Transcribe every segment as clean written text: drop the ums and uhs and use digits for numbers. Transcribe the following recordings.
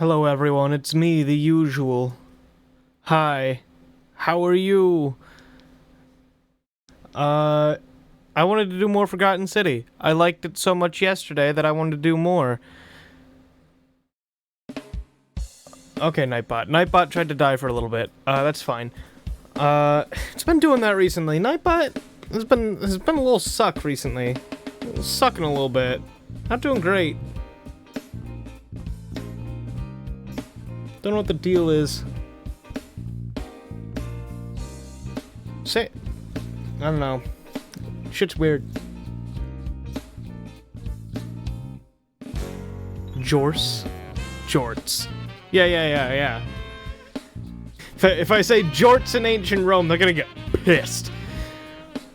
Hello everyone, it's me, the usual. Hi. How are you? I wanted to do more Forgotten City. I liked it so much yesterday that I wanted to do more. Okay, Nightbot. Nightbot tried to die for a little bit. That's fine. It's been doing that recently. Nightbot has been a little suck recently. Sucking a little bit. Not doing great. Don't know what the deal is. I don't know. Shit's weird. Jorts? Jorts. Yeah. If I say jorts in ancient Rome, they're gonna get pissed.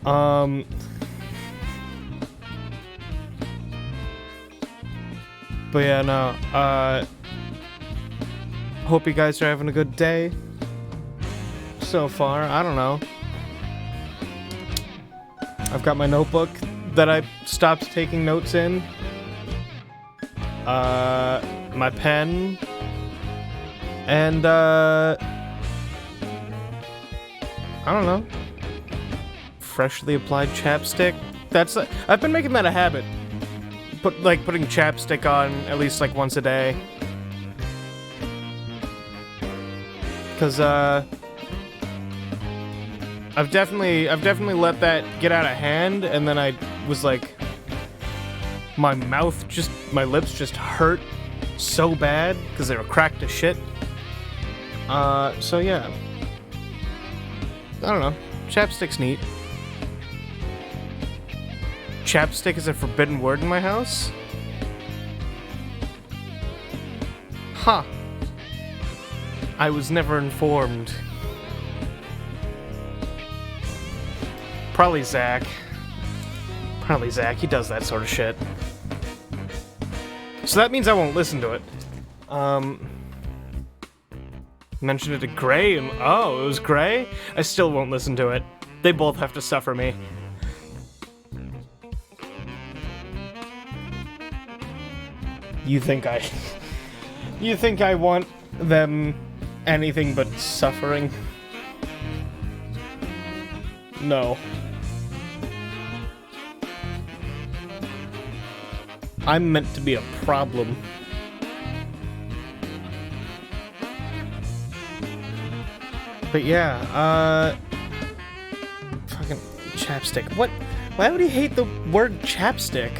But yeah, no, hope you guys are having a good day so far. I don't know. I've got my notebook that I stopped taking notes in. My pen. And, I don't know. Freshly applied chapstick. I've been making that a habit. Putting chapstick on at least, like, once a day. Cause, I've definitely let that get out of hand, and then I was like, my lips just hurt so bad because they were cracked as shit. So yeah, I don't know. Chapstick's neat. Chapstick is a forbidden word in my house? Huh. I was never informed. Probably Zach. He does that sort of shit. So that means I won't listen to it. Mentioned it to Gray, and oh, it was Gray? I still won't listen to it. They both have to suffer me. You think I want them anything but suffering? No. I'm meant to be a problem. But yeah, fucking chapstick. What? Why would he hate the word chapstick?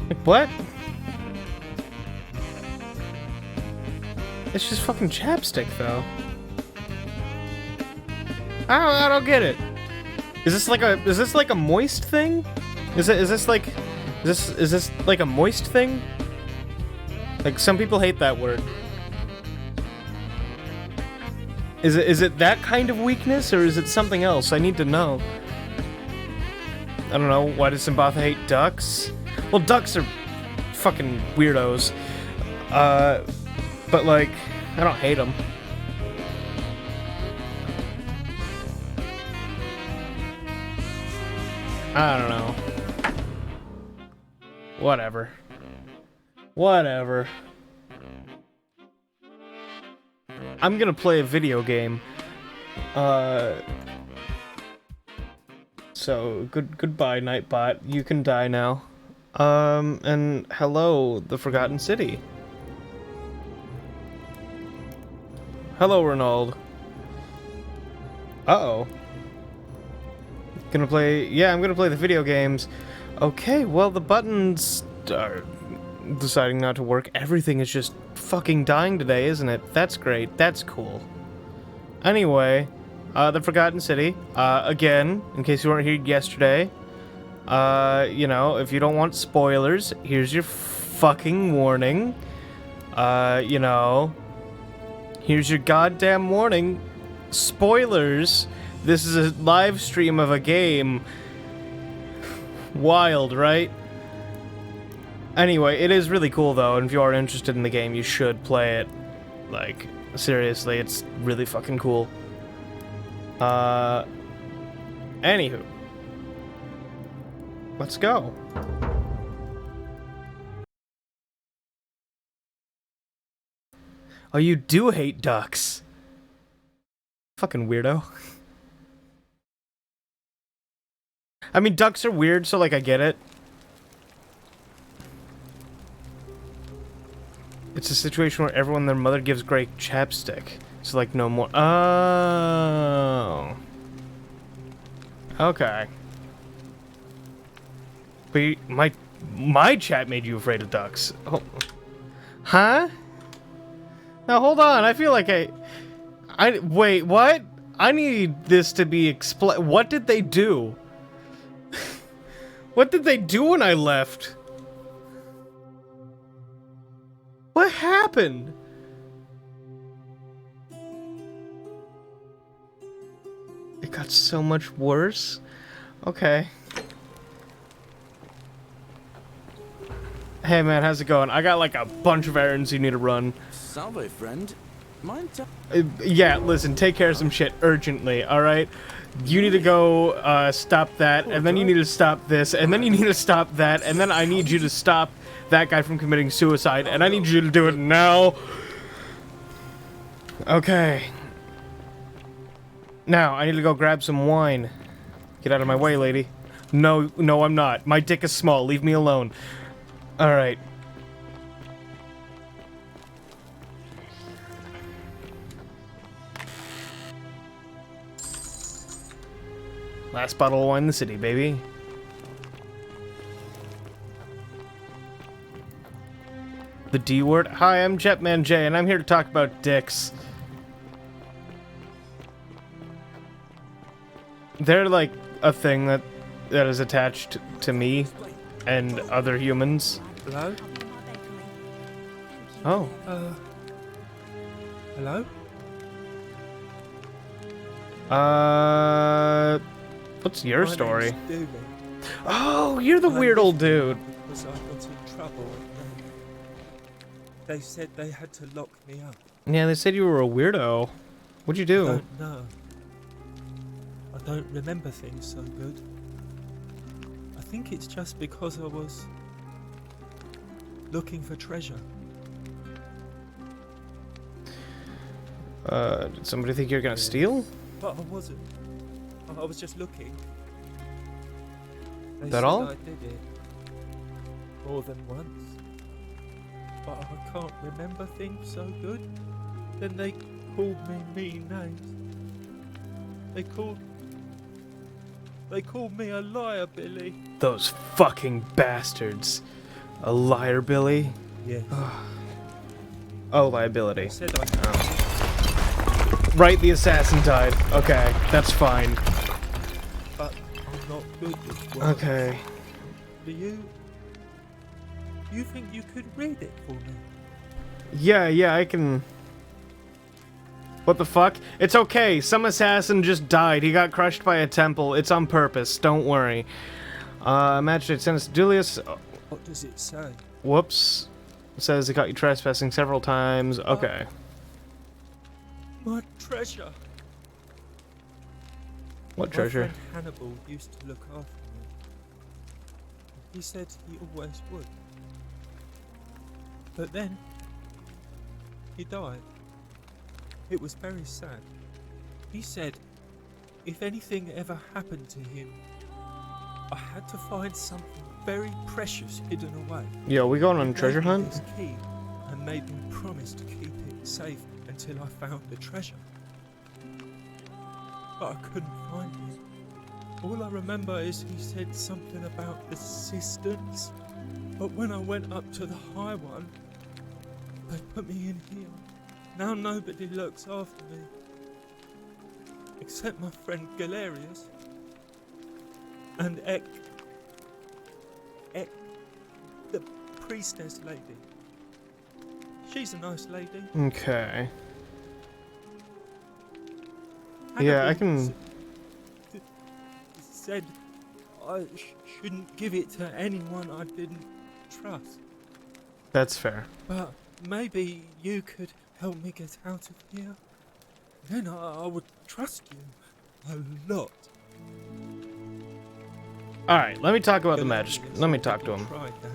Like, what? It's just fucking chapstick, though. I don't get it. Is this like a moist thing? Is this like a moist thing? Like, some people hate that word. Is it that kind of weakness, or is it something else? I need to know. I don't know. Why does Simbatha hate ducks? Well, ducks are fucking weirdos. But like, I don't hate them. I don't know. Whatever. I'm gonna play a video game. So, goodbye, Nightbot. You can die now. And hello, the Forgotten City. Hello, Ronald. Uh-oh. I'm gonna play the video games. Okay, well, the buttons are deciding not to work. Everything is just fucking dying today, isn't it? That's great. That's cool. Anyway, the Forgotten City. Again, in case you weren't here yesterday, you know, if you don't want spoilers, here's your fucking warning. You know, here's your goddamn warning. Spoilers. This is a live stream of a game. Wild, right? Anyway, it is really cool though, and if you are interested in the game, you should play it. Like, seriously, it's really fucking cool. Anywho. Let's go. Oh, you do hate ducks. Fucking weirdo. I mean, ducks are weird, so, like, I get it. It's a situation where everyone their mother gives great chapstick. So, like, no more. Oh. Okay. But my chat made you afraid of ducks. Oh. Huh? Now, hold on. I feel like wait, what? I need this to be explained. What did they do? What did they do when I left? What happened? It got so much worse? Okay. Hey man, how's it going? I got like a bunch of errands you need to run. Salve, friend. Mind Yeah, listen, take care of some shit urgently, alright? You need to go, stop that, and then you need to stop this, and then you need to stop that, and then I need you to stop that guy from committing suicide, and I need you to do it now. Okay. Now, I need to go grab some wine. Get out of my way, lady. No, I'm not. My dick is small. Leave me alone. Alright. Last bottle of wine in the city, baby. The D word? Hi, I'm Jetman J, and I'm here to talk about dicks. They're like a thing that is attached to me and other humans. Hello? Oh. Hello? What's your story? name's Dooley. Oh, you're the I weird old lived dude. Because I got in trouble. They said they had to lock me up. Yeah, they said you were a weirdo. What'd you I do? don't know. I don't remember things so good. I think it's just because I was looking for treasure. Did somebody think you're gonna steal? But I wasn't. I was just looking. They That said all? I did it more than once. But I can't remember things so good. Then they called me mean names. They called me a liar, Billy. Those fucking bastards. A liar, Billy? Yes. Oh, liability. They said I Right, the assassin died. Okay, that's fine. but I'm not good with words. Okay. Do you think you could read it for me? Yeah, I can... What the fuck? It's okay, some assassin just died. He got crushed by a temple. It's on purpose, don't worry. Magistrate Senus Dulius... What does it say? Whoops. It says it caught you trespassing several times. Okay. My treasure. What My treasure? friend Hannibal used to look after me. He said he always would. But then, he died. It was very sad. He said, if anything ever happened to him, I had to find something very precious hidden away. Yo, we going on a He treasure gave me hunt? this key and made me promise to keep it safe until I found the treasure. But I couldn't find it. All I remember is he said something about the cisterns. But when I went up to the high one, they put me in here. Now nobody looks after me. Except my friend Galerius. And Ek, the priestess lady. She's a nice lady. Okay. Yeah, I can... Said I shouldn't give it to anyone I didn't trust. That's fair. But maybe you could help me get out of here. Then I would trust you a lot. Alright, let me talk about the Galerius magistrate. Let me talk to already him. tried that.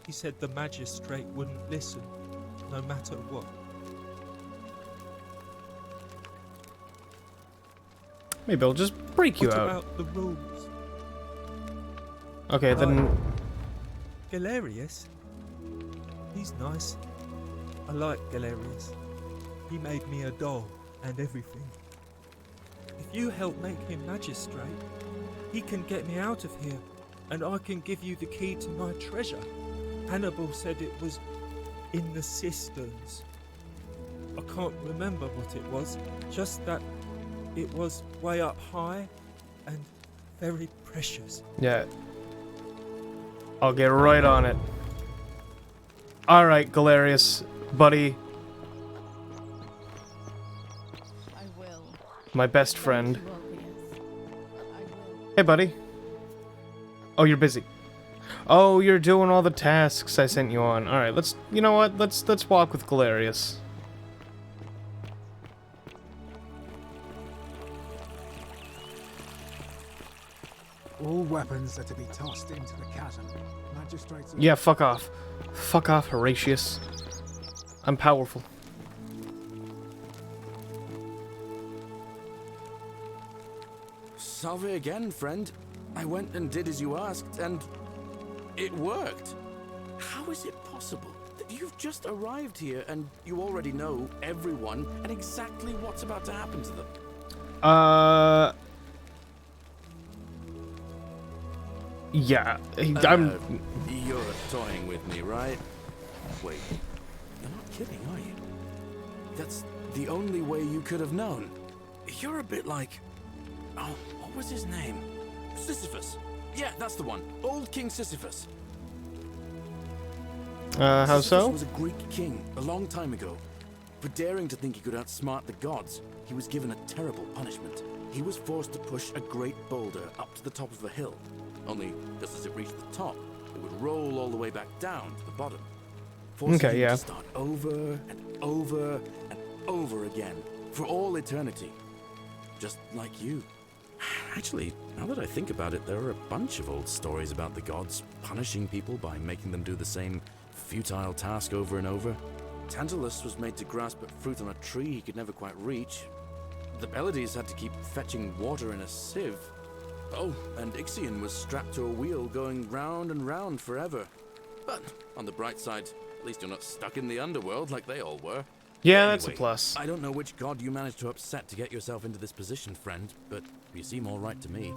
He said the magistrate wouldn't listen, no matter what. Maybe I'll just break you What out. about the rules? Okay, then. Galerius? He's nice. I like Galerius. He made me a doll and everything. If you help make him magistrate, he can get me out of here, and I can give you the key to my treasure. Hannibal said it was in the cisterns. I can't remember what it was, just that it was way up high and very precious. Yeah. I'll get right on it. Alright, Galerius, buddy, I will. my best friend. Thank you, Orpheus. I will. Hey, buddy. Oh, you're busy. Oh, you're doing all the tasks I sent you on. Alright, let's... You know what? Let's walk with Galerius. All weapons are to be tossed into the chasm. Magistrates... Yeah, fuck off. Fuck off, Horatius. I'm powerful. Salve again, friend. I went and did as you asked, and it worked. How is it possible that you've just arrived here and you already know everyone and exactly what's about to happen to them? Yeah, I'm... You're toying with me, right? Wait, you're not kidding, are you? That's the only way you could have known. You're a bit like... Oh, what was his name? Sisyphus. Yeah, that's the one. Old King Sisyphus. how Sisyphus so? was a Greek king a long time ago. For daring to think he could outsmart the gods, he was given a terrible punishment. He was forced to push a great boulder up to the top of a hill. Only, just as it reached the top, it would roll all the way back down to the bottom. Forcing Okay, him yeah. to start over and over and over again, for all eternity. Just like you. Actually, now that I think about it, there are a bunch of old stories about the gods punishing people by making them do the same futile task over and over. Tantalus was made to grasp at fruit on a tree he could never quite reach. The Pleiades had to keep fetching water in a sieve. Oh, and Ixion was strapped to a wheel going round and round forever. But on the bright side, at least you're not stuck in the underworld like they all were. Yeah, that's a Anyway, plus. I don't know which god you managed to upset to get yourself into this position, friend, but you seem all right to me.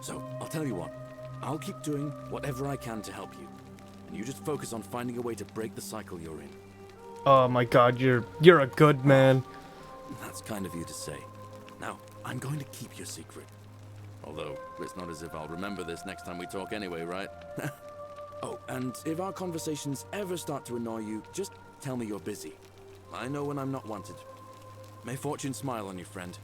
So, I'll tell you what. I'll keep doing whatever I can to help you. And you just focus on finding a way to break the cycle you're in. Oh my god, you're a good man. That's kind of you to say. Now, I'm going to keep your secret. Although, it's not as if I'll remember this next time we talk anyway, right? Oh, and if our conversations ever start to annoy you, just tell me you're busy. I know when I'm not wanted. May fortune smile on you, friend.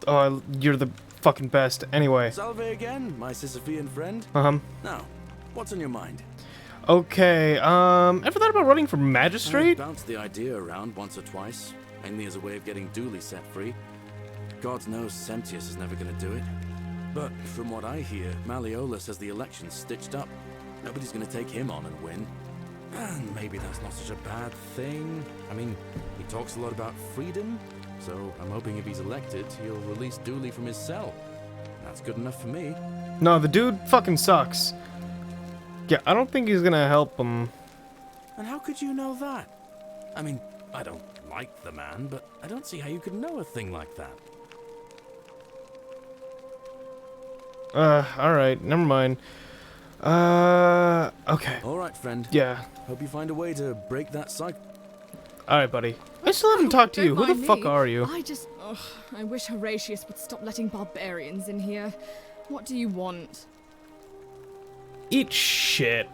Oh, you're the fucking best. Anyway. Salve again, my Sisyphean friend. Now, what's on your mind? Okay, ever thought about running for I magistrate? bounced the idea around once or twice, mainly as a way of getting Dooley set free. God knows Sentius is never going to do it. But from what I hear, Malleolus has the election stitched up. Nobody's going to take him on and win. And maybe that's not such a bad thing. I mean, he talks a lot about freedom, so I'm hoping if he's elected, he'll release Dooley from his cell. That's good enough for me. No, the dude fucking sucks. Yeah, I don't think he's gonna help him. And how could you know that? I mean, I don't like the man, but I don't see how you could know a thing like that. Alright, never mind. Okay. All right, friend. Yeah. Hope you find a way to break that cycle. Alright, buddy. I still haven't talked to you. Who Don't the mind fuck me. are you? I wish Horatius would stop letting barbarians in here. What do you want? Eat shit.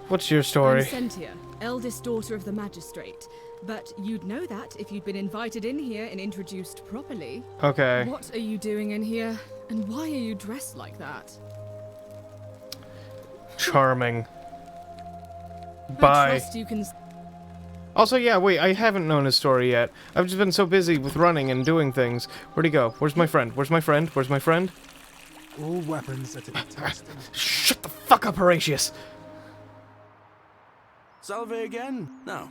What's your I'm story? Sentia, eldest daughter of the magistrate. But you'd know that if you'd been invited in here and introduced properly. Okay. What are you doing in here? And why are you dressed like that? Charming. I Bye. trust you can... Also, yeah, wait, I haven't known his story yet. I've just been so busy with running and doing things. Where'd he go? Where's my friend? Where's my friend? Where's my friend? All weapons are to be tossed into... Shut the fuck up, Horatius! Salve again. Now,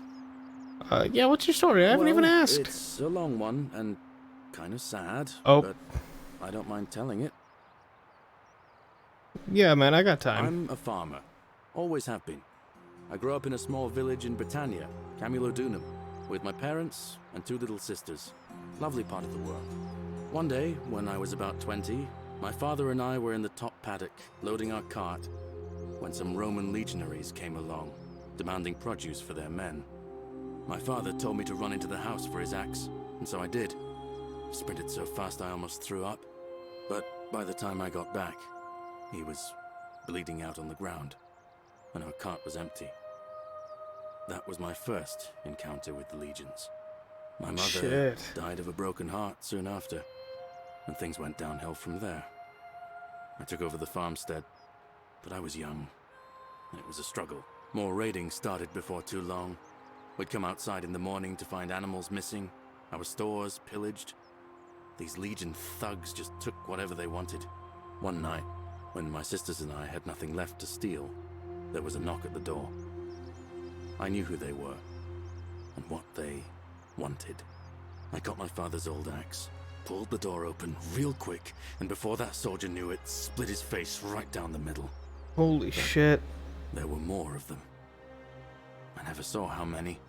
Yeah, what's your story? I haven't even Well, asked. It's a long one and kind of sad. Oh. But I don't mind telling it. Yeah, man, I got time. I'm a farmer. Always have been. I grew up in a small village in Britannia, Camulodunum, with my parents and 2 little sisters. Lovely part of the world. One day, when I was about 20, my father and I were in the top paddock, loading our cart, when some Roman legionaries came along, demanding produce for their men. My father told me to run into the house for his axe, and so I did. Sprinted so fast I almost threw up, but by the time I got back, he was bleeding out on the ground, and our cart was empty. That was my first encounter with the legions. My mother Shit. died of a broken heart soon after, and things went downhill from there. I took over the farmstead, but I was young, and it was a struggle. More raiding started before too long. We'd come outside in the morning to find animals missing, our stores pillaged. These Legion thugs just took whatever they wanted. One night, when my sisters and I had nothing left to steal, there was a knock at the door. I knew who they were, and what they wanted. I got my father's old axe, pulled the door open real quick, and before that soldier knew it, split his face right down the middle. Holy shit. There were more of them. I never saw how many,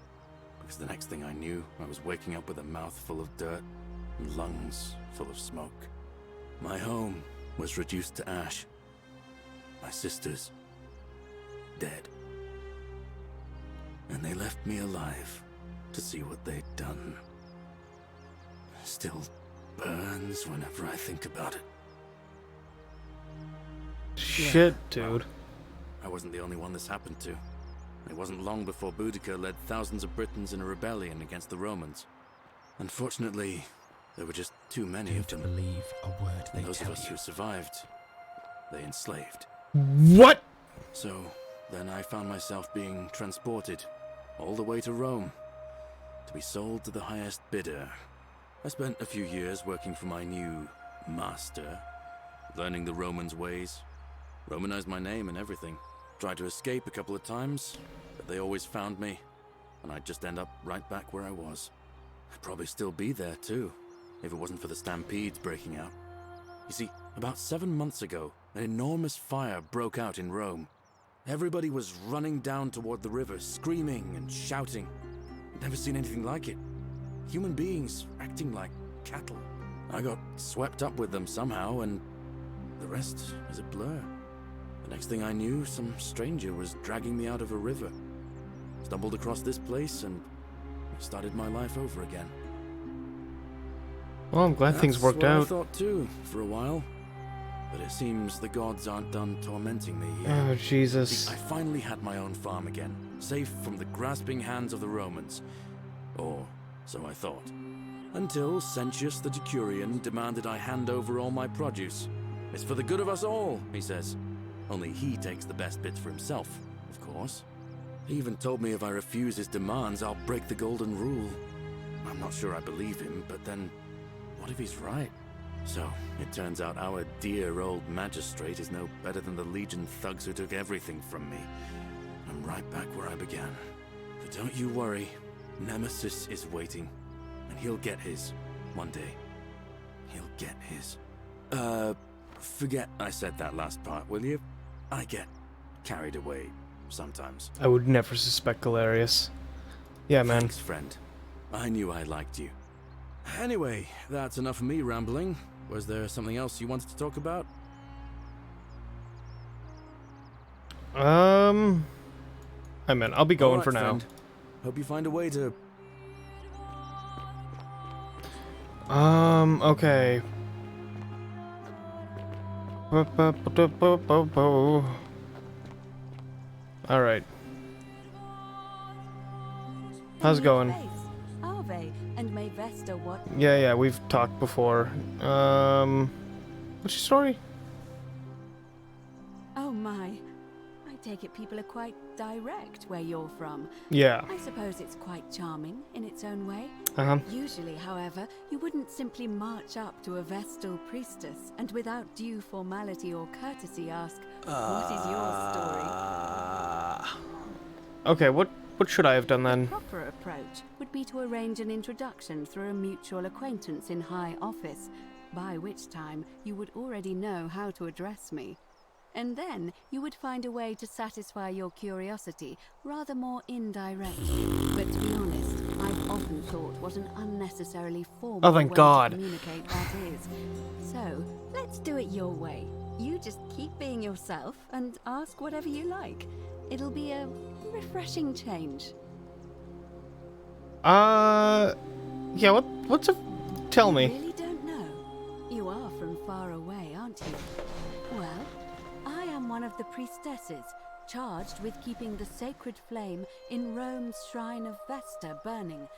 because the next thing I knew, I was waking up with a mouth full of dirt and lungs full of smoke. My home was reduced to ash. My sisters, dead. And they left me alive to see what they'd done. Still burns whenever I think about it. Shit, dude. I wasn't the only one this happened to. It wasn't long before Boudica led thousands of Britons in a rebellion against the Romans. Unfortunately, there were just too many of them. Believe a word they And those of tell us you. who survived, they enslaved. What? So, then I found myself being transported all the way to Rome to be sold to the highest bidder. I spent a few years working for my new master, learning the Romans' ways, Romanized my name and everything. Tried to escape a couple of times, but they always found me, and I'd just end up right back where I was. I'd probably still be there too, if it wasn't for the stampedes breaking out. You see, about 7 months ago, an enormous fire broke out in Rome. Everybody was running down toward the river, screaming and shouting. I'd never seen anything like it. Human beings acting like cattle. I got swept up with them somehow, and the rest is a blur. The next thing I knew, some stranger was dragging me out of a river. Stumbled across this place and started my life over again. Well, I'm glad things worked That's what out. I thought too, for a while. But it seems the gods aren't done tormenting me yet. Oh, See, Jesus. I finally had my own farm again, safe from the grasping hands of the Romans. Or so I thought. Until Sentius the Decurion demanded I hand over all my produce. It's for the good of us all, he says. Only he takes the best bits for himself, of course. He even told me if I refuse his demands, I'll break the golden rule. I'm not sure I believe him, but then, what if he's right? So, it turns out our dear old magistrate is no better than the Legion thugs who took everything from me. I'm right back where I began. But don't you worry, Nemesis is waiting, and he'll get his, one day. He'll get his. Forget I said that last part, will you? I get carried away sometimes. I would never suspect Galerius. Yeah, man. Thanks, friend. I knew I liked you. Anyway, that's enough of me rambling. Was there something else you wanted to talk about? Hi, man. I'll be going Alright, for now. friend. Hope you find a way to... Okay. Alright. How's it going? Ave, and may Vesta what? Yeah, we've talked before. What's your story? Oh my. I take it people are quite direct where you're from. Yeah. I suppose it's quite charming in its own way. Uh-huh. Usually, however, you wouldn't simply march up to a Vestal priestess and without due formality or courtesy ask, what is your story? Okay, what What should I have done The then? proper approach would be to arrange an introduction through a mutual acquaintance in high office, by which time you would already know how to address me. And then you would find a way to satisfy your curiosity rather more indirectly. But to be honest, I've often thought what an unnecessarily formal Oh, thank way God. to communicate that is. So, let's do it your way. You just keep being yourself and ask whatever you like. It'll be a refreshing change. Yeah, what's a... Tell You me. really don't know? You are from far away, aren't you? Well, I am one of the priestesses charged with keeping the sacred flame in Rome's shrine of Vesta burning.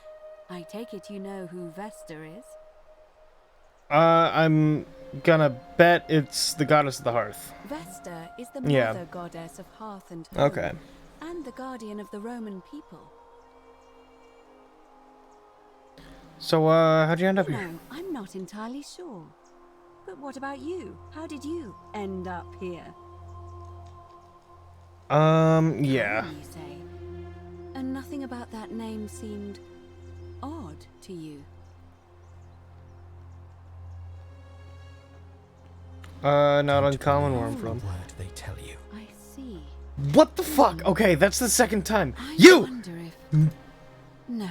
I take it you know who Vesta is? I'm gonna bet it's the goddess of the hearth. Vesta is the Yeah. mother goddess of hearth and home, Okay. and the guardian of the Roman people. So, how'd you end up here? No, I'm not entirely sure. But what about you? How did you end up here? Yeah. You say. And nothing about that name seemed odd to you. Not uncommon where I'm from. Word they tell you. I see. What the fuck? Okay, that's the second time. I You! wonder if... No.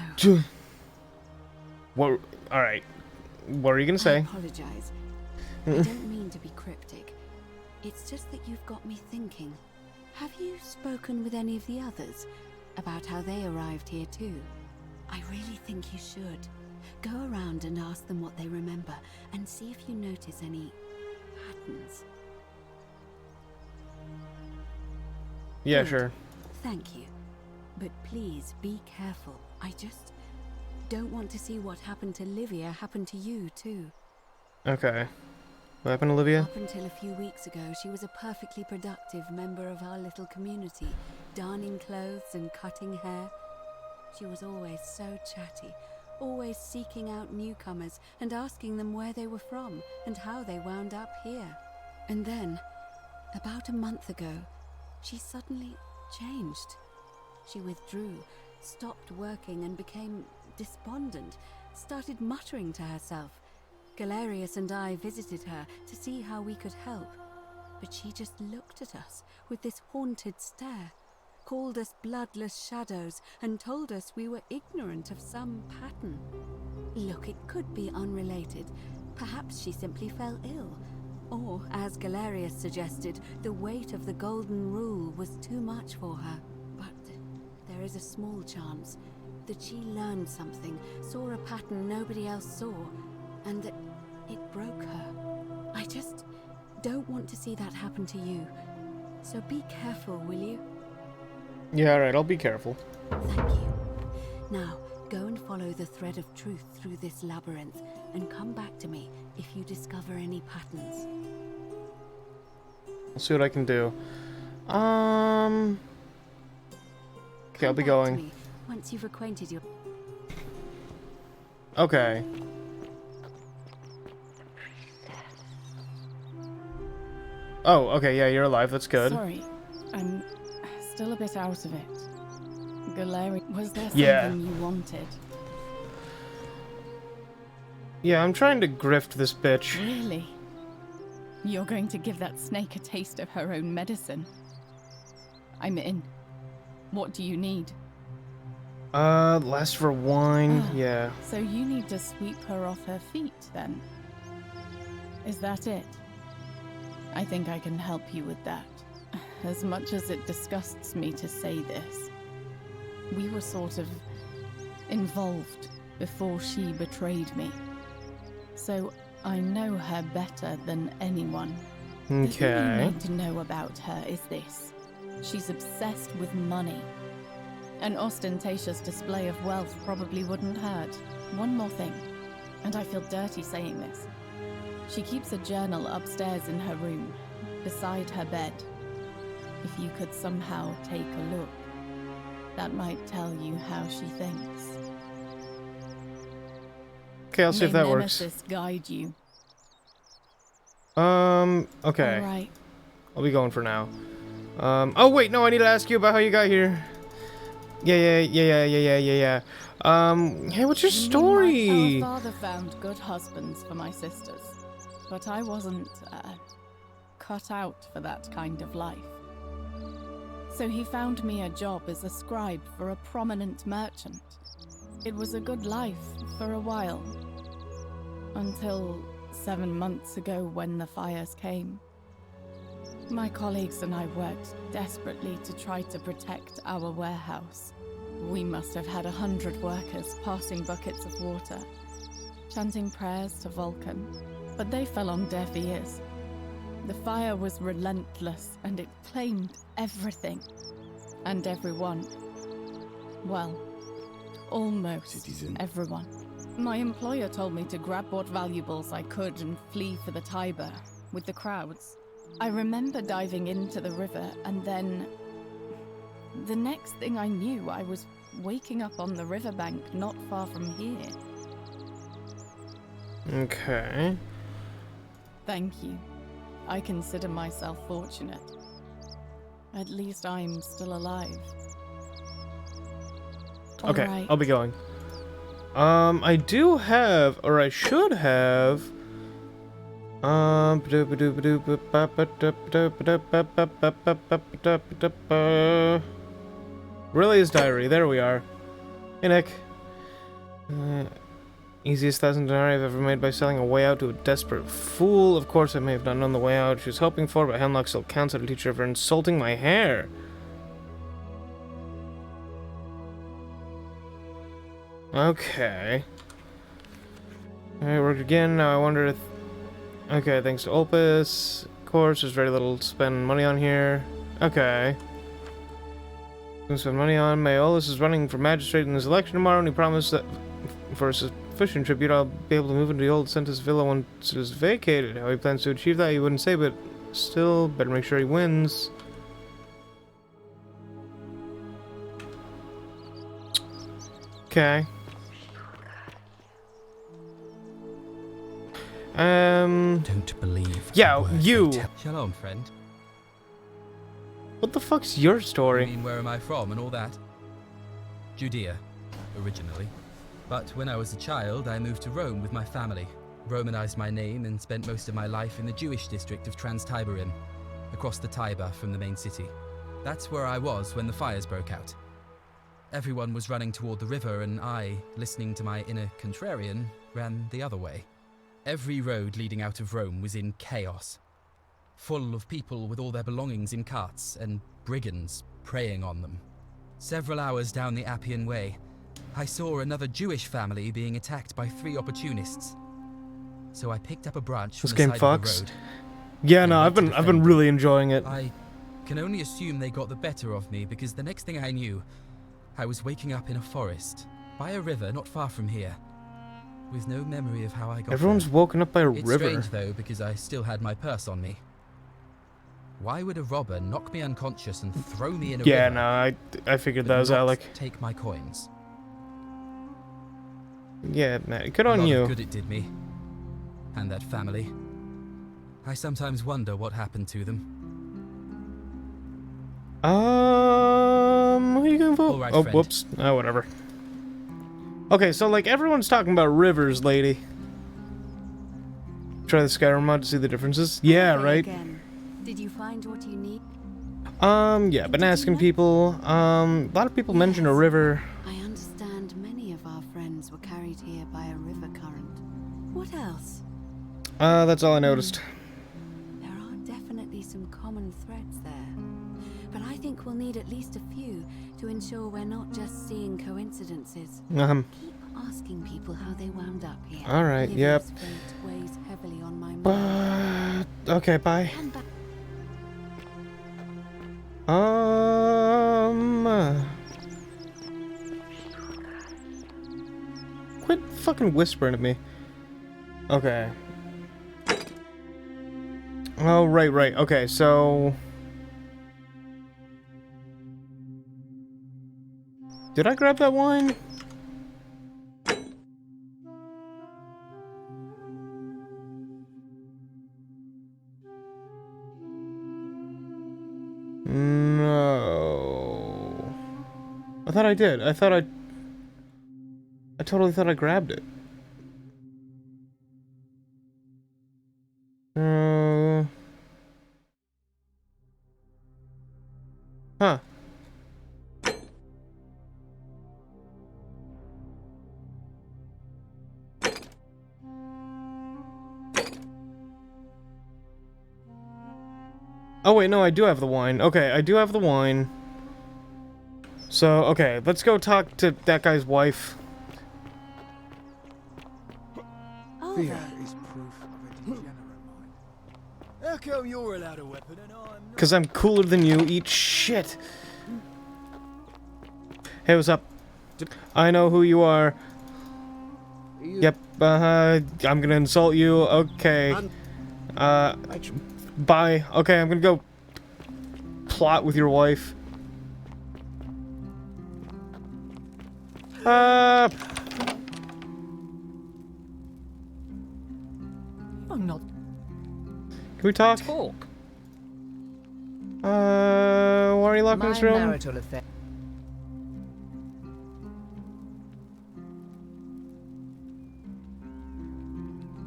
What? Alright. What are you gonna I say? apologize. I don't mean to be cryptic. It's just that you've got me thinking. Have you spoken with any of the others about how they arrived here too? I really think you should. Go around and ask them what they remember and see if you notice any patterns. Yeah, Good. sure. Thank you. But please be careful. I just don't want to see what happened to Livia happen to you too. Okay. What happened, Olivia? Up until a few weeks ago, she was a perfectly productive member of our little community, darning clothes and cutting hair. She was always so chatty, always seeking out newcomers and asking them where they were from and how they wound up here. And then, about a month ago, she suddenly changed. She withdrew, stopped working and became despondent, started muttering to herself. Galerius and I visited her to see how we could help, but she just looked at us with this haunted stare, called us bloodless shadows, and told us we were ignorant of some pattern. Look, it could be unrelated. Perhaps she simply fell ill. Or, as Galerius suggested, the weight of the Golden Rule was too much for her. But there is a small chance that she learned something, saw a pattern nobody else saw, and that it broke her. I just don't want to see that happen to you. So be careful, will you? Yeah, alright, I'll be careful. Thank you. Now, go and follow the thread of truth through this labyrinth, and come back to me if you discover any patterns. I'll see what I can do. Okay, I'll Come be back to going. me once you've acquainted your... Okay. Oh, okay, yeah, you're alive, that's good. Sorry, I'm still a bit out of it. Galeri, was there something Yeah. you wanted? Yeah, I'm trying to grift this bitch. Really? You're going to give that snake a taste of her own medicine? I'm in. What do you need? Last for wine, Ah. yeah. So you need to sweep her off her feet, then? Is that it? I think I can help you with that. As much as it disgusts me to say this, we were sort of involved before she betrayed me. So I know her better than anyone. The thing you Okay. need to know about her is this. She's obsessed with money. An ostentatious display of wealth probably wouldn't hurt. One more thing, and I feel dirty saying this. She keeps a journal upstairs in her room, beside her bed. If you could somehow take a look, that might tell you how she thinks. Okay, I'll see if May that works. Nemesis guide you. Okay. All right. I'll be going for now. Oh wait, no, I need to ask you about how you got here. Yeah. Hey, what's your You mean story? Our father found good husbands for my sisters, but I wasn't cut out for that kind of life. So he found me a job as a scribe for a prominent merchant. It was a good life for a while, until 7 months ago when the fires came. My colleagues and I worked desperately to try to protect our warehouse. We must have had 100 workers passing buckets of water, chanting prayers to Vulcan, but they fell on deaf ears. The fire was relentless and it claimed everything and everyone. Well, almost Citizen. everyone. My employer told me to grab what valuables I could and flee for the Tiber with the crowds. I remember diving into the river and then... the next thing I knew, I was waking up on the riverbank not far from here. Okay. Thank you. I consider myself fortunate. At least I'm still alive. Okay, Alright. I'll be going. I do have, or I should have, Aurelia's diary. There we are. Hey, Nick. Easiest 1,000 denarii I've ever made by selling a way out to a desperate fool. Of course, I may have not known the way out she was hoping for, but Hemlock still counts on a teacher for insulting my hair. Okay. Alright, worked again. Now I wonder if... Okay, thanks to Opus. Of course, there's very little to spend money on here. Okay. Gonna spend money on. Mayolis is running for magistrate in his election tomorrow, and he promised that for a sufficient tribute, I'll be able to move into the old Sentis Villa once it is vacated. How he plans to achieve that, he wouldn't say, but still, better make sure he wins. Okay. Don't believe. Yeah, a word they you. tell- Shalom, friend. What the fuck's your I story? mean, where am I from and all that? Judea, originally. But when I was a child, I moved to Rome with my family, Romanized my name, and spent most of my life in the Jewish district of Transtiberim, across the Tiber from the main city. That's where I was when the fires broke out. Everyone was running toward the river, and I, listening to my inner contrarian, ran the other way. Every road leading out of Rome was in chaos, full of people with all their belongings in carts and brigands preying on them. Several hours down the Appian Way, I saw another Jewish family being attacked by 3 opportunists. So I picked up a branch from This the game side fucks. of the road. Yeah, and no, went I've to been defend really enjoying it. I can only assume they got the better of me, because the next thing I knew, I was waking up in a forest, by a river not far from here, with no memory of how I got Everyone's there. woken up by a It's river. strange though, because I still had my purse on me. Why would a robber knock me unconscious and throw me in a Yeah, river? no, I figured but that was not Alec. Take my coins. Yeah, man, good A on lot you. of good it did me, and that family. I sometimes wonder what happened to them. Who are you gonna vote? All right, Oh, friend. whoops. Oh, whatever. Okay, so like everyone's talking about rivers, lady. Try the Skyrim mod to see the differences. Yeah, Okay, right. Again. Did you find what you need? Yeah, been asking people. A lot of people mention a Yes. river. I understand many of our friends were carried here by a river current. What else? That's all I noticed. There are definitely some common threads there. But I think we'll need at least a few to ensure we're not just seeing coincidences. Keep asking people how they wound up here. All right, yep. Livia's fate weighs heavily on my mind. Okay, bye. Come back. Quit fucking whispering at me. Okay. Oh, right. Okay, so... Did I grab that wine? No. I thought I did. I totally thought I grabbed it. Huh. Oh wait, no, I do have the wine. Okay, I do have the wine. So, okay, let's go talk to that guy's wife. Fear is proof of a degenerate mind. How come you're allowed a weapon and I'm not? Because I'm cooler than you. Eat shit. Hey, what's up? I know who you are. Yep, I'm gonna insult you. Okay. Bye. Okay, I'm gonna go plot with your wife. I'm not Can we talk? talk. Why are you locked in My this room? marital affair.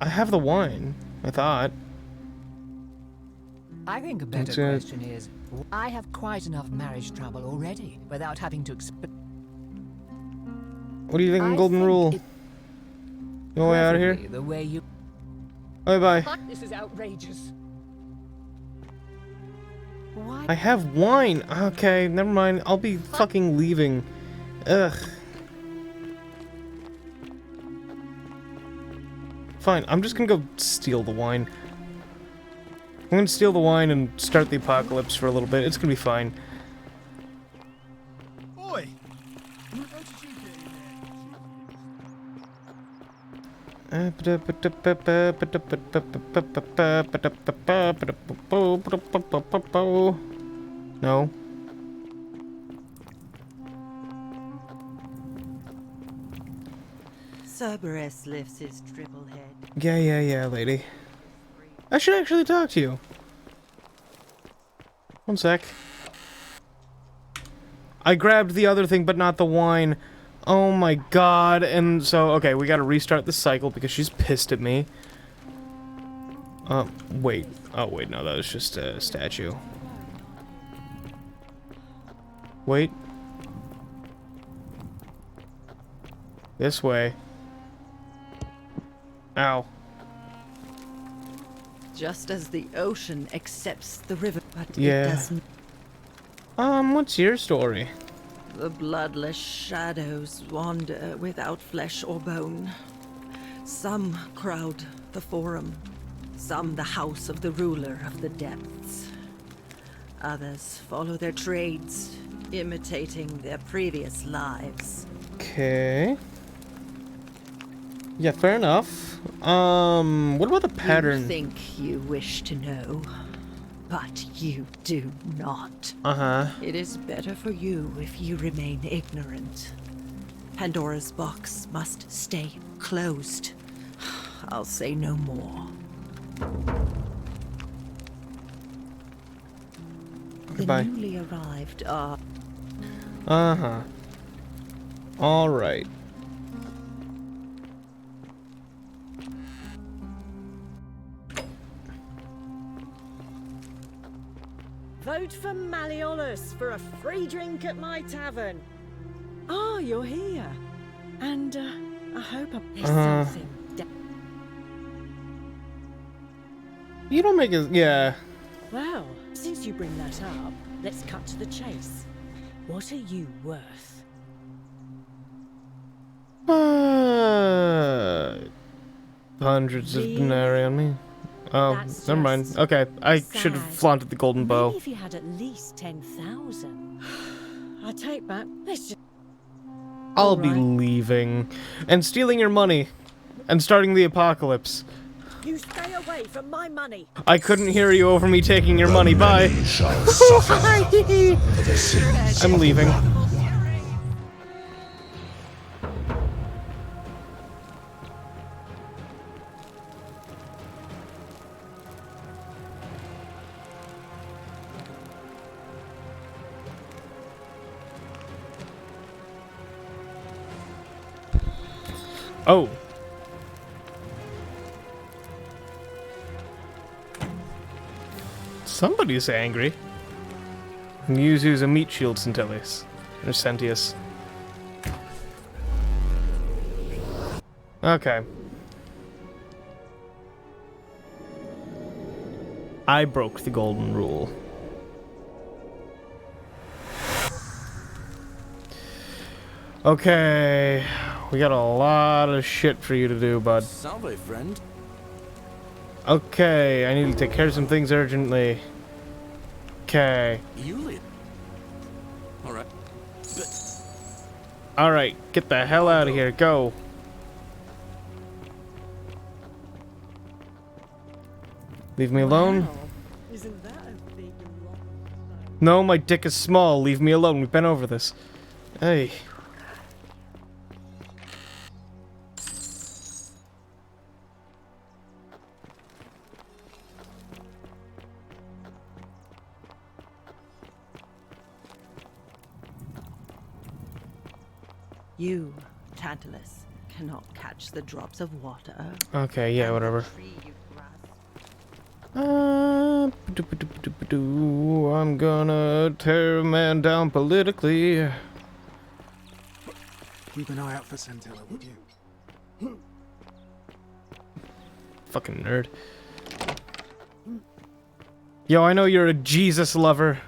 I have the wine, I thought. I think a better That's it. question is, I have quite enough marriage trouble already without having to What do you think of Golden Rule? Your way out of here? The way you Bye bye. This is outrageous. Why? I have wine. Okay, never mind. I'll be fucking leaving. Ugh. Fine, I'm just gonna go steal the wine. I'm gonna steal the wine and start the apocalypse for a little bit. It's gonna be fine. Oi! No. Cerberus lifts his triple head. Yeah, lady. I should actually talk to you. One sec. I grabbed the other thing, but not the wine. Oh my god. And so, okay, we gotta restart the cycle because she's pissed at me. Wait. Oh, wait, no, that was just a statue. Wait. This way. Ow. Just as the ocean accepts the river, but Yeah. it doesn't. What's your story? The bloodless shadows wander without flesh or bone. Some crowd the forum, some the house of the ruler of the depths. Others follow their trades, imitating their previous lives. Okay. Yeah, fair enough. What about the pattern? You think you wish to know, but you do not. Uh-huh. It is better for you if you remain ignorant. Pandora's box must stay closed. I'll say no more. Goodbye. The newly arrived are... Uh-huh. Alright. Vote for Malleolus for a free drink at my tavern. Ah, you're here. And, I hope I missed something. You don't make it... Yeah. Well, since you bring that up, let's cut to the chase. What are you worth? Hundreds of denarii on me. Oh, That's never mind. just Okay, I should have sad. flaunted the golden bow. Maybe if you had at least 10,000. I take back. Let's just... I'll be Alright. leaving. And stealing your money. And starting the apocalypse. You stay away from my money. I couldn't hear you over me taking your money. Bye. I'm leaving. Oh. Somebody's angry. Use a meat shield, Centellius. Or Sentius. Okay. I broke the golden rule. Okay. We got a lot of shit for you to do, bud. Salve, friend. Okay, I need to take care of some things urgently. Okay. Yulian. Alright. But Alright, get the hell out of here. Go. Leave me alone. Isn't that a big rock? No, my dick is small. Leave me alone. We've been over this. Hey. You, Tantalus, cannot catch the drops of water. Okay, yeah, whatever. I'm gonna tear a man down politically. Keep an eye out for Centella, would you? Fucking nerd. Yo, I know you're a Jesus lover.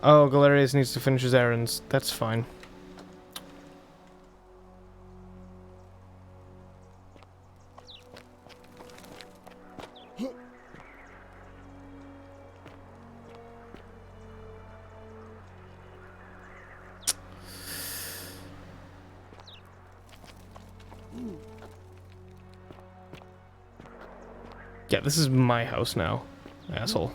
Oh, Galerius needs to finish his errands. That's fine. Yeah, this is my house now, asshole.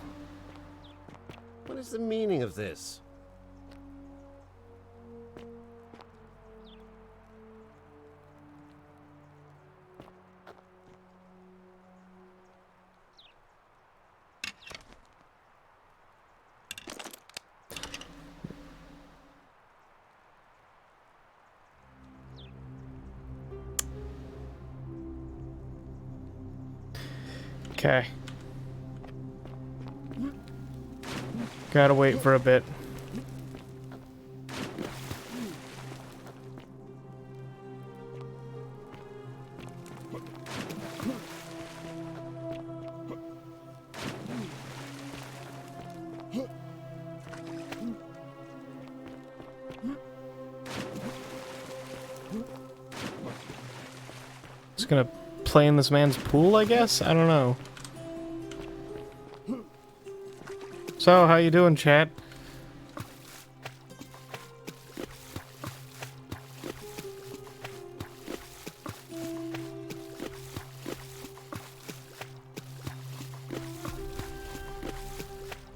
What is the meaning of this? Okay. Gotta wait for a bit. Just gonna play in this man's pool, I guess? I don't know. So, how you doing, chat?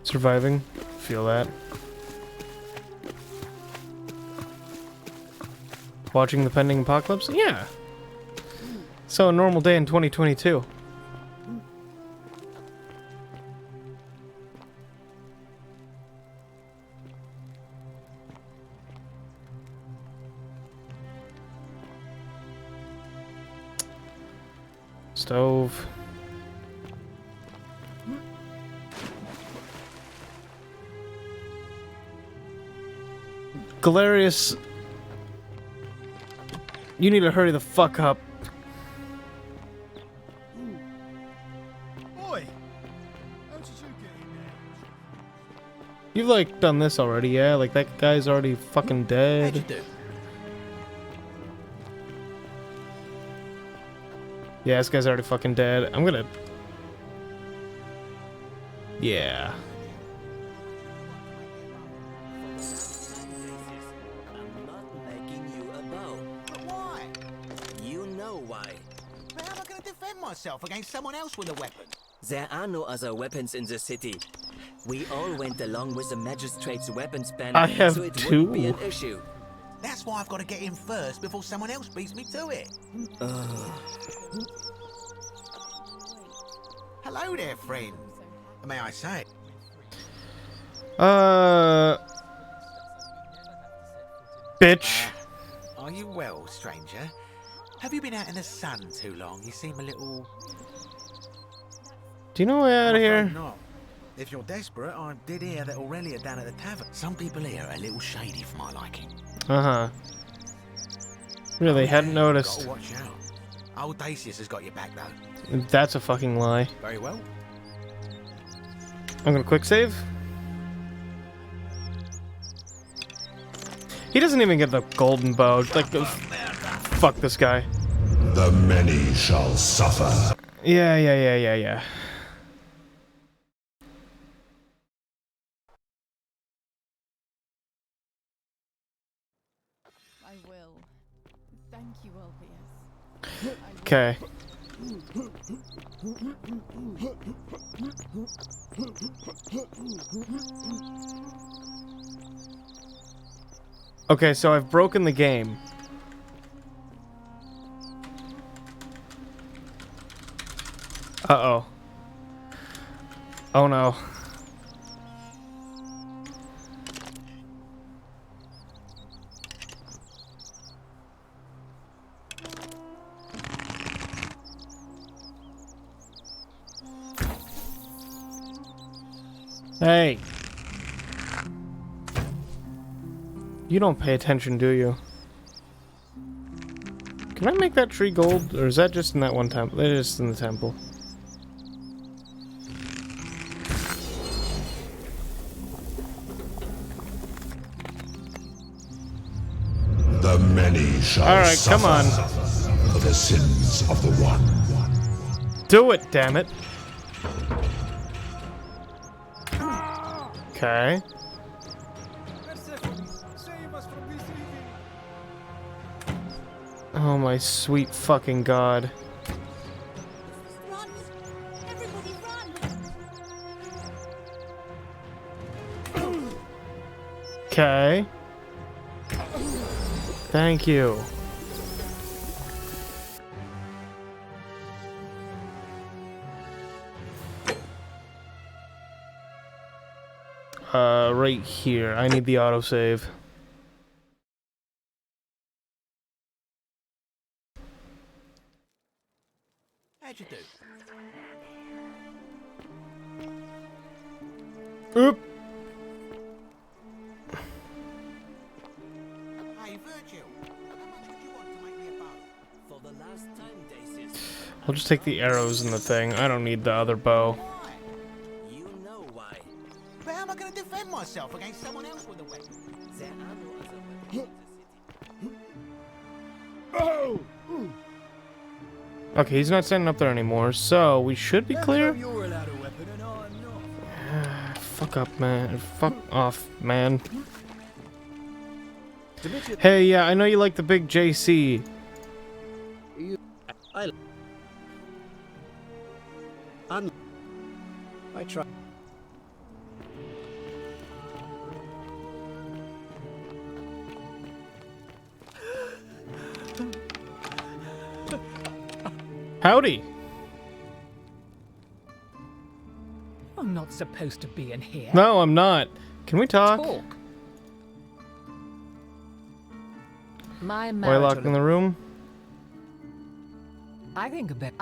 Surviving. Feel that. Watching the pending apocalypse? Yeah. So, a normal day in 2022. Stove. Galerius, you need to hurry the fuck up. Boy, how did you get in there? You've like done this already, yeah? Like that guy's already fucking dead. How'd you do? Yeah, this guy's already fucking dead. I'm gonna... Yeah. I'm not begging you a bow. But why? You know why. But how am I going to defend myself against someone else with a weapon? There are no other weapons in the city. We all went along with the magistrate's weapons ban, I have so it two. wouldn't be an issue. That's why I've got to get in first before someone else beats me to it. Hello there, friend. May I say? Bitch. Are you well, stranger? Have you been out in the sun too long? You seem a little... Do you know a way out of here? Not. If you're desperate, I did hear that Aurelia down at the tavern. Some people here are a little shady for my liking. Uh-huh. Really, hadn't noticed. Gotta watch out. Old Dacius has got your back, though. That's a fucking lie. Very well. I'm gonna quick save. He doesn't even get the golden bow. Like, fuck this guy. The many shall suffer. Yeah. I will. Thank you, Ulpius. Okay. Okay, so I've broken the game. Uh-oh. Oh no. Hey. You don't pay attention, do you? Can I make that tree gold? Or is that just in that one temple? It is in the temple. The many shall Alright, suffer come on. for the sins of the one. Do it, damn it. Okay. Oh my sweet fucking god. Run! Everybody run! Okay. Thank you. Right here. I need the autosave. How'd you do? Oop. Hey, Virgil. How much would you want to make me a bow? For the last time, Dacius. I'll just take the arrows in the thing. I don't need the other bow. You know why. But how am I going to defend myself against someone else with a weapon? There are no other weapons in the city. Oh! Okay, he's not standing up there anymore, so we should be clear. You're allowed a weapon and I'm not. Fuck up, man. Fuck off, man. Hey, yeah, I know you like the big JC. I try. Howdy. I'm not supposed to be in here. No, I'm not. Can we talk? My Why locked in the room? I think a bit.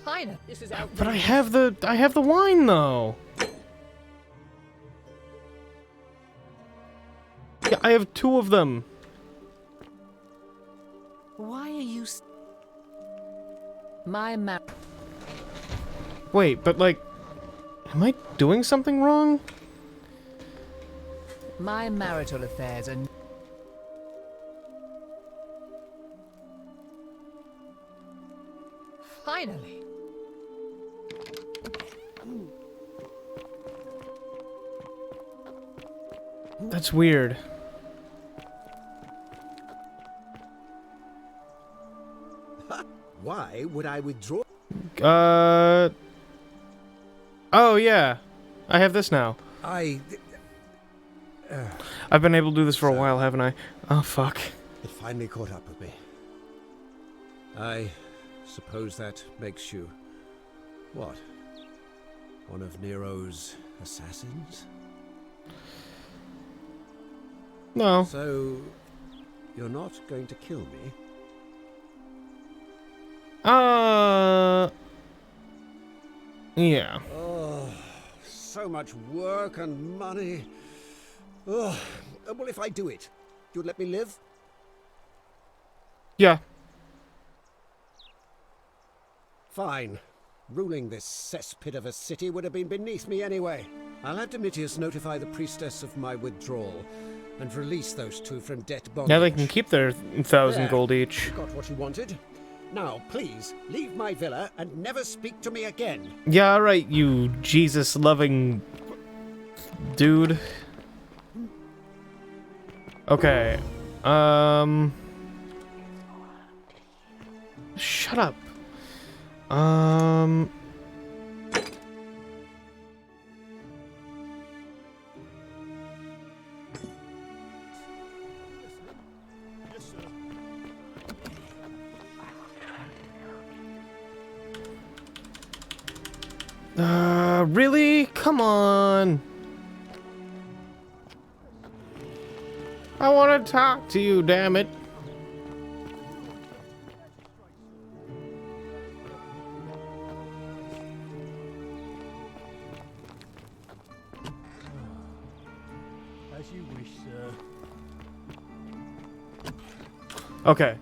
Fine. This is out. But I have the wine though. Yeah, I have 2 of them. Why are you? My Wait, but like, am I doing something wrong? My marital affairs are. Finally. That's weird. Why would I withdraw? Oh yeah, I have this now. I've been able to do this for a while, haven't I? Oh fuck. It finally caught up with me. I suppose that makes you... what? One of Nero's assassins? No. So, You're not going to kill me? Yeah. Oh, so much work and money. Oh, well, if I do it, you'd let me live? Yeah. Fine. Ruling this cesspit of a city would have been beneath me anyway. I'll have Domitius notify the priestess of my withdrawal and release those two from debt bondage. Now they can keep their 1,000 There. gold each. Got what you wanted. Now, please, leave my villa and never speak to me again. Yeah, alright, you Jesus-loving dude. Okay. Shut up. Really? Come on. I want to talk to you, damn it. As you wish, sir. Okay.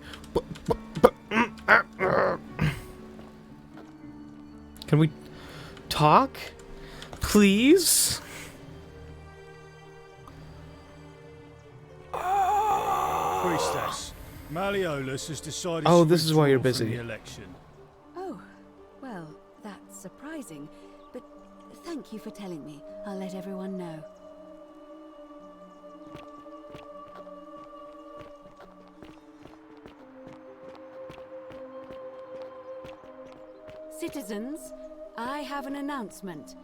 Can we talk? Please? Priestess, Malleolus has decided Oh, to this is why you're withdraw from busy. the election. Oh, well, that's surprising. But thank you for telling me. I'll let everyone know. Citizens, I have an announcement.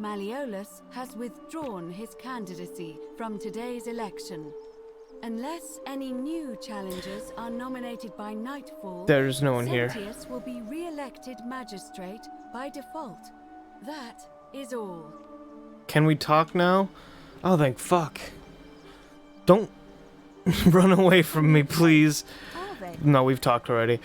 Malleolus has withdrawn his candidacy from today's election. Unless any new challengers are nominated by nightfall, There's no one here. Sentius will be re-elected magistrate by default. That is all. Can we talk now? Oh, thank fuck. Don't run away from me, please. No, we've talked already.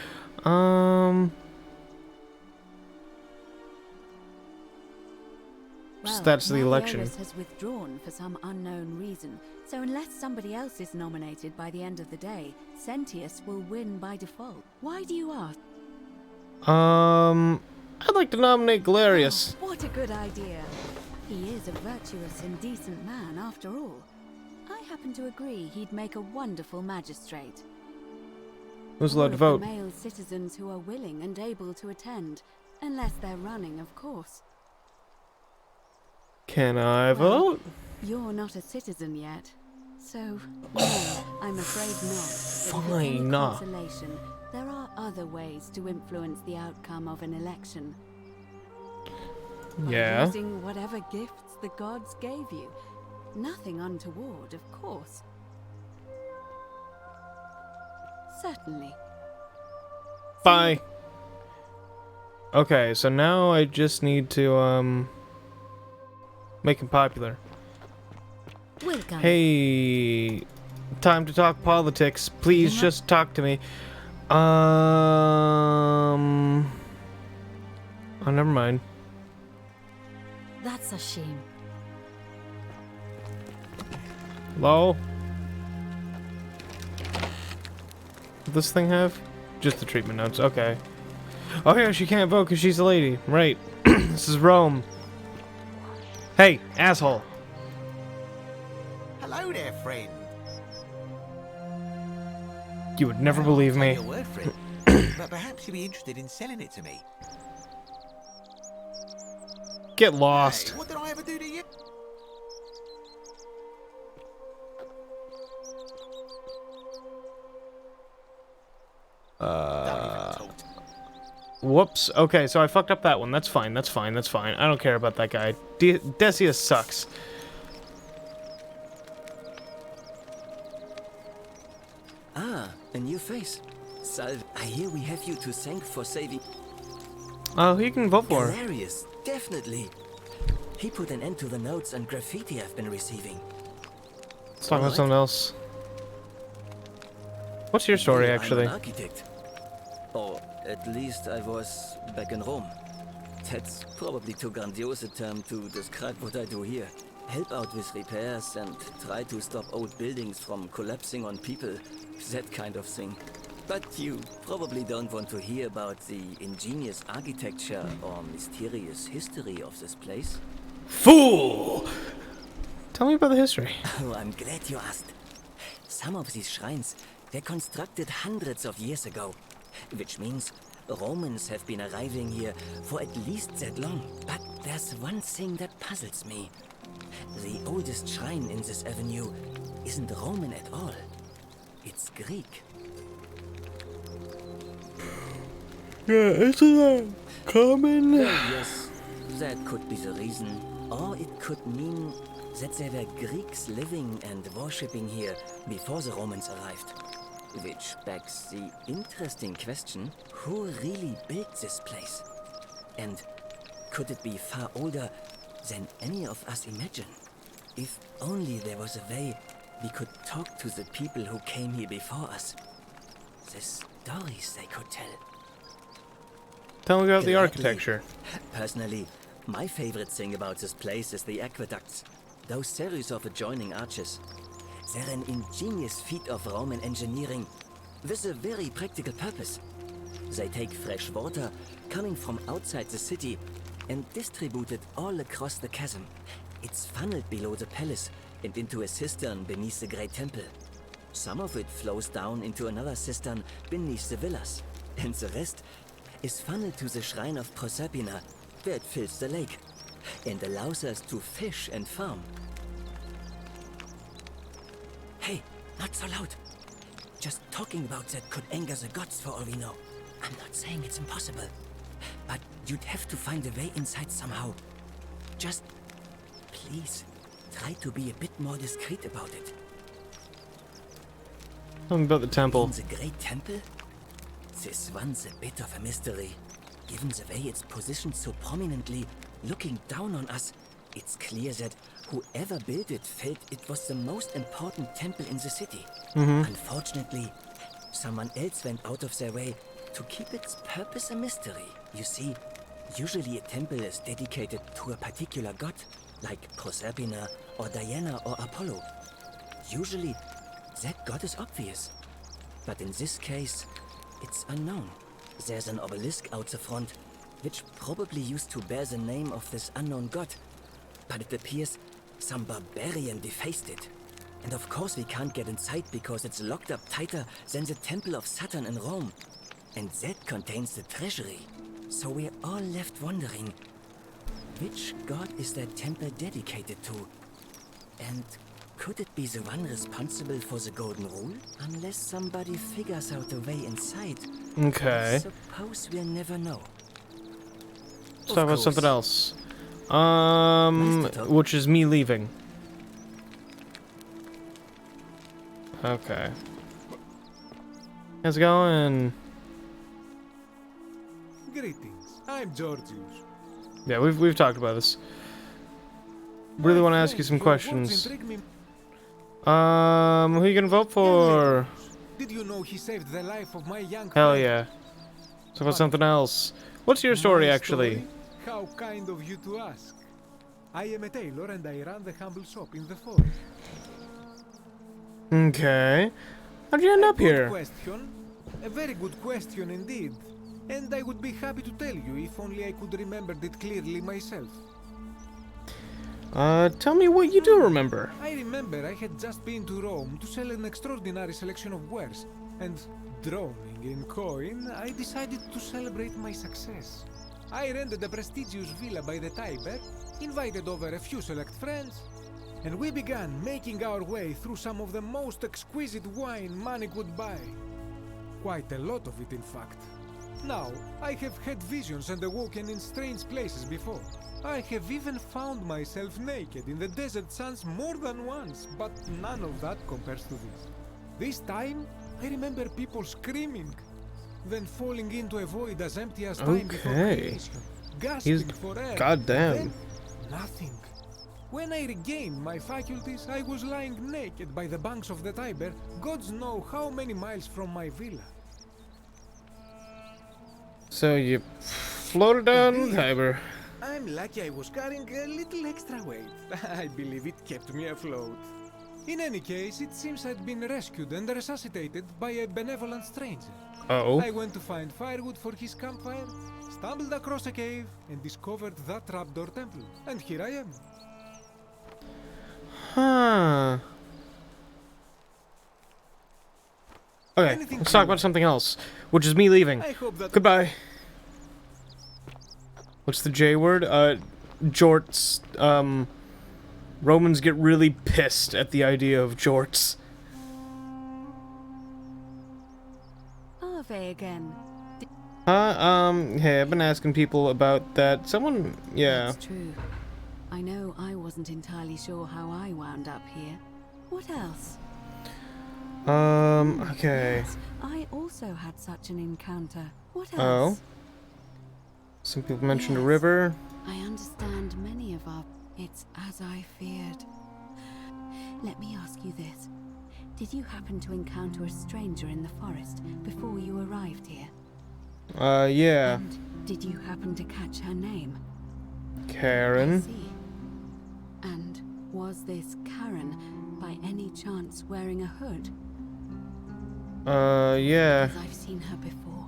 Well, That's the election. Malleolus has withdrawn for some unknown reason, so unless somebody else is nominated by the end of the day, Sentius will win by default. Why do you ask? I'd like to nominate Galerius. What a good idea. He is a virtuous and decent man after all. I happen to agree he'd make a wonderful magistrate. Who's All allowed to of the vote? male citizens who are willing and able to attend, unless they're running, of course. Can I Well, vote? You're not a citizen yet, so no, I'm afraid not. But if it's any Fine. consolation, there are other ways to influence the outcome of an election. By Yeah. using whatever gifts the gods gave you. Nothing untoward, of course. Certainly. Bye. Okay, so now I just need to, make him popular. Welcome. Hey, time to talk politics. Please just talk to me. Oh, never mind. That's a shame. Hello? What this thing have? Just the treatment notes. Okay. Oh yeah, she can't vote because she's a lady. Right. This is Rome. Hey, asshole. Hello there, friend. You would never Well, believe I'll me. take your word for it, but perhaps you'd be interested in selling it to me. Get lost. Hey, what did I ever do to you? Whoops. Okay, so I fucked up that one. That's fine. That's fine. That's fine. I don't care about that guy. Decius sucks. Ah, a new face. Salve. I hear we have you to thank for saving. Oh, he can vote for her. Galerius, definitely. He put an end to the notes and graffiti I've been receiving. Let's talk about something else. What's your story, Well, actually? I'm an architect. Or at least I was back in Rome. That's probably too grandiose a term to describe what I do here. Help out with repairs and try to stop old buildings from collapsing on people. That kind of thing. But you probably don't want to hear about the ingenious architecture or mysterious history of this place. Fool! Tell me about the history. Oh, I'm glad you asked. Some of these shrines were constructed hundreds of years ago, which means Romans have been arriving here for at least that long. But there's one thing that puzzles me. The oldest shrine in this avenue isn't Roman at all. It's Greek. Yeah, isn't that common? Well, yes, that could be the reason. Or it could mean that there were Greeks living and worshipping here before the Romans arrived. Which begs the interesting question, who really built this place? And could it be far older than any of us imagine? If only there was a way we could talk to the people who came here before us. The stories they could tell. Tell me about the Gladly. architecture. Personally, my favorite thing about this place is the aqueducts. Those series of adjoining arches. They're an ingenious feat of Roman engineering with a very practical purpose. They take fresh water coming from outside the city and distribute it all across the chasm. It's funneled below the palace and into a cistern beneath the great temple. Some of it flows down into another cistern beneath the villas, and the rest is funneled to the shrine of Proserpina, where it fills the lake and allows us to fish and farm. Hey, not so loud. Just talking about that could anger the gods for all we know. I'm not saying it's impossible, but you'd have to find a way inside somehow. Just, please, try to be a bit more discreet about it. Tell me about the temple. In the great temple? This one's a bit of a mystery. Given the way it's positioned so prominently, looking down on us, it's clear that whoever built it felt it was the most important temple in the city. Unfortunately, someone else went out of their way to keep its purpose a mystery. You see, usually a temple is dedicated to a particular god, like Proserpina or Diana or Apollo. Usually, that god is obvious. But in this case, it's unknown. There's an obelisk out the front, which probably used to bear the name of this unknown god. But it appears some barbarian defaced it. And of course we can't get inside because it's locked up tighter than the Temple of Saturn in Rome. And that contains the treasury. So we're all left wondering, which god is that temple dedicated to? And could it be the one responsible for the Golden Rule? Unless somebody figures out a way inside. Okay. I suppose we'll never know. Let's talk about something else. Which is me leaving. Okay. How's it going? Greetings. I'm Georgius. Yeah, we've talked about this. Really want to ask you some questions. Who are you gonna vote for? Did you know he saved the life of my young Hell friend? yeah. So about something else. What's your story, My actually? story? How kind of you to ask. I am a tailor and I run the humble shop in the forest. Okay. How'd you end up Good here? question. A very good question indeed. And I would be happy to tell you if only I could remember it clearly myself. Tell me what you do remember. I remember I had just been to Rome to sell an extraordinary selection of wares, and drowning in coin, I decided to celebrate my success. I rented a prestigious villa by the Tiber, invited over a few select friends, and we began making our way through some of the most exquisite wine money could buy. Quite a lot of it, in fact. Now, I have had visions and awoken in strange places before. I have even found myself naked in the desert sands more than once, but none of that compares to this. This time, I remember people screaming, then falling into a void as empty as time before Okay. creation, He's gasping for air. goddamn. Then nothing. When I regained my faculties, I was lying naked by the banks of the Tiber, gods know how many miles from my villa. So you floated down the Tiber. I'm lucky I was carrying a little extra weight. I believe it kept me afloat. In any case, it seems I'd been rescued and resuscitated by a benevolent stranger. Oh. I went to find firewood for his campfire, stumbled across a cave, and discovered that trapdoor temple. And here I am. Huh. Okay, let's talk about something else, which is me leaving. I hope that... Goodbye. What's the J word? Jorts. Romans get really pissed at the idea of jorts. Ave again. Hey, I've been asking people about that. Someone, yeah. That's true. I know I wasn't entirely sure how I wound up here. What else? Okay. Yes, I also had such an encounter. What Oh. else? Some people mentioned a Yes. river. I understand many of our... It's as I feared. Let me ask you this. Did you happen to encounter a stranger in the forest before you arrived here? Yeah. And did you happen to catch her name? Karen. I see. And was this Karen by any chance wearing a hood? Yeah. Because I've seen her before.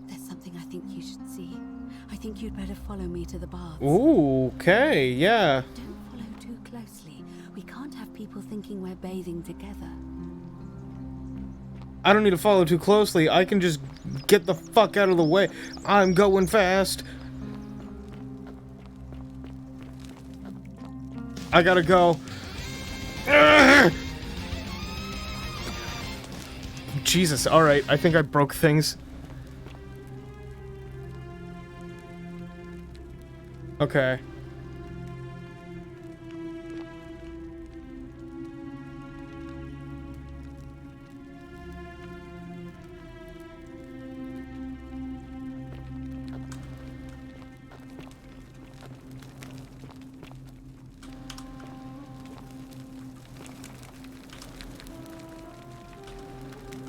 There's something I think you should see. I think you'd better follow me to the baths. Ooh, okay, yeah. Don't follow too closely. We can't have people thinking we're bathing together. I don't need to follow too closely. I can just get the fuck out of the way. I'm going fast. I gotta go. Jesus, alright. I think I broke things. Okay.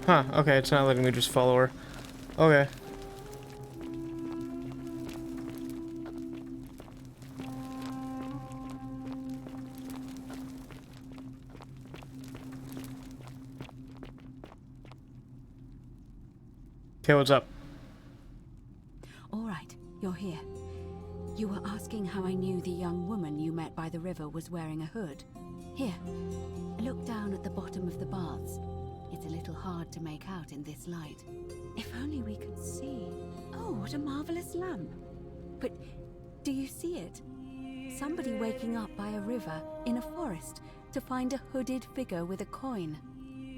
Huh, okay, it's not letting me just follow her. Okay. Okay, what's up? All right, you're here. You were asking how I knew the young woman you met by the river was wearing a hood. Here, look down at the bottom of the baths. It's a little hard to make out in this light. If only we could see. Oh, what a marvelous lamp. But do you see it? Somebody waking up by a river in a forest to find a hooded figure with a coin.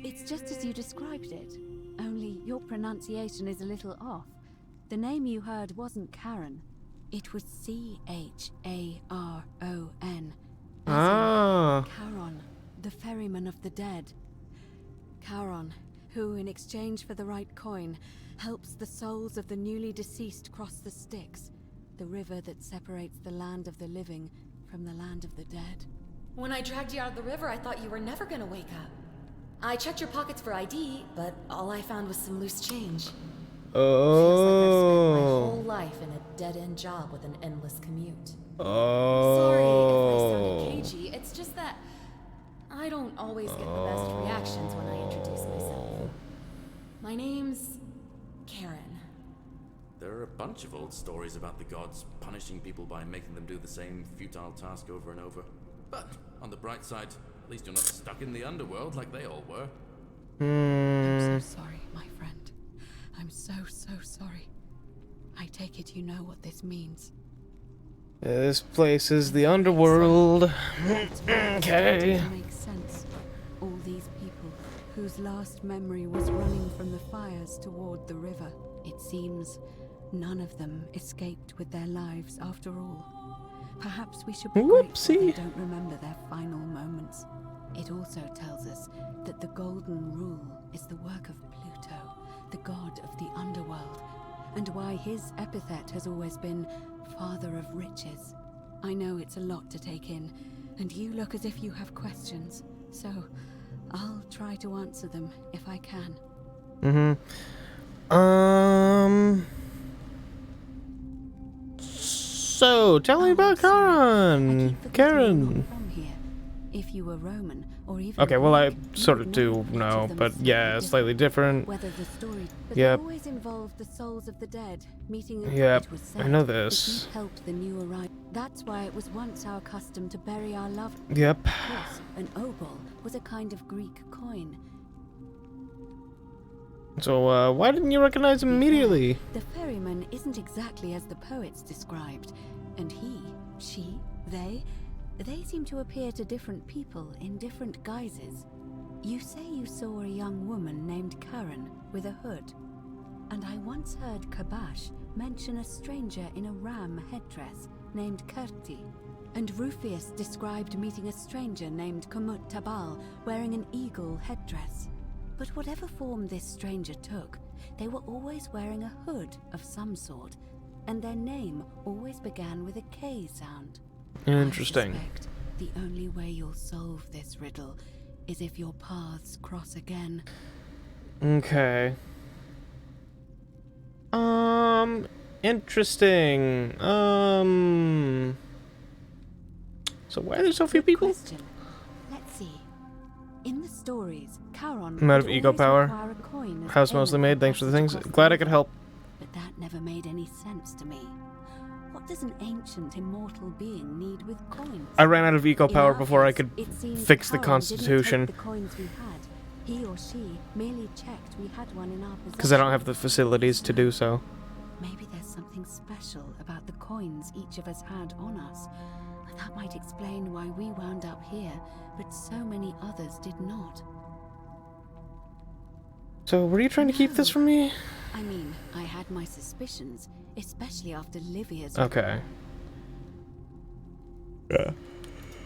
It's just as you described it, only your pronunciation is a little off. The name you heard wasn't Karen. It was C-H-A-R-O-N. Ah. Charon, the ferryman of the dead. Charon, who, in exchange for the right coin, helps the souls of the newly deceased cross the Styx, the river that separates the land of the living from the land of the dead. When I dragged you out of the river, I thought you were never gonna wake up. I checked your pockets for ID, but all I found was some loose change. Feels like I've spent my whole life in a dead-end job with an endless commute. Sorry if I sounded cagey, it's just that I don't always get the best reactions when I introduce myself. My name's Karen. There are a bunch of old stories about the gods punishing people by making them do the same futile task over and over. But on the bright side, at least you're not stuck in the underworld like they all were. I'm so sorry, my friend. I'm so sorry. I take it you know what this means. This place is the underworld. Okay. It makes sense. All these people whose last memory was running from the fires toward the river. It seems none of them escaped with their lives after all. Perhaps we should be grateful they don't remember their final moments. It also tells us that the Golden Rule is the work of Pluto, the god of the underworld, and why his epithet has always been Father of Riches. I know it's a lot to take in, And you look as if you have questions, so I'll try to answer them if I can. So, tell me about Karen. Karen. From here, if you were Roman or even Okay, well, I Greek, you sort would of know do each know, of them but is yeah, slightly different. Whether the story, but Yep. they always involved the souls of the dead meeting. Yep, It was I said know that this. you helped the new arrival. That's why it was once our custom to bury our loved. Yep. Of course, an obol was a kind of Greek coin. So, why didn't you recognize him immediately? The ferryman isn't exactly as the poets described, and he, she, they seem to appear to different people in different guises. You say you saw a young woman named Karen with a hood, and I once heard Kabash mention a stranger in a ram headdress named Kerti, and Rufius described meeting a stranger named Kumut Tabal wearing an eagle headdress. But whatever form this stranger took, they were always wearing a hood of some sort, and their name always began with a K sound. Interesting. I suspect the only way you'll solve this riddle is if your paths cross again. Okay. Interesting. So why are there so few people? Question. Let's see. In the stories, Charon I'm out of would ego always power. require a coin as House payment mostly made. Thanks for the passage things. across Glad the I could river. help. But that never made any sense to me. What does an ancient immortal being need with coins? I ran out of eco power In our before I case, could it seems fix the Charon didn't take Constitution. the coins we had. He or she merely checked we had one in our possession. Because I don't have the facilities to do so. Maybe there's something special about the coins each of us had on us. That might explain why we wound up here, but so many others did not. So, were you trying to keep this from me? I mean, I had my suspicions, especially after Livia's. Okay. Yeah.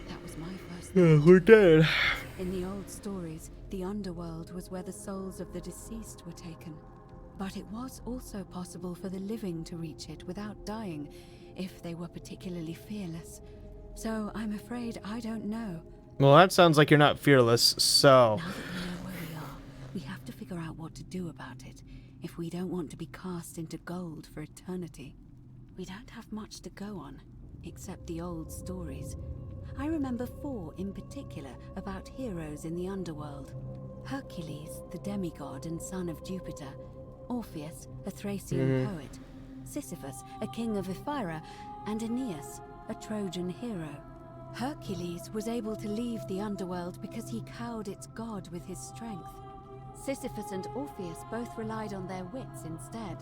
That was my first. Yeah, we're dead. In the old stories, the underworld was where the souls of the deceased were taken. But it was also possible for the living to reach it without dying, if they were particularly fearless. So I'm afraid I don't know. Well, that sounds like you're not fearless, so... Now that we know where we are, we have to figure out what to do about it, if we don't want to be cast into gold for eternity. We don't have much to go on, except the old stories. I remember 4 in particular about heroes in the underworld. Hercules, the demigod and son of Jupiter. Orpheus, a Thracian poet. Sisyphus, a king of Ephyra. And Aeneas, a Trojan hero. Hercules was able to leave the underworld because he cowed its god with his strength. Sisyphus and Orpheus both relied on their wits instead.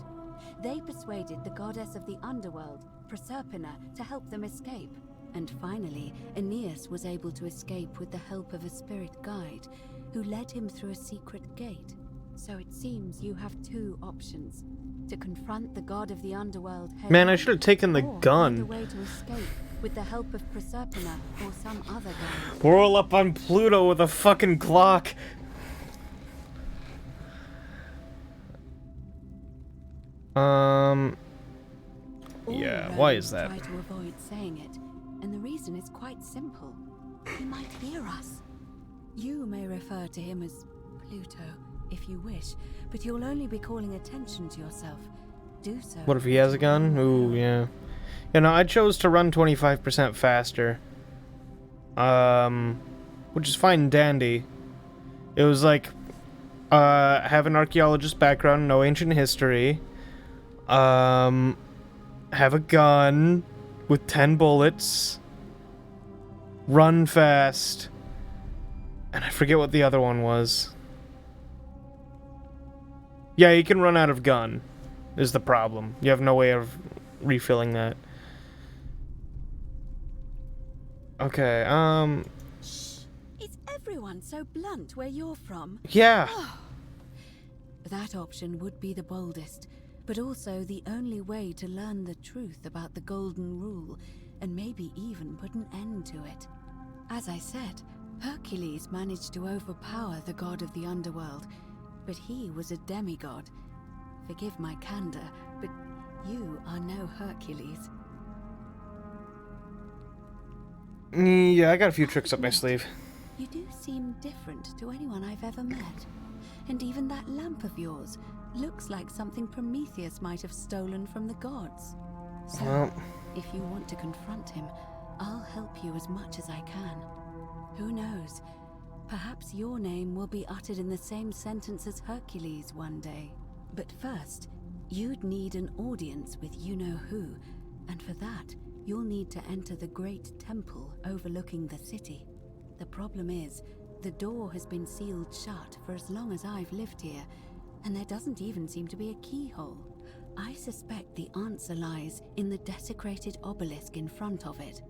They persuaded the goddess of the underworld, Proserpina, to help them escape. And finally, Aeneas was able to escape with the help of a spirit guide, who led him through a secret gate. So it seems you have 2 options. To confront the god of the underworld head Man, I on, should have taken the or gun. find a way to escape with the help of Proserpina or some other guide. We're all up on Pluto with a fucking clock. Yeah, why is that? Try to avoid saying it, and the reason is quite simple. He might hear us. You may refer to him as Pluto, if you wish, but you'll only be calling attention to yourself. Do so. What if he has a gun? Ooh, yeah. You know, I chose to run 25% faster. Which is fine and dandy. It was like, have an archaeologist background, no ancient history. Have a gun with 10 bullets. Run fast. And I forget what the other one was. Yeah, you can run out of gun, is the problem. You have no way of refilling that. Okay, Is everyone so blunt where you're from? Yeah. That option would be the boldest, but also the only way to learn the truth about the Golden Rule, and maybe even put an end to it. As I said, Hercules managed to overpower the god of the underworld, but he was a demigod. Forgive my candor, but you are no Hercules. Yeah, I got a few tricks up my sleeve. You do seem different to anyone I've ever met. And even that lamp of yours looks like something Prometheus might have stolen from the gods. So, Well. if you want to confront him, I'll help you as much as I can. Who knows? Perhaps your name will be uttered in the same sentence as Hercules one day. But first, you'd need an audience with you-know-who, and for that, you'll need to enter the great temple overlooking the city. The problem is, the door has been sealed shut for as long as I've lived here, and there doesn't even seem to be a keyhole. I suspect the answer lies in the desecrated obelisk in front of it.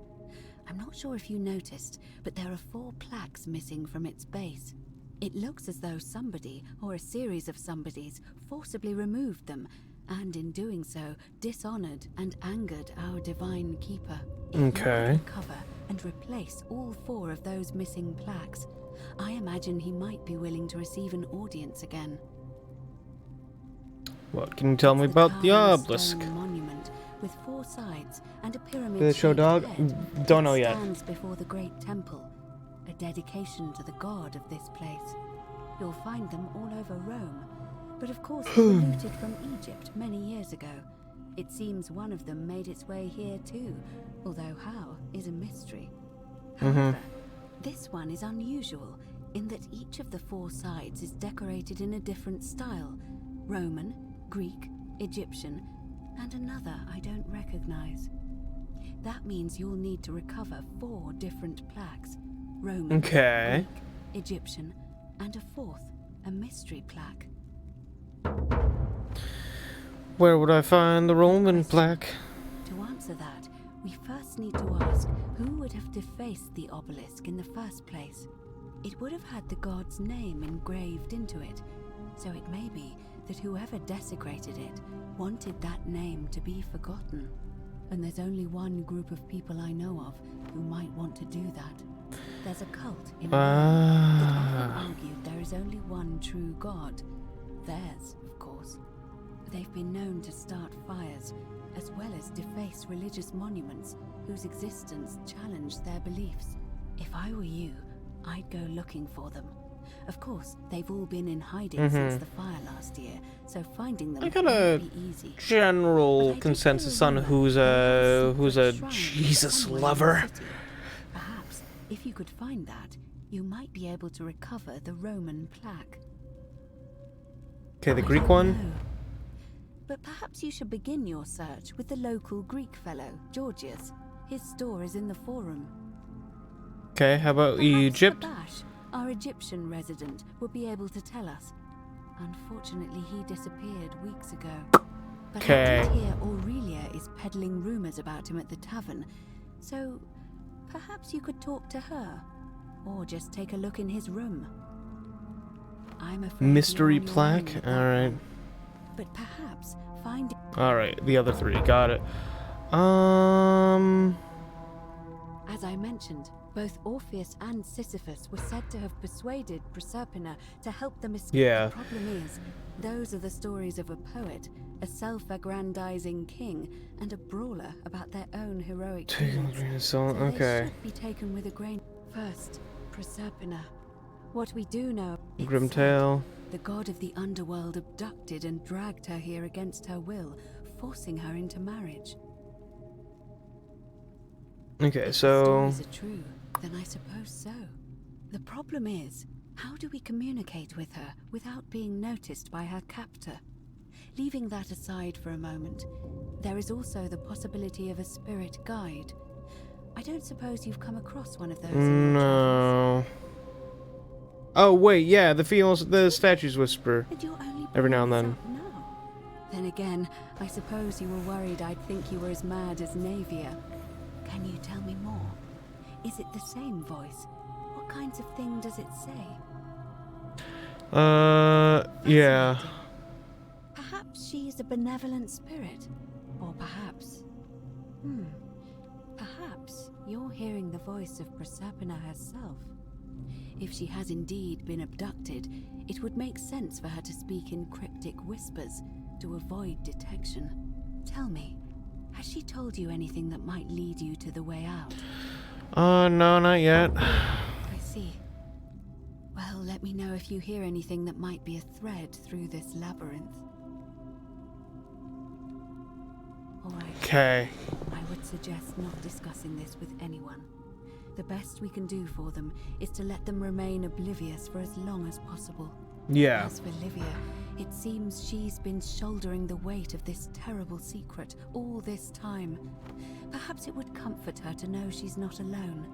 I'm not sure if you noticed, but there are 4 plaques missing from its base. It looks as though somebody, or a series of somebodies, forcibly removed them, and in doing so, dishonored and angered our divine keeper. If you could Okay. recover and replace all 4 of those missing plaques, I imagine he might be willing to receive an audience again. What can you tell me about the Carved obelisk? stone monument with 4 sides and a pyramid. Did they show dog? Don't know yet. Stands before the great temple, a dedication to the god of this place. You'll find them all over Rome, but of course they were looted from Egypt many years ago. It seems one of them made its way here too, although how is a mystery. However, this one is unusual in that each of the 4 sides is decorated in a different style: Roman, Greek, Egyptian, and another I don't recognize. That means you'll need to recover 4 different plaques: Roman, Okay. Greek, Egyptian, and a 4th, a mystery plaque. Where would I find the Roman plaque? To answer that, we first need to ask who would have defaced the obelisk in the first place. It would have had the god's name engraved into it, so it may be that whoever desecrated it wanted that name to be forgotten. And there's only one group of people I know of who might want to do that. There's a cult in Rome that often argued there is only one true god. Theirs, of course. They've been known to start fires, as well as deface religious monuments whose existence challenged their beliefs. If I were you, I'd go looking for them. Of course, they've all been in hiding since the fire last year, so finding them I got a won't be easy. general consensus on who's a Jesus lover. Perhaps, if you could find that, you might be able to recover the Roman plaque. Okay, the I Greek don't one. know. But perhaps you should begin your search with the local Greek fellow, Georgius. His store is in the Forum. Okay, how about Egypt? Bash, our Egyptian resident, will be able to tell us. Unfortunately, he disappeared weeks ago. But I did hear Aurelia is peddling rumors about him at the tavern, so perhaps you could talk to her, or just take a look in his room. I'm afraid Mystery you're on your plaque? own with that Alright. one. But perhaps find. Alright, the other 3, got it. As I mentioned, both Orpheus and Sisyphus were said to have persuaded Proserpina to help them escape. Yeah. The problem is, those are the stories of a poet, a self-aggrandizing king, and a brawler about their own heroic Taking deeds. a grain of salt, So okay. they should be taken with a grain. First, Proserpina. What we do know, it's Grimtail. the god of the underworld abducted and dragged her here against her will, forcing her into marriage. Okay, so If the stories are true, then I suppose so. The problem is, how do we communicate with her without being noticed by her captor? Leaving that aside for a moment, there is also the possibility of a spirit guide. I don't suppose you've come across one of those in your no. Oh wait, yeah, the statues whisper every now and then. Then again, I suppose you were worried I'd think you were as mad as Navia. Can you tell me more? Is it the same voice? What kinds of thing does it say? Yeah. Perhaps she's a benevolent spirit. Or perhaps... Perhaps you're hearing the voice of Proserpina herself. If she has indeed been abducted, it would make sense for her to speak in cryptic whispers to avoid detection. Tell me, has she told you anything that might lead you to the way out? No, not yet. I see. Well, let me know if you hear anything that might be a thread through this labyrinth. Alright. Okay. I would suggest not discussing this with anyone. The best we can do for them is to let them remain oblivious for as long as possible. Yeah. As for Livia, it seems she's been shouldering the weight of this terrible secret all this time. Perhaps it would comfort her to know she's not alone.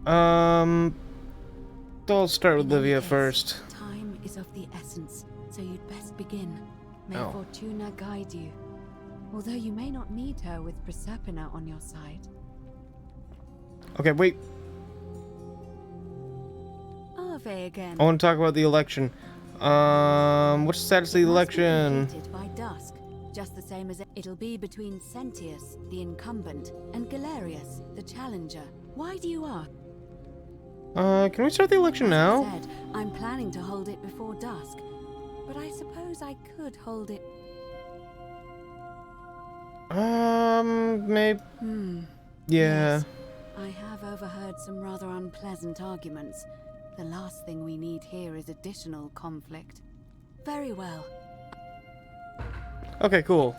I'll start with In any Livia case, first. Time is of the essence, so you'd best begin. May Oh. Fortuna guide you. Although you may not need her with Proserpina on your side. Okay, wait. Ave again. I want to talk about the election. What's the status of the election? Completed by dusk, just the same as it'll be between Sentius, the incumbent, and Galerius, the challenger. Why do you ask? Can we start the election As I now? said, I'm planning to hold it before dusk, but I suppose I could hold it. Maybe. Yeah. Yes. I have overheard some rather unpleasant arguments. The last thing we need here is additional conflict. Very well. Okay, cool.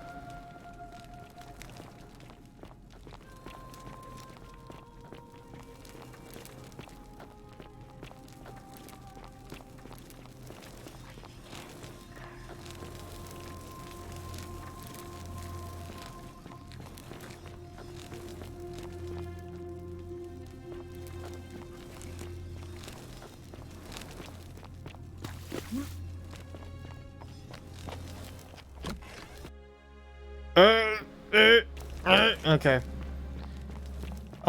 Okay.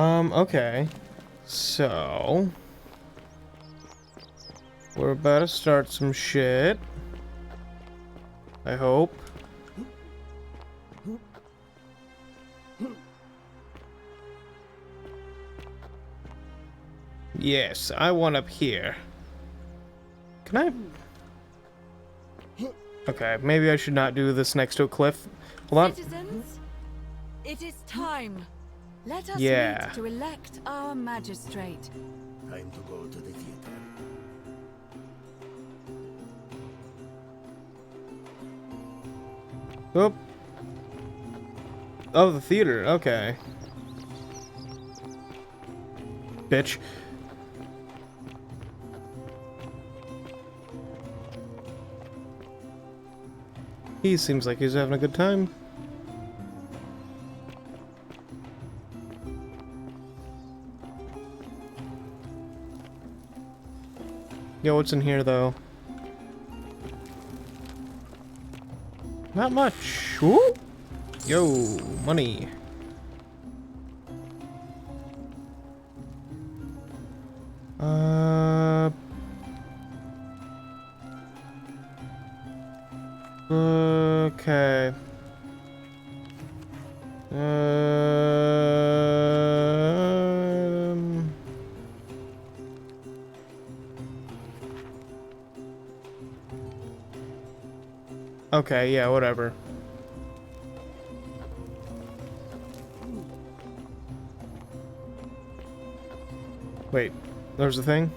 Okay. So we're about to start some shit. I hope. Yes, I want up here. Can I? Okay, maybe I should not do this next to a cliff. Hold on. Citizens, it is time. Let us Yeah. meet to elect our magistrate. Time to go to the theater. Oop. Oh, the theater. Okay. Bitch. He seems like he's having a good time. Yo, what's in here, though? Not much. Ooh. Yo, money. Okay. Okay, yeah, whatever. Wait, there's a thing?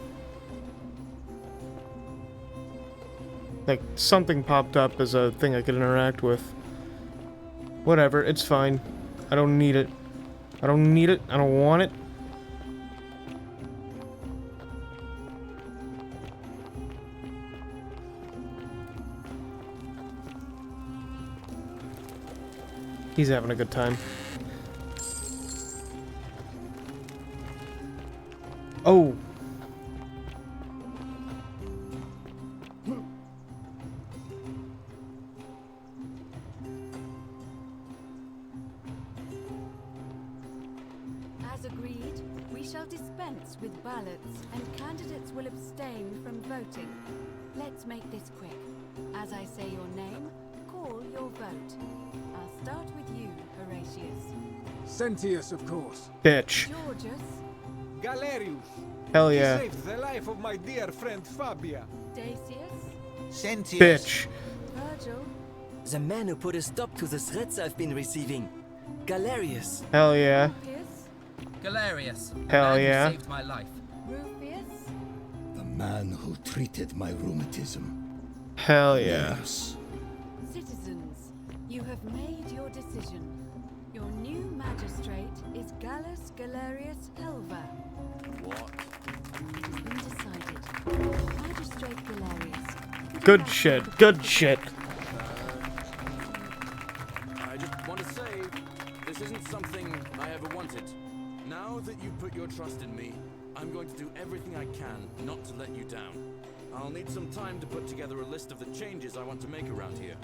Like, something popped up as a thing I could interact with. Whatever, it's fine. I don't need it. I don't need it. I don't want it. He's having a good time. Oh. As agreed, we shall dispense with ballots, and candidates will abstain from voting. Let's make this quick. As I say your name, call your vote. I'll start with you, Horatius. Sentius, of course. Bitch. Georgius. Galerius. Hell He yeah. saved the life of my dear friend Fabia. Decius. Sentius. Bitch. Virgil. The man who put a stop to the threats I've been receiving. Galerius. Hell yeah. Appius. Galerius. Hell the man yeah. Who saved my life. Rufius? The man who treated my rheumatism. Hell yeah. Citizens, you have made your decision. Your new magistrate is Gallus Galerius Helver. What? It's been decided. Magistrate Galerius. could you Good help shit. with Good the- shit. I just want to say, this isn't something I ever wanted. Now that you put your trust in me, I'm going to do everything I can not to let you down. I'll need some time to put together a list of the changes I want to make around here.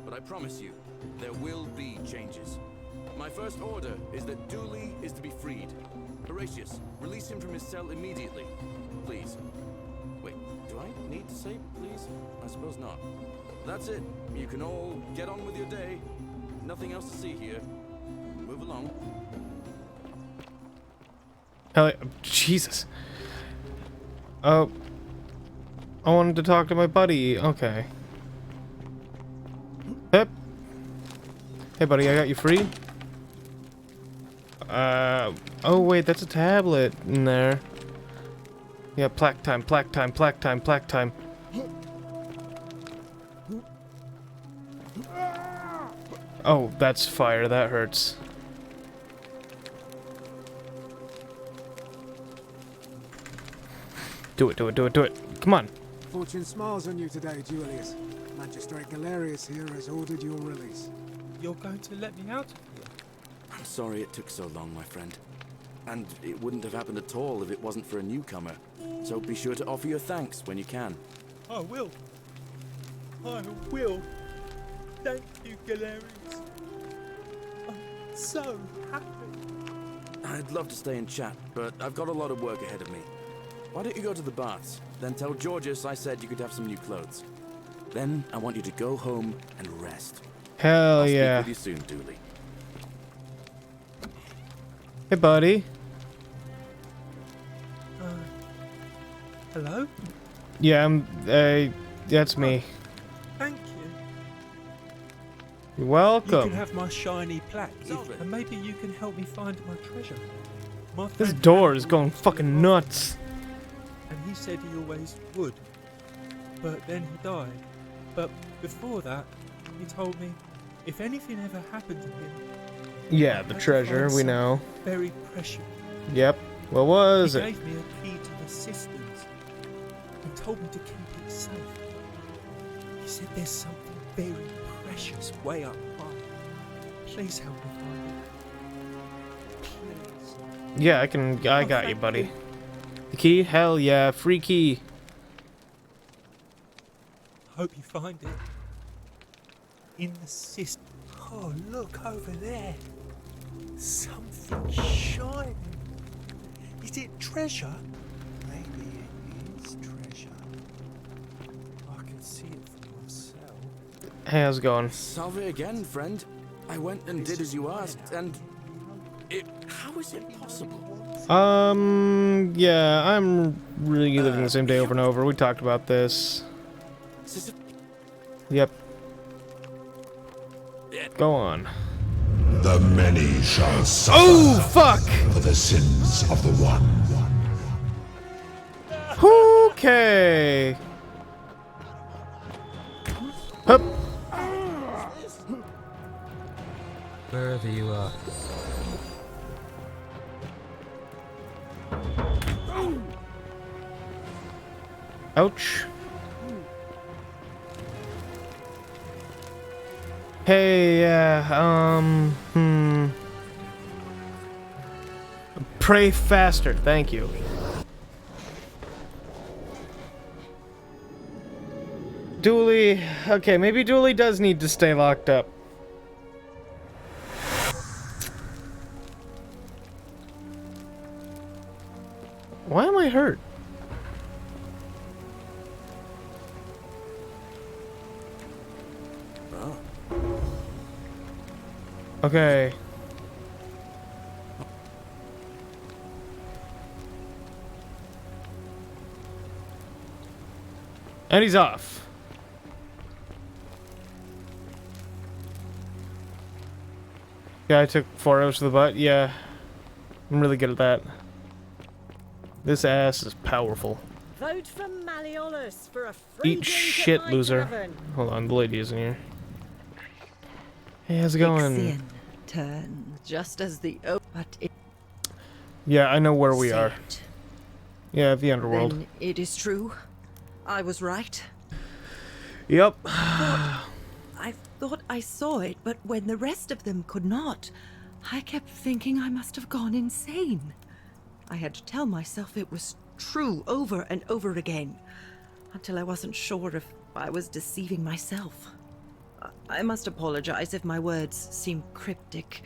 But I promise you, there will be changes. My first order is that Dooley is to be freed. Horatius, release him from his cell immediately. Please. Wait, do I need to say please? I suppose not. That's it. You can all get on with your day. Nothing else to see here. Move along. Hell yeah. Jesus. Oh. I wanted to talk to my buddy. Okay. Yep. Hey, buddy, I got you free. Oh, wait, that's a tablet in there. Yeah, plaque time, plaque time, plaque time, plaque time. Oh, that's fire. That hurts. Do it, do it, do it, do it. Come on. Fortune smiles on you today, Julius. Magistrate Galerius here has ordered your release. You're going to let me out of here? I'm sorry it took so long, my friend. And it wouldn't have happened at all if it wasn't for a newcomer. So be sure to offer your thanks when you can. I will. I will. Thank you, Galerius. I'm so happy. I'd love to stay and chat, but I've got a lot of work ahead of me. Why don't you go to the baths? Then tell Georgius I said you could have some new clothes. Then I want you to go home and rest. Hell I'll yeah. speak with you soon, Dooley. Hey, buddy. Hello? Yeah, that's me. Thank you. You're You welcome. can have my shiny plaque, and maybe you can help me find my treasure. My This friend door Harry is going fucking nuts. and he said he always would. But then he died. But before that, he told me if anything ever happened to him, Yeah, the treasure, we know. very precious. Yep. What was He it? gave me a key to the cisterns and told me to keep it safe. He said there's something very precious way up high. Please help me find it. Please. Yeah, I got you, buddy. The key? Hell yeah, free key. Hope you find it. In the cistern. Oh, look over there. Something shining. Is it treasure? Maybe it is treasure. I can see it for myself. Hey, how's it going? Salve again, friend. I went and did as you asked, and how is it possible? Yeah, I'm really living the same day over and over. We talked about this. Yep. Go on. The many shall suffer. Oh, fuck! For the sins of the one. Okay. Hup. Wherever you are. Ouch. Hey, pray faster, thank you. Dooley, okay, maybe Dooley does need to stay locked up. Why am I hurt? Okay. And he's off. Yeah, I took 4 arrows to the butt, yeah. I'm really good at that. This ass is powerful. Vote for Malleolus for a free Eat drink shit, at my loser. tavern. Hold on, the lady isn't here. Hey, how's it going? Ixion turns just as the but it Yeah, I know where we Say are. it. Yeah, the underworld. Then it is true. I was right. Yep. I thought I saw it, but when the rest of them could not, I kept thinking I must have gone insane. I had to tell myself it was true over and over again, until I wasn't sure if I was deceiving myself. I must apologize if my words seem cryptic.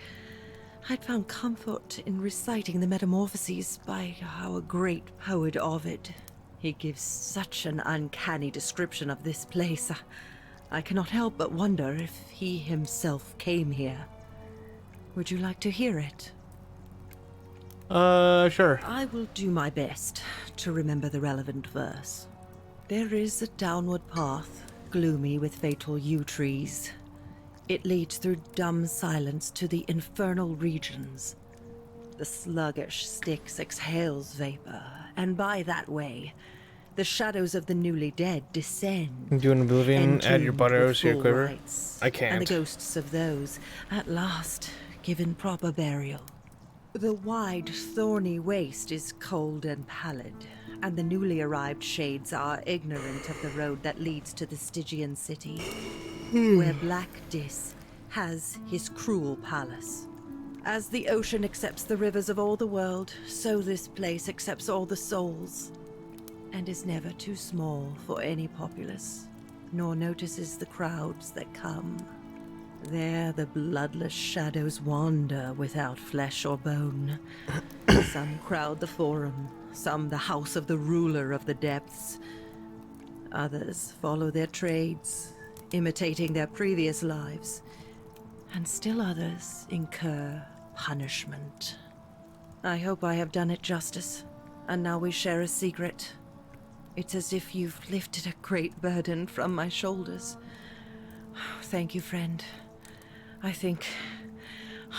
I'd found comfort in reciting the Metamorphoses by our great poet Ovid. He gives such an uncanny description of this place. I cannot help but wonder if he himself came here. Would you like to hear it? Sure. I will do my best to remember the relevant verse. There is a downward path, gloomy with fatal yew trees. It leads through dumb silence to the infernal regions. The sluggish Styx exhales vapor, and by that way, the shadows of the newly dead descend. Do an Oblivion, add your butt arrows to your full quiver? rites, I can't. And the ghosts of those, at last, given proper burial. The wide, thorny waste is cold and pallid, and the newly arrived shades are ignorant of the road that leads to the Stygian city, where Black Dis has his cruel palace. As the ocean accepts the rivers of all the world, so this place accepts all the souls, and is never too small for any populace, nor notices the crowds that come. There the bloodless shadows wander without flesh or bone. Some crowd the Forum, some the house of the ruler of the depths. Others follow their trades, imitating their previous lives. And still others incur punishment. I hope I have done it justice, and now we share a secret. It's as if you've lifted a great burden from my shoulders. Thank you, friend. I think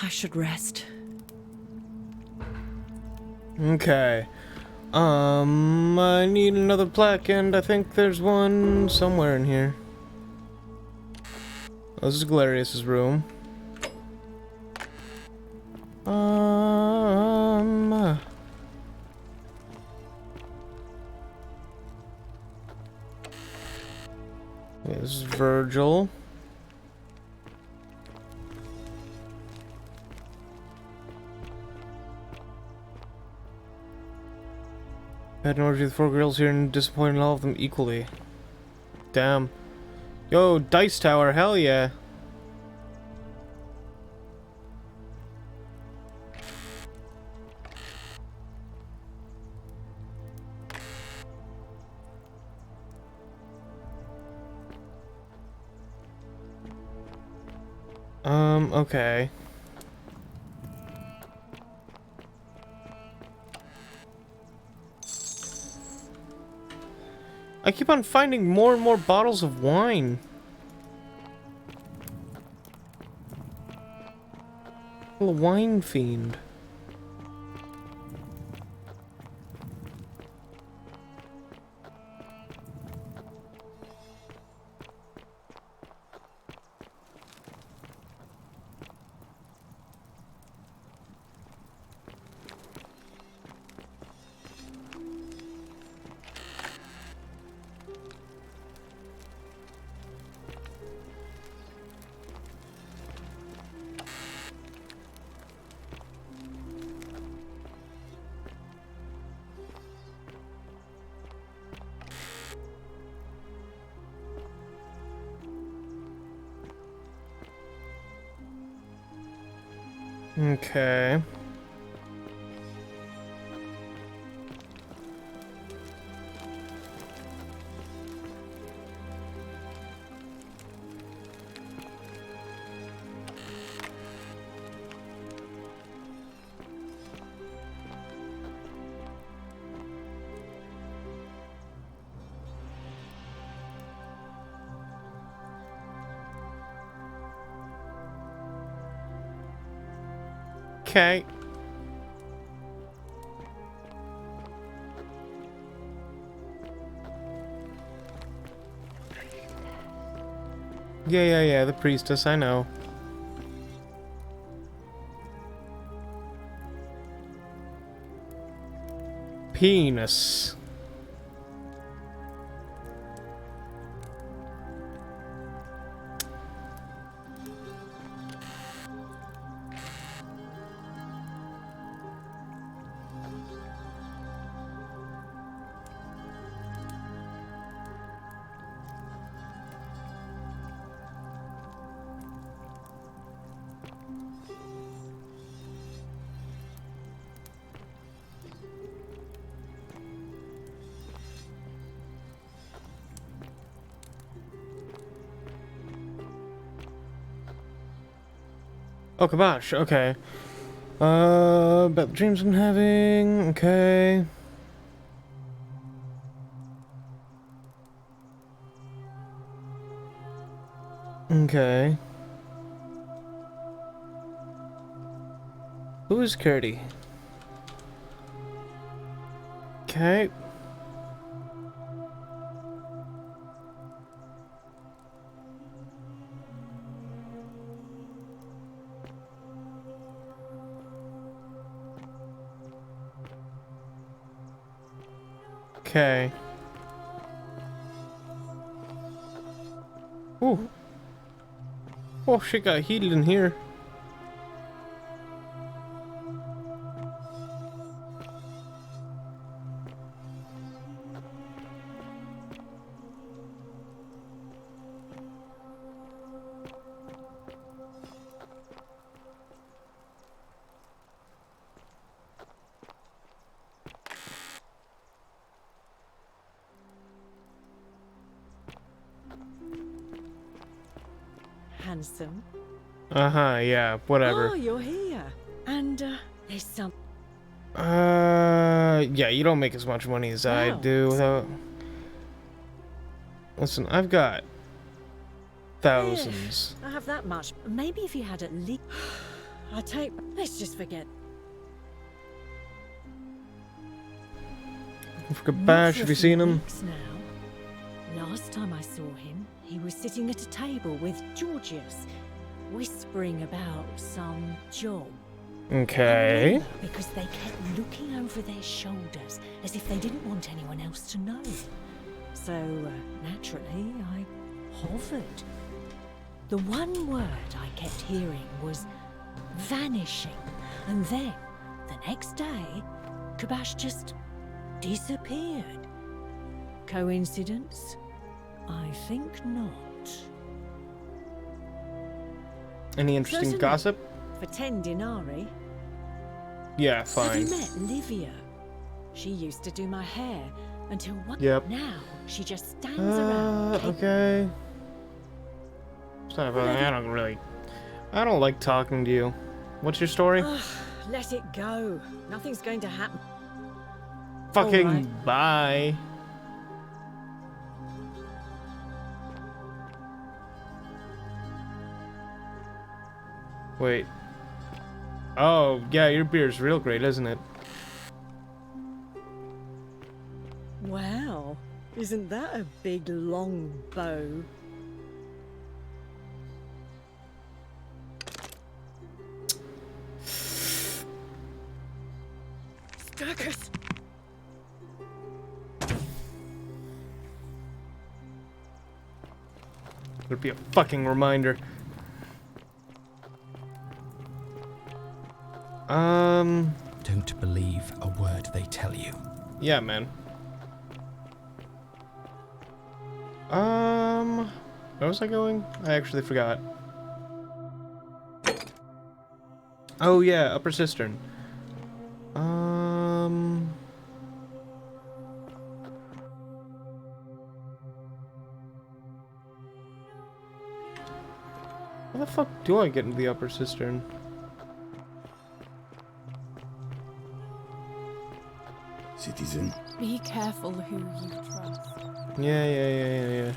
I should rest. Okay. I need another plaque, and I think there's one somewhere in here. Oh, this is Galerius's room. Yeah, this is Virgil. I had an orgy with 4 girls here and disappointed all of them equally. Damn. Yo, Dice Tower, hell yeah. Okay. I keep on finding more and more bottles of wine. A wine fiend. Okay. Okay. Yeah, the priestess, I know. Penis. Oh, Kabosh, okay. About the dreams I'm having, okay. Okay. Who is Curdy? Okay. Okay. Ooh. Oh, shit got heated in here. Handsome. Uh-huh, yeah, whatever. Oh, you're here. And, there's some... Yeah, you don't make as much money as I Wow. do without... Listen, I've got thousands. I have that much. Maybe if you had at least... I take... Let's just forget. Kabosh, have you seen him? Weeks now. Last time I saw him, he was sitting at a table with Georgius, whispering about some job. Okay. Because they kept looking over their shoulders as if they didn't want anyone else to know. So, naturally, I hovered. The one word I kept hearing was vanishing. And then, the next day, Kabosh just disappeared. Coincidence? I think not. Any interesting Certainly. gossip? For 10 denarii. Yeah, Have fine. you met Livia? She used to do my hair until one. Yep. Now she just stands around. Okay. Sorry about that. I don't like talking to you. What's your story? Ugh, let it go. Nothing's going to happen. Fucking all right. bye. Wait. Oh, yeah, your beer's real great, isn't it? Wow, isn't that a big long bow? Sturkus! It'll be a fucking reminder. Don't believe a word they tell you. Yeah, man. Where was I going? I actually forgot. Oh yeah, Upper Cistern. How the fuck do I get into the Upper Cistern? Citizen. Be careful who you trust. Yeah.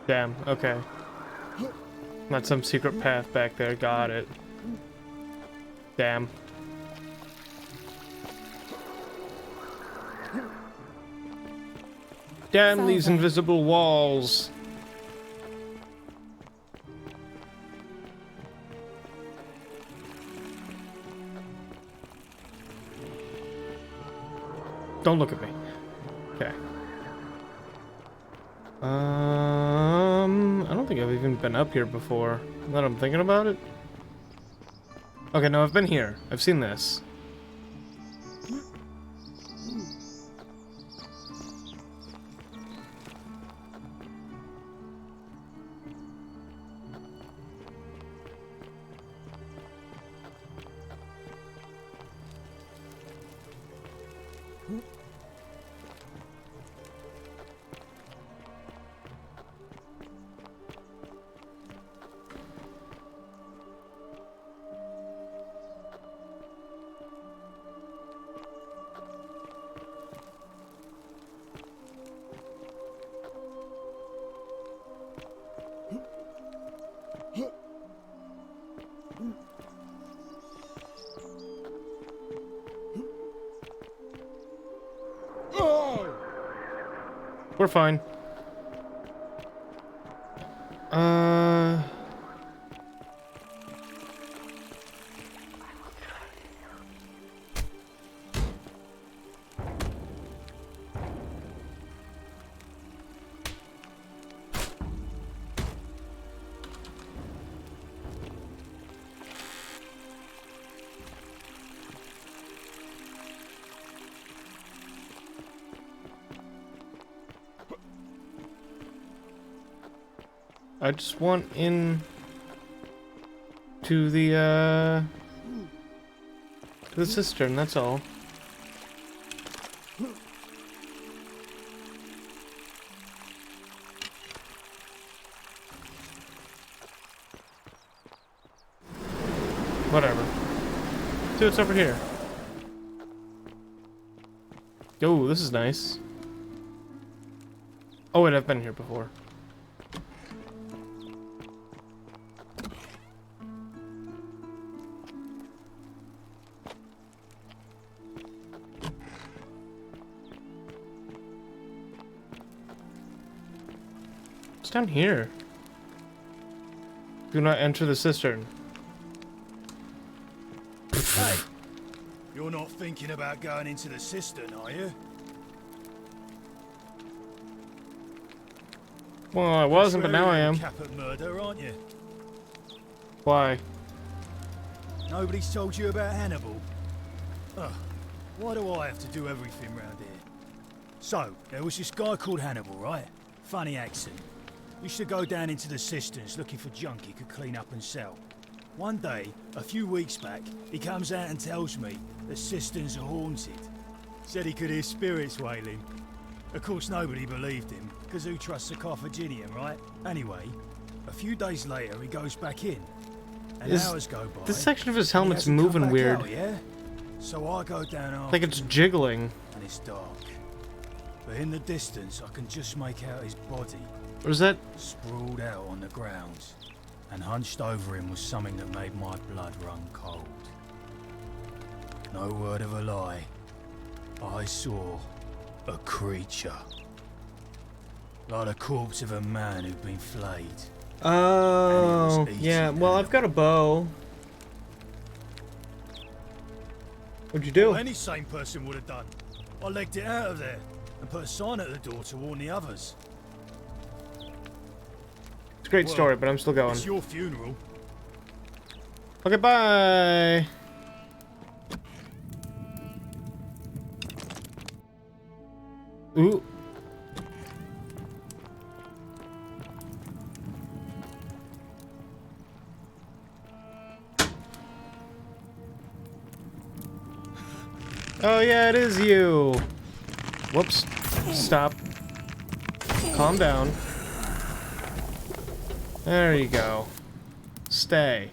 Damn, okay. Not some secret path back there, got it. Damn. Damn these invisible walls. Don't look at me. Okay. I don't think I've even been up here before. Now that I'm thinking about it. Okay, no, I've been here. I've seen this. We're fine. I just want in to the cistern, that's all. Whatever. See what's over here. Oh, this is nice. Oh wait, I've been here before. Down here. Do not enter the cistern. Hey, you're not thinking about going into the cistern, are you? Well, I wasn't, but now I am. Cap at murder, aren't you? Why? Nobody's told you about Hannibal. Ugh, why do I have to do everything round here? So, there was this guy called Hannibal, right? Funny accent. Used to go down into the cisterns looking for junk he could clean up and sell. One day, a few weeks back, he comes out and tells me the cisterns are haunted. Said he could hear spirits wailing. Of course, nobody believed him, because who trusts a Carthaginian, right? Anyway, a few days later, he goes back in. And hours go by. This section of his helmet's moving weird. Out, yeah? So I go down after like it's jiggling. And it's dark. But in the distance, I can just make out his body. What is that? Sprawled out on the ground. And hunched over him was something that made my blood run cold. No word of a lie. I saw a creature. Like the corpse of a man who'd been flayed. Oh, yeah. Well, I've got a bow. What'd you do? Well, any sane person would have done. I legged it out of there and put a sign at the door to warn the others. It's a great story, but I'm still going. It's your funeral. Okay, bye. Ooh. Oh yeah, it is you. Whoops. Stop. Calm down. There you go. Stay.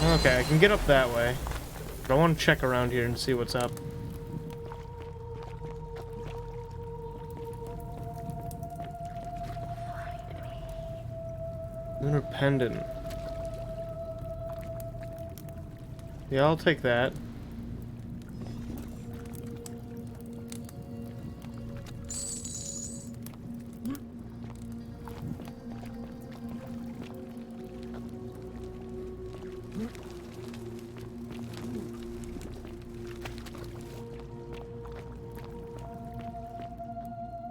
Okay, I can get up that way. But I want to check around here and see what's up. Lunar pendant. Yeah, I'll take that.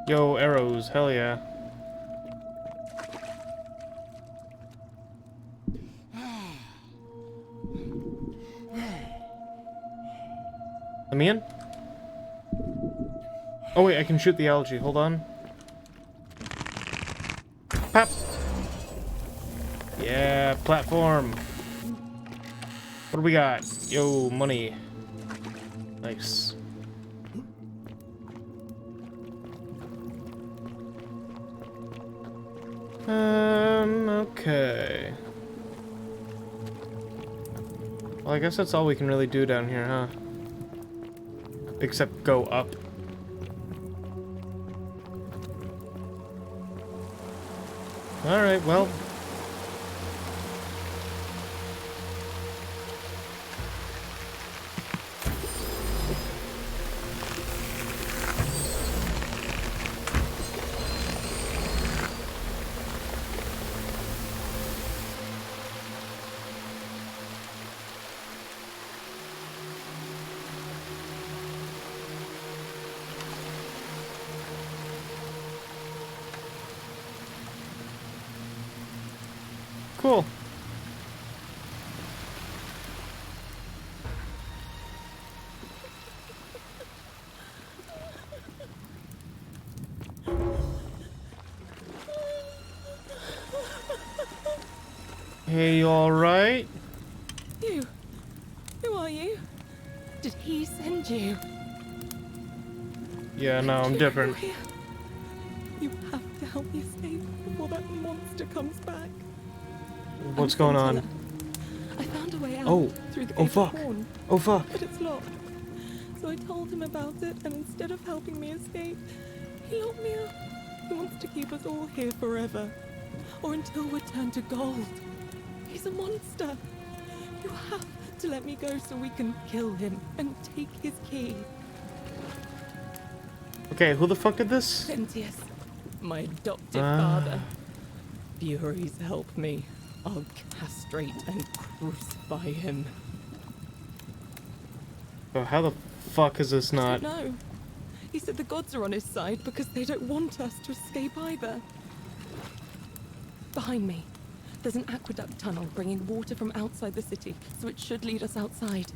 Yo, arrows, hell yeah. Let me in? Oh wait, I can shoot the algae, hold on. Pop! Yeah, platform! What do we got? Yo, money. Nice. Okay. Well, I guess that's all we can really do down here, huh? Except go up. Alright, well. Cool. Hey, you alright? You. Who are you? Did he send you? Yeah, no, I'm different. You have to help me escape before that monster comes back. What's going on? I found a way out through the Oh gate fuck. of Horn, Oh fuck. but it's locked. So I told him about it, and instead of helping me escape, he locked me up. He wants to keep us all here forever, or until we're turned to gold. He's a monster. You have to let me go so we can kill him and take his key. Okay, who the fuck did this? Sentius, my adopted father. Furies help me. I'll castrate and crucify him. Oh, how the fuck is this not? No. He said the gods are on his side because they don't want us to escape either. Behind me, there's an aqueduct tunnel bringing water from outside the city, so it should lead us outside.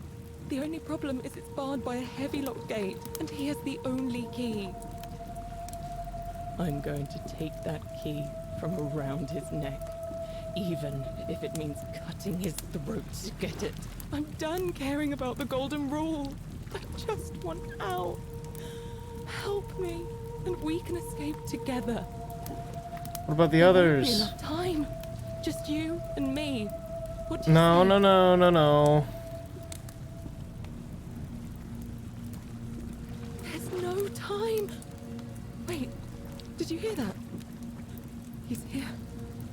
The only problem is it's barred by a heavy locked gate, and he has the only key. I'm going to take that key from around his neck, even if it means cutting his throat to get it. I'm done caring about the golden rule. I just want out. Help me, and we can escape together. What about the There won't be others? enough time. Just you and me. What do you No, say? no, no, no, no. There's no time. Wait, did you hear that? He's here.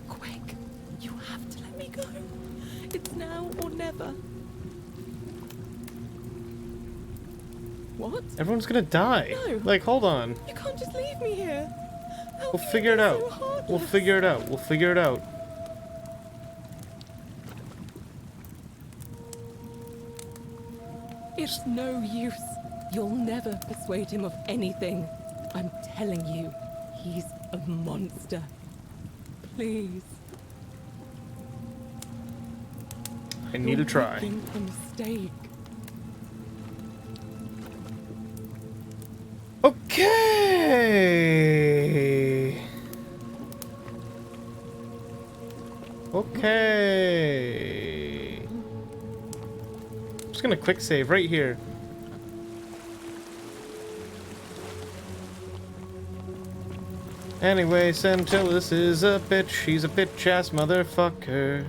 Quick, you have to let me go. It's now or never. What? Everyone's gonna die. No. Like, hold on. You can't just leave me here. We'll figure it out. We'll figure it out. We'll figure it out. It's no use. You'll never persuade him of anything. I'm telling you, he's a monster. Please. I need to try. You're making a mistake. Okay. I'm just gonna quick save right here. Anyway, Centillus is a bitch. He's a bitch-ass motherfucker.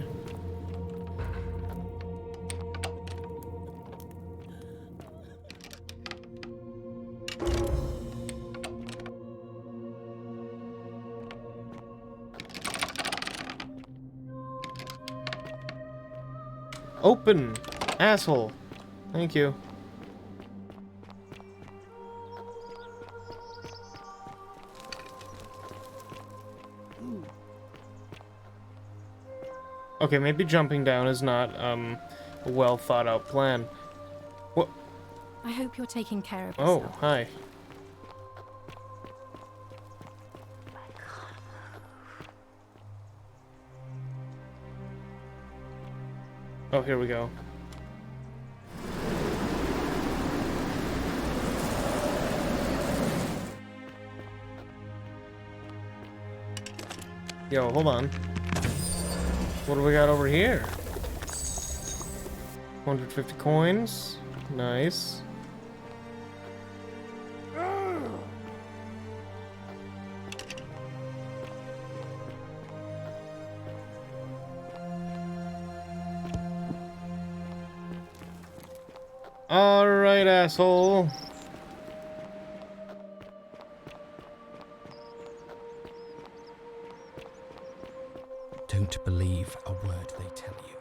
Open, asshole. Thank you. Okay, maybe jumping down is not a well thought out plan. What? I hope you're taking care of Oh, yourself. hi. Oh, here we go. Yo, hold on. What do we got over here? 150 coins. Nice. Alright, asshole. Don't believe a word they tell you.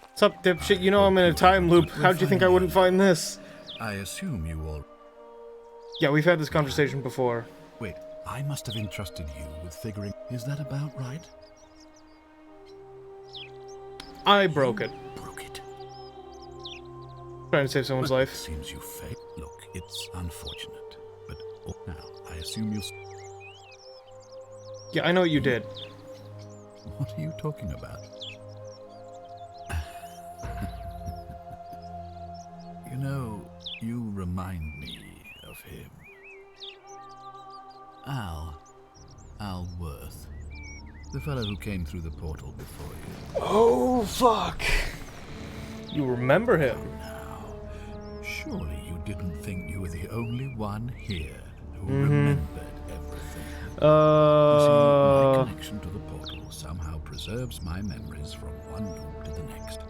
What's up, dipshit? You know I'm in a time loop. How'd you think I wouldn't find this? I assume you all... Yeah, we've had this conversation before. Wait, I must have entrusted you with figuring... Is that about right? I broke it. Broke it. Trying to save someone's Well, life. It seems you failed. Look, it's unfortunate, but now I assume you... Yeah, I know what you did. What are you talking about? You know, you remind me of him. Al Worth. The fellow who came through the portal before you. Oh, fuck. You remember him? Surely you didn't think you were the only one here who remembered everything. You see, my connection to the portal somehow preserves my memories from one loop to the next.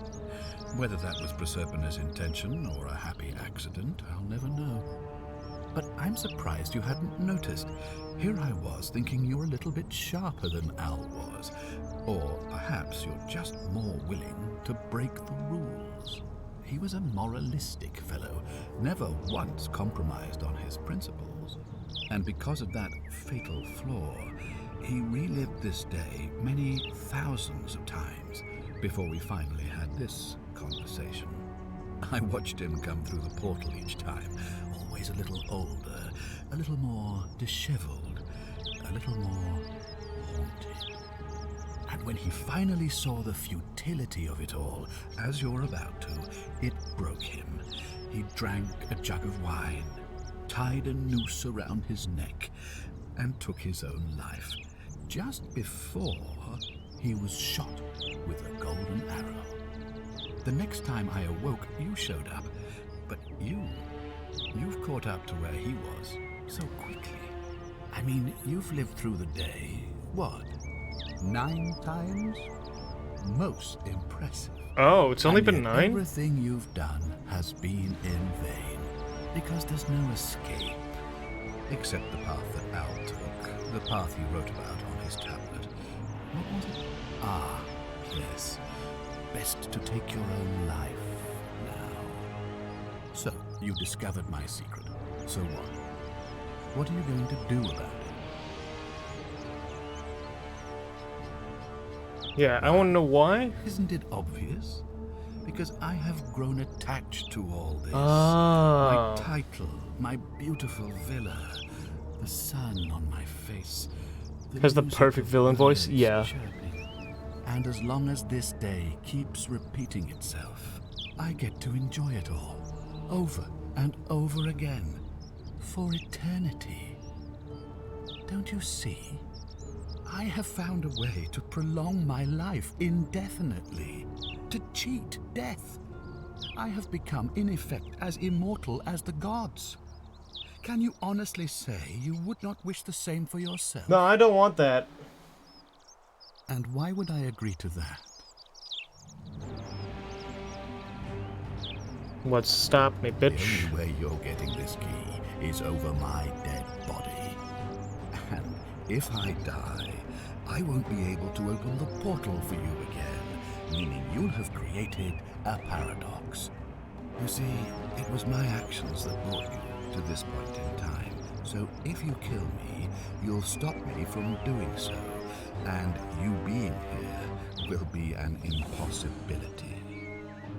Whether that was Proserpina's intention or a happy accident, I'll never know. But I'm surprised you hadn't noticed. Here I was thinking you're a little bit sharper than Al was. Or perhaps you're just more willing to break the rules. He was a moralistic fellow, never once compromised on his principles. And because of that fatal flaw, he relived this day many thousands of times before we finally had this conversation. I watched him come through the portal each time, always a little older, a little more disheveled, a little more haunted. And when he finally saw the futility of it all, as you're about to, it broke him. He drank a jug of wine, tied a noose around his neck, and took his own life, just before he was shot with a golden arrow. The next time I awoke, you showed up, but you've caught up to where he was so quickly. I mean, you've lived through the day, what, 9 times? Most impressive. Oh, it's only been 9? Everything you've done has been in vain, because there's no escape. Except the path that Al took, the path he wrote about on his tablet. What was it? Ah, yes. Best to take your own life now. So, you discovered my secret. So what? What are you going to do about it? Yeah, I want to know why. Isn't it obvious? Because I have grown attached to all this. Ah. My title, my beautiful villa, the sun on my face. Has the perfect villain voice? Yeah. And as long as this day keeps repeating itself, I get to enjoy it all, over and over again, for eternity. Don't you see? I have found a way to prolong my life indefinitely, to cheat death. I have become, in effect, as immortal as the gods. Can you honestly say you would not wish the same for yourself? No, I don't want that. And why would I agree to that? What's stop me, bitch? The only way you're getting this key is over my dead body. And if I die, I won't be able to open the portal for you again, meaning you'll have created a paradox. You see, it was my actions that brought you to this point in time. So if you kill me, you'll stop me from doing so, and you being here will be an impossibility.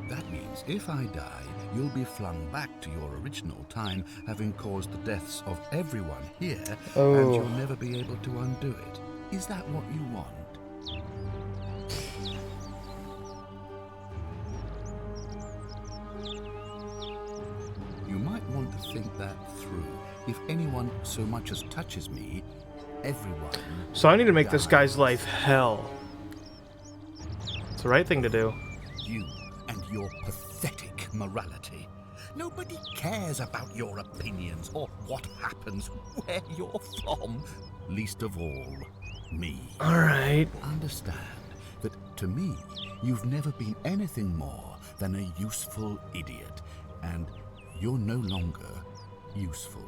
That means if I die, you'll be flung back to your original time, having caused the deaths of everyone here, and you'll never be able to undo it. Is that what you want? You might want to think that through. If anyone so much as touches me, everyone... So I need to make this guy's life hell. It's the right thing to do. You and your pathetic morality. Nobody cares about your opinions or what happens where you're from. Least of all, me. Alright. Understand that to me, you've never been anything more than a useful idiot, and you're no longer useful.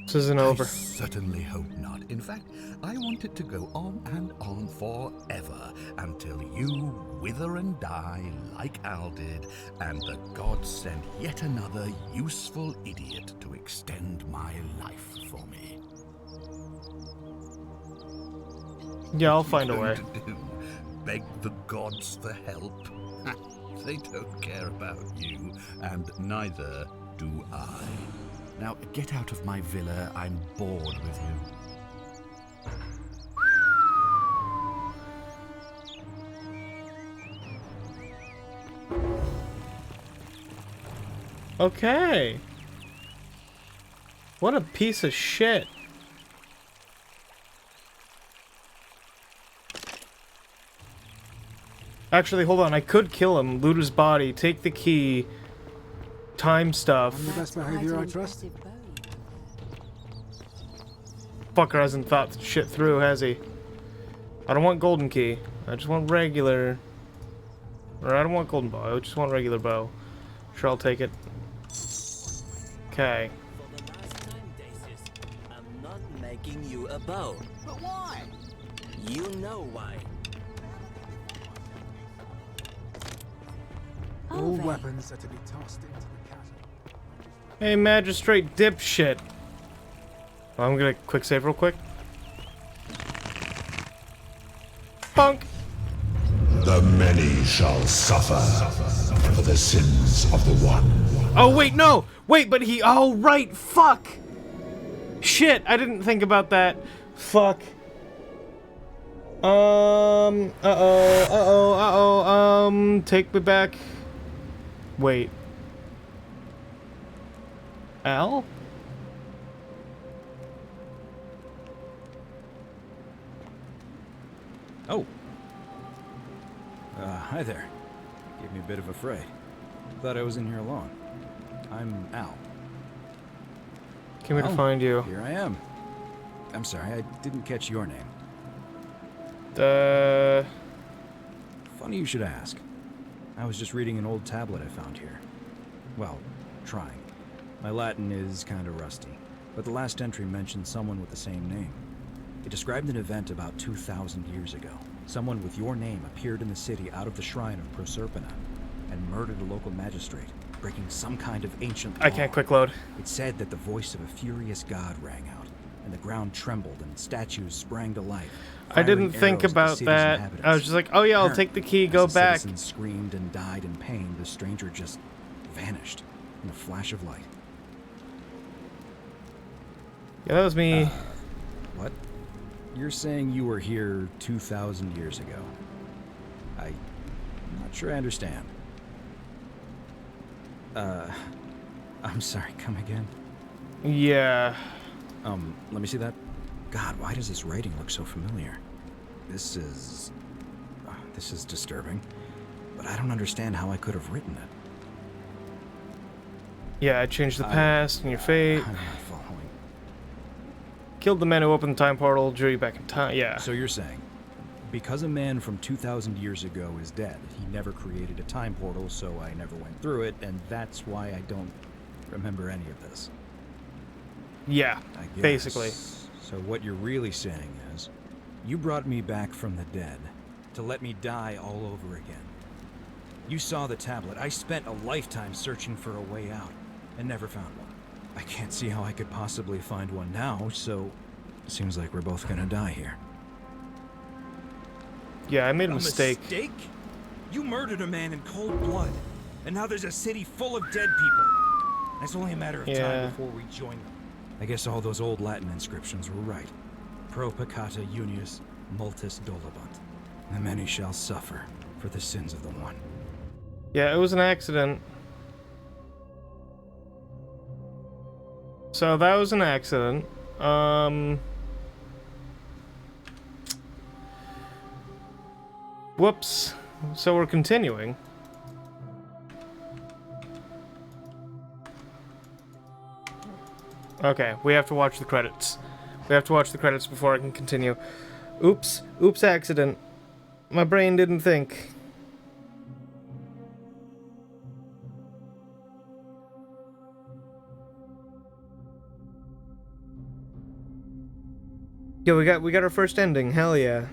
This isn't over. I certainly hope not. In fact, I want it to go on and on forever until you wither and die like Al did, and the gods send yet another useful idiot to extend my life for me. Yeah, I'll find a way. Beg the gods for help? They don't care about you, and neither do I. Now, get out of my villa. I'm bored with you. Okay. What a piece of shit. Actually, hold on. I could kill him, loot his body, take the key, time stuff. I'm the best behavior, I trust. Fucker hasn't thought shit through, has he? I don't want golden key. I just want regular. Or I don't want golden bow. I just want regular bow. Sure, I'll take it. Okay. I'm not making you a bow. But why? You know why. All weapons are to be tossed into the chasm. Hey, magistrate dipshit. I'm gonna quick save real quick. Punk. The many shall suffer for the sins of the one. Oh wait, no! Wait, but he... Oh, right, fuck! Shit, I didn't think about that. Fuck. Take me back. Wait. Al? Oh. Hi there. Gave me a bit of a fright. Thought I was in here alone. I'm Al. Came here to find you. Here I am. I'm sorry, I didn't catch your name. Funny you should ask. I was just reading an old tablet I found here. Well, trying. My Latin is kinda rusty, but the last entry mentioned someone with the same name. It described an event about 2,000 years ago. Someone with your name appeared in the city out of the shrine of Proserpina and murdered a local magistrate, breaking some kind of ancient law. I can't quick load. It said that the voice of a furious god rang out, and the ground trembled and statues sprang to life. I didn't think about that. I was just like, oh yeah, I'll take the key, go back. Citizens screamed and died in pain. The stranger just vanished in a flash of light. Yeah, that was me. What? You're saying you were here 2,000 years ago? I'm not sure I understand. I'm sorry, come again? Yeah. Let me see that. God, why does this writing look so familiar? This is disturbing, but I don't understand how I could have written it. Yeah, I changed the past and your fate. I'm not following. Killed the man who opened the time portal, drew you back in time. Yeah. So you're saying, because a man from 2,000 years ago is dead, he never created a time portal, so I never went through it, and that's why I don't remember any of this. Yeah, I guess. basically. So what you're really saying is, you brought me back from the dead to let me die all over again. You saw the tablet. I spent a lifetime searching for a way out and never found one. I can't see how I could possibly find one now, so it seems like we're both gonna die here. Yeah, I made a mistake. Mistake? You murdered a man in cold blood, and now there's a city full of dead people. It's only a matter of time before we join them. I guess all those old Latin inscriptions were right. Pro peccata unius multis dolabunt. The many shall suffer for the sins of the one. Yeah, it was an accident. So that was an accident. Whoops. So we're continuing. Okay, we have to watch the credits. We have to watch the credits before I can continue. Oops. Oops, accident. My brain didn't think. Yo, we got our first ending. Hell yeah.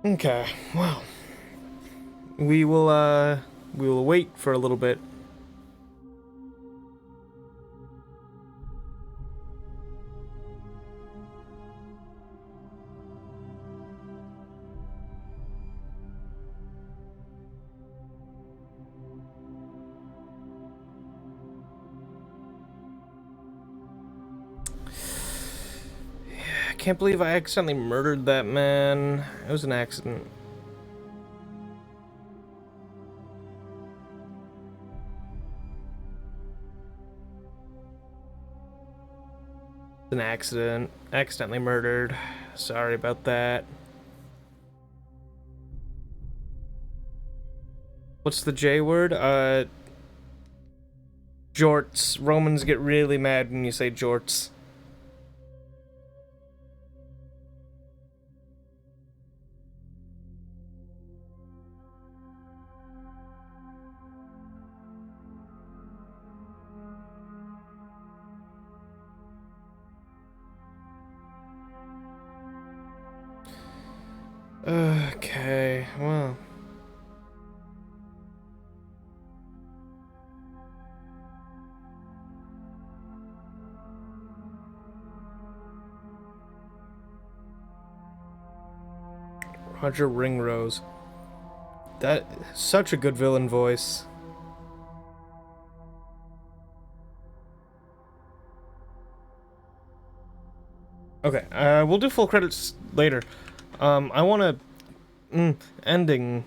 Okay, well, we will wait for a little bit. I can't believe I accidentally murdered that man. It was an accident. It's an accident. Accidentally murdered. Sorry about that. What's the J word? Jorts. Romans get really mad when you say jorts. Okay, well. Roger Ringrose. That such a good villain voice. Okay, we'll do full credits later. I want to... ending.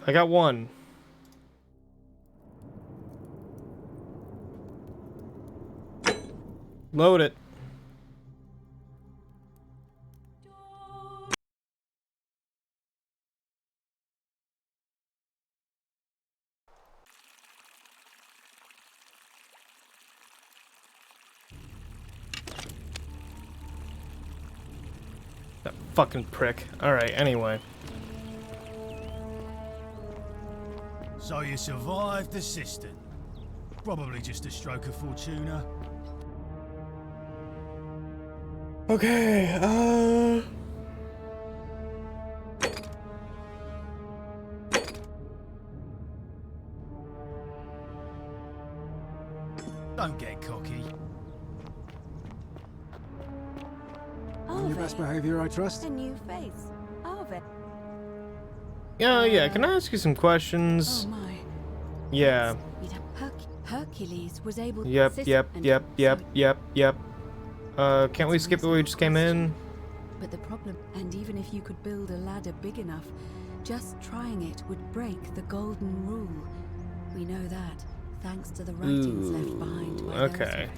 I got one. Load it. That fucking prick. Alright, anyway. So you survived the cistern. Probably just a stroke of fortuna. Okay, Don't get cocky. On your best behavior, I trust. A new face. Arvid. Yeah, can I ask you some questions? Oh my. Yeah. Hercules was able to Yep. Can't we skip the way we just came in? But the problem, and even if you could build a ladder big enough, just trying it would break the golden rule. We know that, thanks to the writings left behind by okay.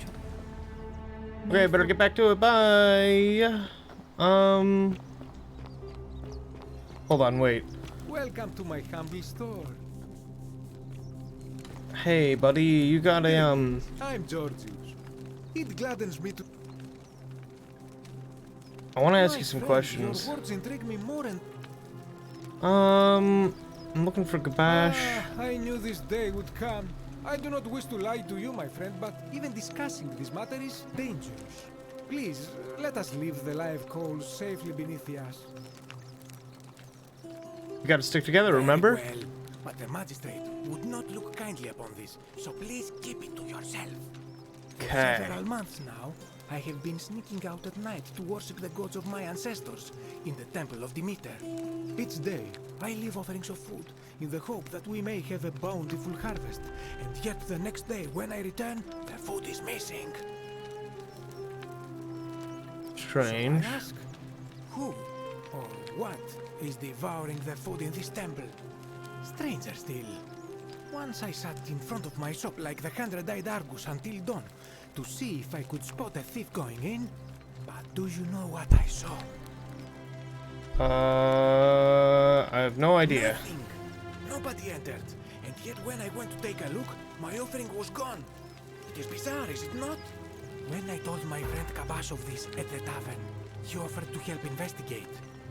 Okay, better get back to it. Bye. Hold on, wait. Welcome to my humble store. Hey, buddy, you got a I'm Georgius. It gladdens me to. I want to ask My you some friend, questions. Your words intrigue me more and. I'm looking for Gabash. I knew this day would come. I do not wish to lie to you, my friend, but even discussing this matter is dangerous. Please, let us leave the live coals safely beneath the ash. You gotta stick together, remember? Well, but the magistrate would not look kindly upon this, so please keep it to yourself. Okay. For several months now, I have been sneaking out at night to worship the gods of my ancestors in the temple of Demeter. Each day, I leave offerings of food in the hope that we may have a bountiful harvest, and yet the next day when I return, the food is missing. Strange. So I ask, who or what is devouring the food in this temple? Stranger still. Once I sat in front of my shop like the 100-eyed Argus until dawn to see if I could spot a thief going in. But do you know what I saw? I have no idea. Nothing. Nobody entered. And yet when I went to take a look, my offering was gone. It is bizarre, is it not? When I told my friend Gabash of this at the tavern, he offered to help investigate.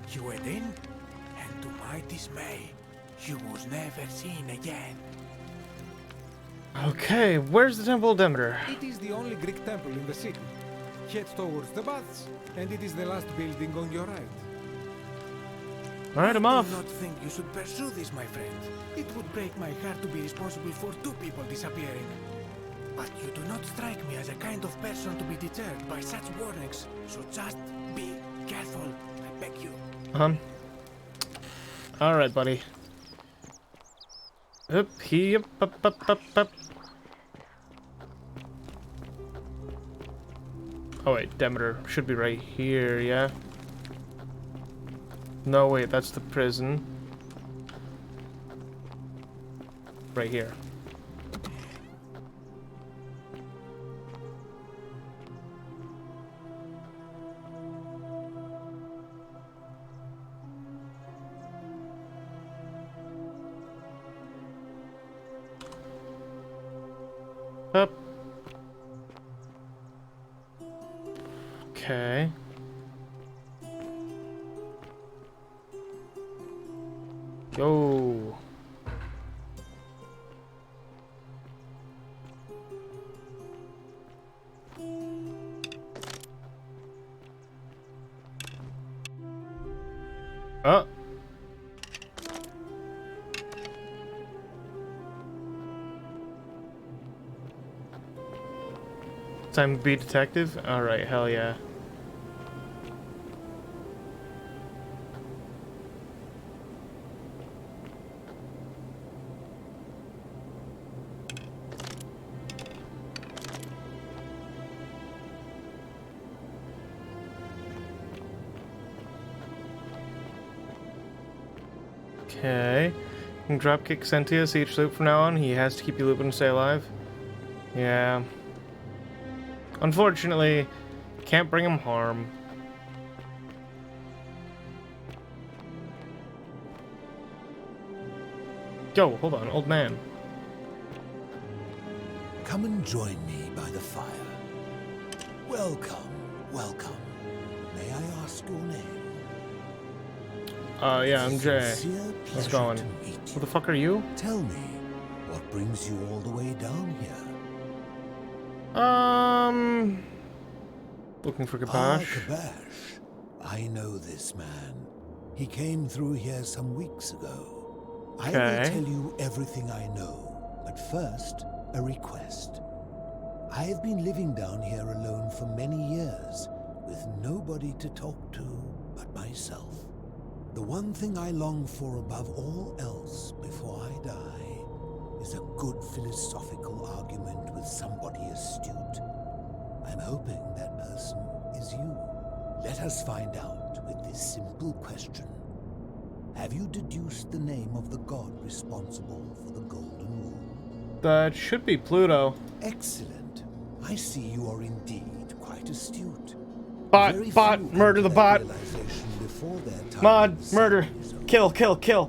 He went in, and to my dismay, he was never seen again. Okay, where's the Temple of Demeter? It is the only Greek temple in the city. Head towards the baths, and it is the last building on your right. Alright, I'm off. I do not think you should pursue this, my friend. It would break my heart to be responsible for 2 people disappearing. But you do not strike me as a kind of person to be deterred by such warnings, so just be careful, I beg you. Alright, buddy. Up, up. Oh wait, Demeter should be right here, yeah? No, wait, that's the prison. Right here. Up. Okay. Yo. Oh. Time to be detective? Alright, hell yeah. Okay. You can dropkick Sentius each loop from now on. He has to keep you looping to stay alive. Yeah. Unfortunately, can't bring him harm. Yo, hold on, old man. Come and join me by the fire. Welcome, welcome. May I ask your name? Yeah, I'm Jay. Sincere What's pleasure going? to meet Who the fuck are you? Tell me, what brings you all the way down here? Looking for Ah, Gabash. Gabash. I know this man. He came through here some weeks ago. I will Okay. tell you everything I know, but first, a request. I have been living down here alone for many years, with nobody to talk to but myself. The one thing I long for above all else before I die is a good philosophical argument with somebody astute. I'm hoping that person Let us find out with this simple question. Have you deduced the name of the god responsible for the Golden Rule? That should be Pluto. Excellent. I see you are indeed quite astute. Bot, murder the bot. Mod, murder. Kill.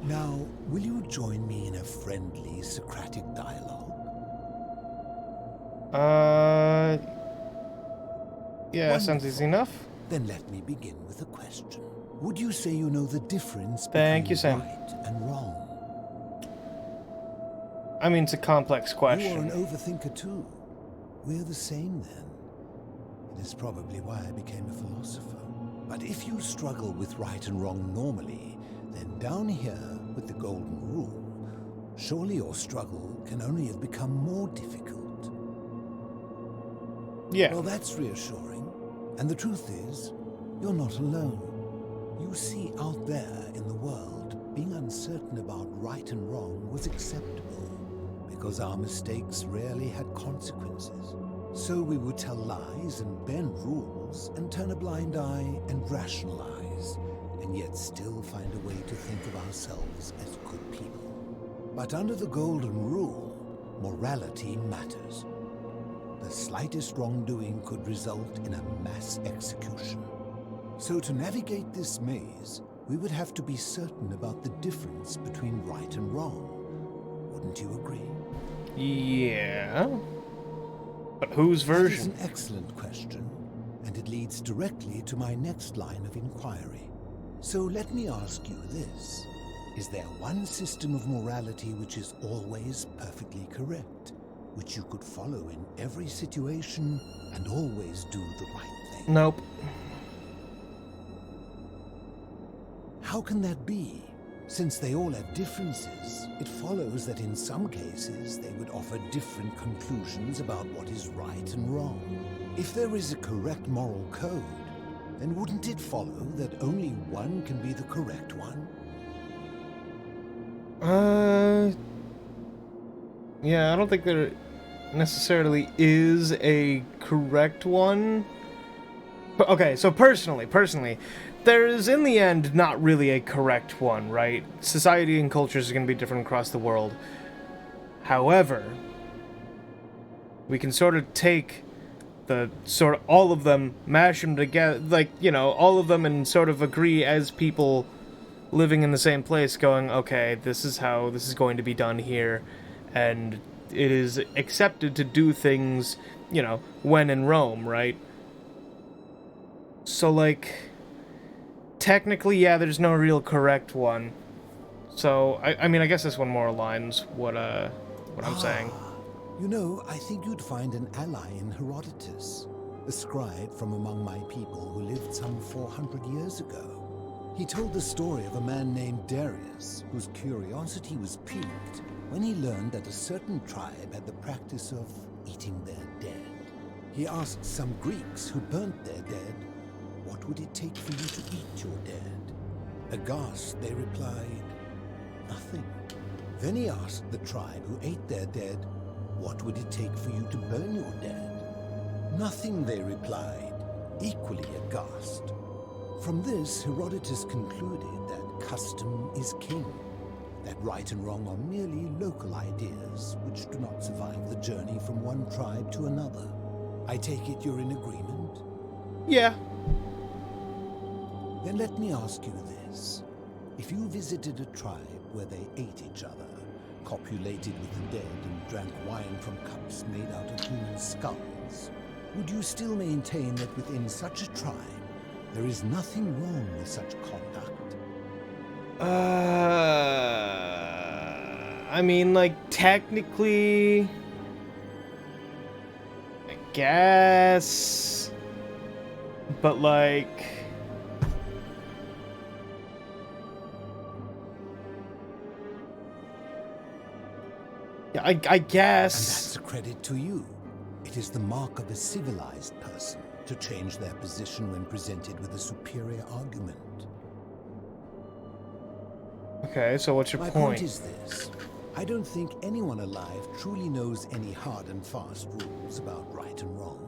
Now, will you join me in a friendly Socratic dialogue? Yeah, sounds easy enough. Then let me begin with a question. Would you say you know the difference Thank you, between Sam. right and wrong? I mean, it's a complex question. You are an overthinker too. We're the same then. It is probably why I became a philosopher. But if you struggle with right and wrong normally, then down here with the Golden Rule, surely your struggle can only have become more difficult. Yeah. Well, that's reassuring. And the truth is, you're not alone. You see, out there in the world, being uncertain about right and wrong was acceptable, because our mistakes rarely had consequences. So we would tell lies and bend rules and turn a blind eye and rationalize, and yet still find a way to think of ourselves as good people. But under the Golden Rule, morality matters. The slightest wrongdoing could result in a mass execution. So to navigate this maze, we would have to be certain about the difference between right and wrong. Wouldn't you agree? Yeah. But whose version? That is an excellent question, and it leads directly to my next line of inquiry. So let me ask you this. Is there one system of morality which is always perfectly correct, which you could follow in every situation and always do the right thing? Nope. How can that be? Since they all have differences, it follows that in some cases they would offer different conclusions about what is right and wrong. If there is a correct moral code, then wouldn't it follow that only one can be the correct one? Yeah, I don't think there necessarily is a correct one. Okay, so personally, there is, in the end, not really a correct one, right? Society and cultures are going to be different across the world. However, we can sort of take all of them, mash them together, like, you know, all of them, and sort of agree as people living in the same place, going, okay, this is how this is going to be done here, and it is accepted to do things, you know, when in Rome, right? So, like, technically, yeah, there's no real correct one. So, I mean, I guess this one more aligns what I'm saying. You know, I think you'd find an ally in Herodotus, a scribe from among my people who lived some 400 years ago. He told the story of a man named Darius, whose curiosity was piqued when he learned that a certain tribe had the practice of eating their dead. He asked some Greeks who burnt their dead, "What would it take for you to eat your dead?" Aghast, they replied, "Nothing." Then he asked the tribe who ate their dead, "What would it take for you to burn your dead?" "Nothing," they replied, equally aghast. From this, Herodotus concluded that custom is king, that right and wrong are merely local ideas which do not survive the journey from one tribe to another. I take it you're in agreement? Yeah. Then let me ask you this. If you visited a tribe where they ate each other, copulated with the dead, and drank wine from cups made out of human skulls, would you still maintain that within such a tribe there is nothing wrong with such conduct? I mean, like, technically, I guess, but, like, yeah, I guess. And that's a credit to you. It is the mark of a civilized person to change their position when presented with a superior argument. Okay, so what's your My point? point is this. I don't think anyone alive truly knows any hard and fast rules about right and wrong.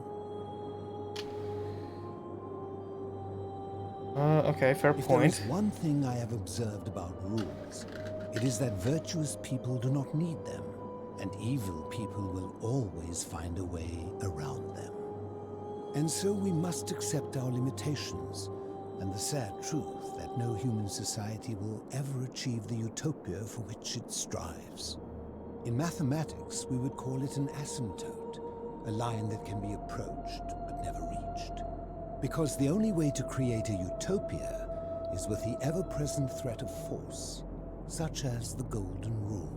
Okay, fair If there point. is one thing I have observed about rules, it is that virtuous people do not need them, and evil people will always find a way around them. And so we must accept our limitations, and the sad truth that no human society will ever achieve the utopia for which it strives. In mathematics, we would call it an asymptote, a line that can be approached but never reached. Because the only way to create a utopia is with the ever-present threat of force, such as the Golden Rule.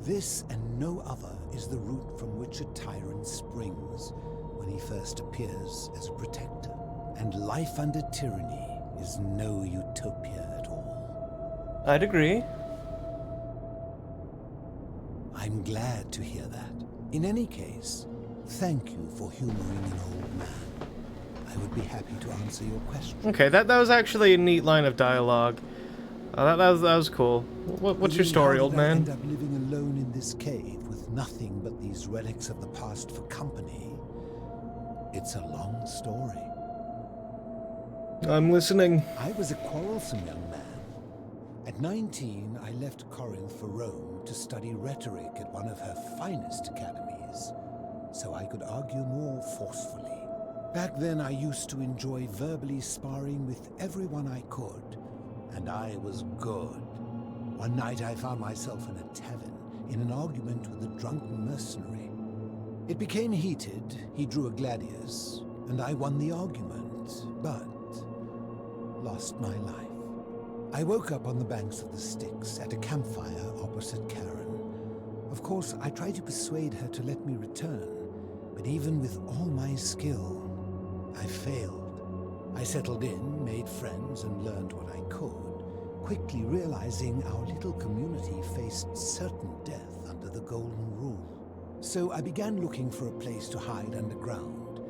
This and no other is the root from which a tyrant springs when he first appears as a protector. And life under tyranny is no utopia at all. I'd agree. I'm glad to hear that. In any case, thank you for humoring an old man. I would be happy to answer your question. Okay, that was actually a neat line of dialogue. That was cool. What's your story, old man? I end up living alone in this cave with nothing but these relics of the past for company. It's a long story. I'm listening. I was a quarrelsome young man. At 19, I left Corinth for Rome to study rhetoric at one of her finest academies, so I could argue more forcefully. Back then, I used to enjoy verbally sparring with everyone I could, and I was good. One night, I found myself in a tavern in an argument with a drunken mercenary. It became heated, he drew a gladius, and I won the argument, but lost my life. I woke up on the banks of the Styx at a campfire opposite Karen. Of course, I tried to persuade her to let me return, but even with all my skill, I failed. I settled in, made friends, and learned what I could, quickly realizing our little community faced certain death under the Golden Rule. So I began looking for a place to hide underground.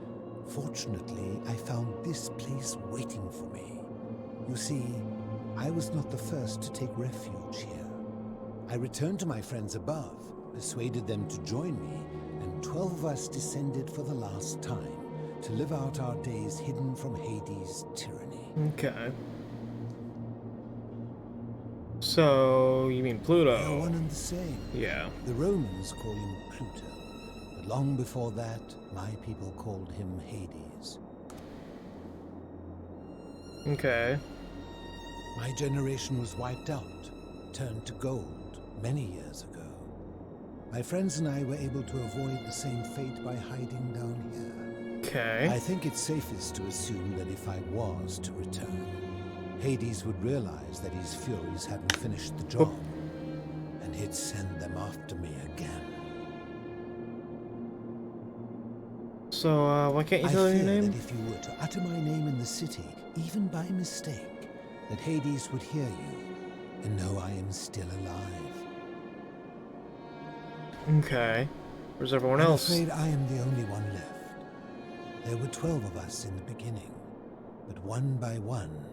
Fortunately, I found this place waiting for me. You see, I was not the first to take refuge here. I returned to my friends above, persuaded them to join me, and 12 of us descended for the last time to live out our days hidden from Hades' tyranny. Okay. So, you mean Pluto? They're one and the same. Yeah. The Romans call him Pluto, but long before that, my people called him Hades. Okay. My generation was wiped out, turned to gold, many years ago. My friends and I were able to avoid the same fate by hiding down here. Okay. I think it's safest to assume that if I was to return, Hades would realize that his furies hadn't finished the job, and he'd send them after me again. So, why can't you tell her your name? That if you were to utter my name in the city, even by mistake, that Hades would hear you and know I am still alive. Okay. Where's everyone else? I'm afraid I am the only one left. There were 12 of us in the beginning, but one by one,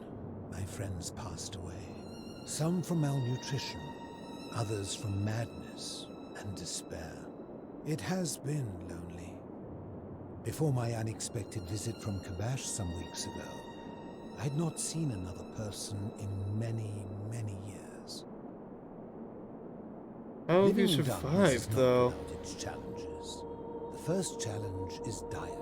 my friends passed away. Some from malnutrition, others from madness and despair. It has been lonely. Before my unexpected visit from Kabash some weeks ago, I'd not seen another person in many, many years. How have you Living in darkness is survived, not though? without its challenges. The first challenge is diet.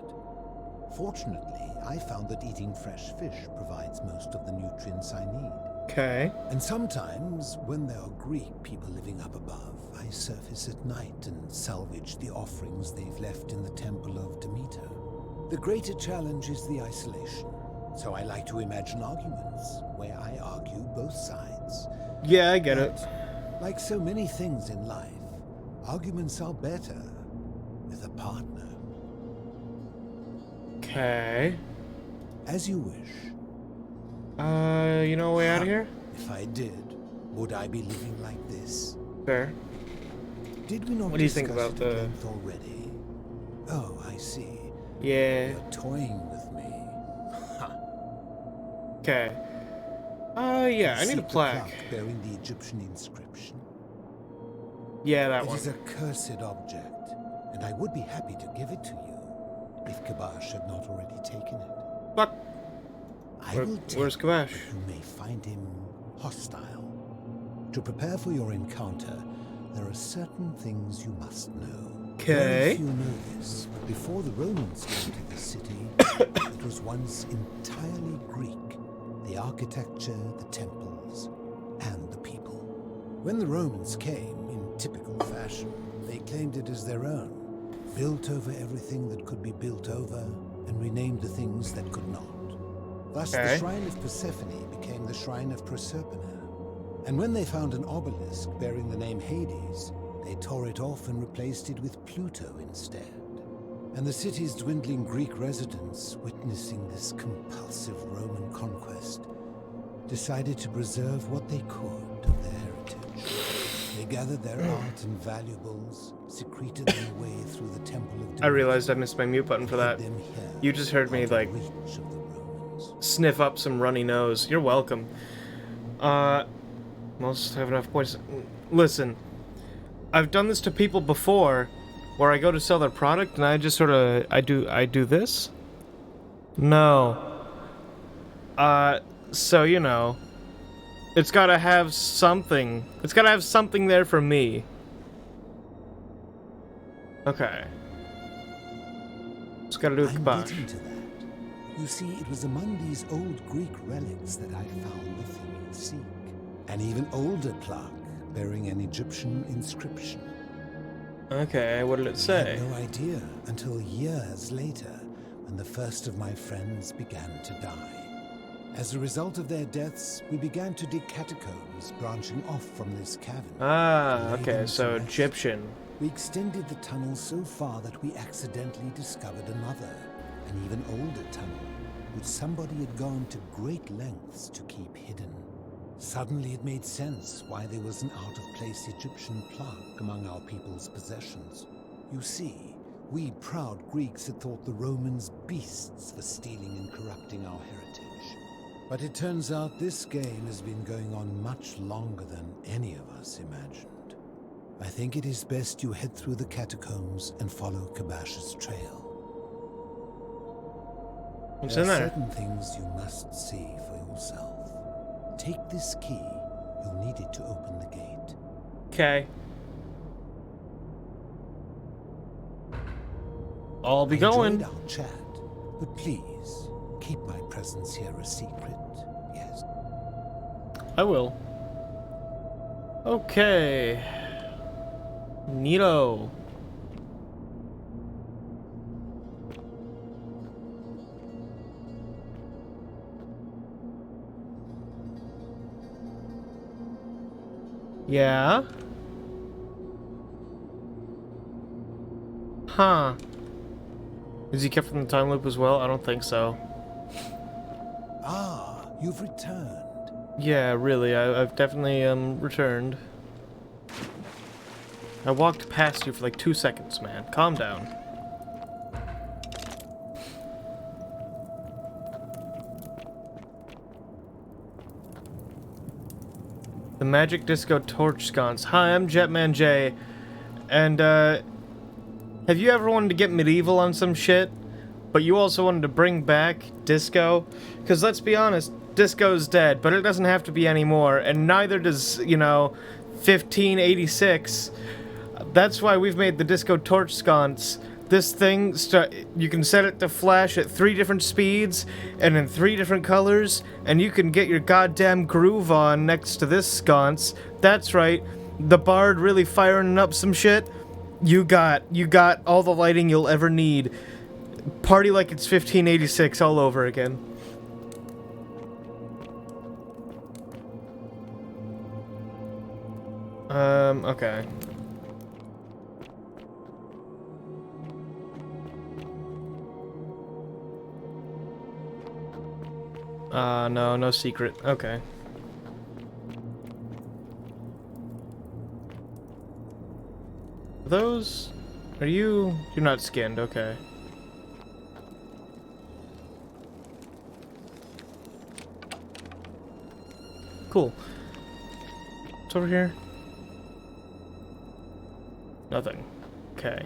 Fortunately, I found that eating fresh fish provides most of the nutrients I need. Okay. And sometimes, when there are Greek people living up above, I surface at night and salvage the offerings they've left in the temple of Demeter. The greater challenge is the isolation. So I like to imagine arguments, where I argue both sides. Yeah, I get it. Like so many things in life, arguments are better with a partner. Okay. As you wish. You know a way out of here? If I did, would I be living like this? Fair. Did we not What do you think discuss about it at the... length already? Oh, I see. Yeah. You're toying with me. Okay. Yeah, I need a See the plaque. bearing the Egyptian inscription. Yeah, that It one. is a cursed object, and I would be happy to give it to you if Kabash had not already taken it. Fuck. Where's Kabash? You may find him hostile. To prepare for your encounter, there are certain things you must know. Okay. If you know this, but before the Romans came to the city, it was once entirely Greek. The architecture, the temples, and the people. When the Romans came, in typical fashion, they claimed it as their own, built over everything that could be built over, and renamed the things that could not. Thus, the Shrine of Persephone became the Shrine of Proserpina. And when they found an obelisk bearing the name Hades, they tore it off and replaced it with Pluto instead. And the city's dwindling Greek residents, witnessing this compulsive Roman conquest, decided to preserve what they could of their heritage. They gathered their art and valuables, secreted them away through the Temple of Divinity. I realized I missed my mute button for that. You just heard me, like, sniff up some runny nose. You're welcome. Most have enough points. Listen, I've done this to people before, where I go to sell their product and I just sort of, I do this? No. So, you know, it's gotta have something. It's gotta have something there for me. Okay. Just gotta do a Kabash. Getting to that. You see, it was among these old Greek relics that I found the thing you seek. An even older plaque bearing an Egyptian inscription. Okay, what did it say? I had no idea until years later, when the first of my friends began to die. As a result of their deaths, we began to dig catacombs branching off from this cavern. Ah, okay, so Egyptian. We extended the tunnel so far that we accidentally discovered another, an even older tunnel, which somebody had gone to great lengths to keep hidden. Suddenly it made sense why there was an out-of-place Egyptian plaque among our people's possessions. You see, we proud Greeks had thought the Romans beasts for stealing and corrupting our heritage. But it turns out this game has been going on much longer than any of us imagined. I think it is best you head through the catacombs and follow Kabash's trail. What's there in are there? certain things you must see for yourself. Take this key. You'll need it to open the gate. Okay. I'll be going. Enjoyed our chat, but please keep my presence here a secret. Yes. I will. Okay. Neato. Yeah? Huh. Is he kept from the time loop as well? I don't think so. Ah, you've returned. Yeah, really, I've definitely, returned. I walked past you for like 2 seconds, man. Calm down. The Magic Disco Torch Sconce. Hi, I'm Jetman J. And, have you ever wanted to get medieval on some shit, but you also wanted to bring back disco? Because let's be honest, disco's dead, but it doesn't have to be anymore, and neither does, you know, 1586. That's why we've made the Disco Torch Sconce. This thing, you can set it to flash at 3 different speeds and in 3 different colors, and you can get your goddamn groove on next to this sconce. That's right, the bard really firing up some shit. You got all the lighting you'll ever need. Party like it's 1586 all over again. Okay. No secret. Okay. Those? You're not skinned, okay. Cool. What's over here? Nothing. Okay.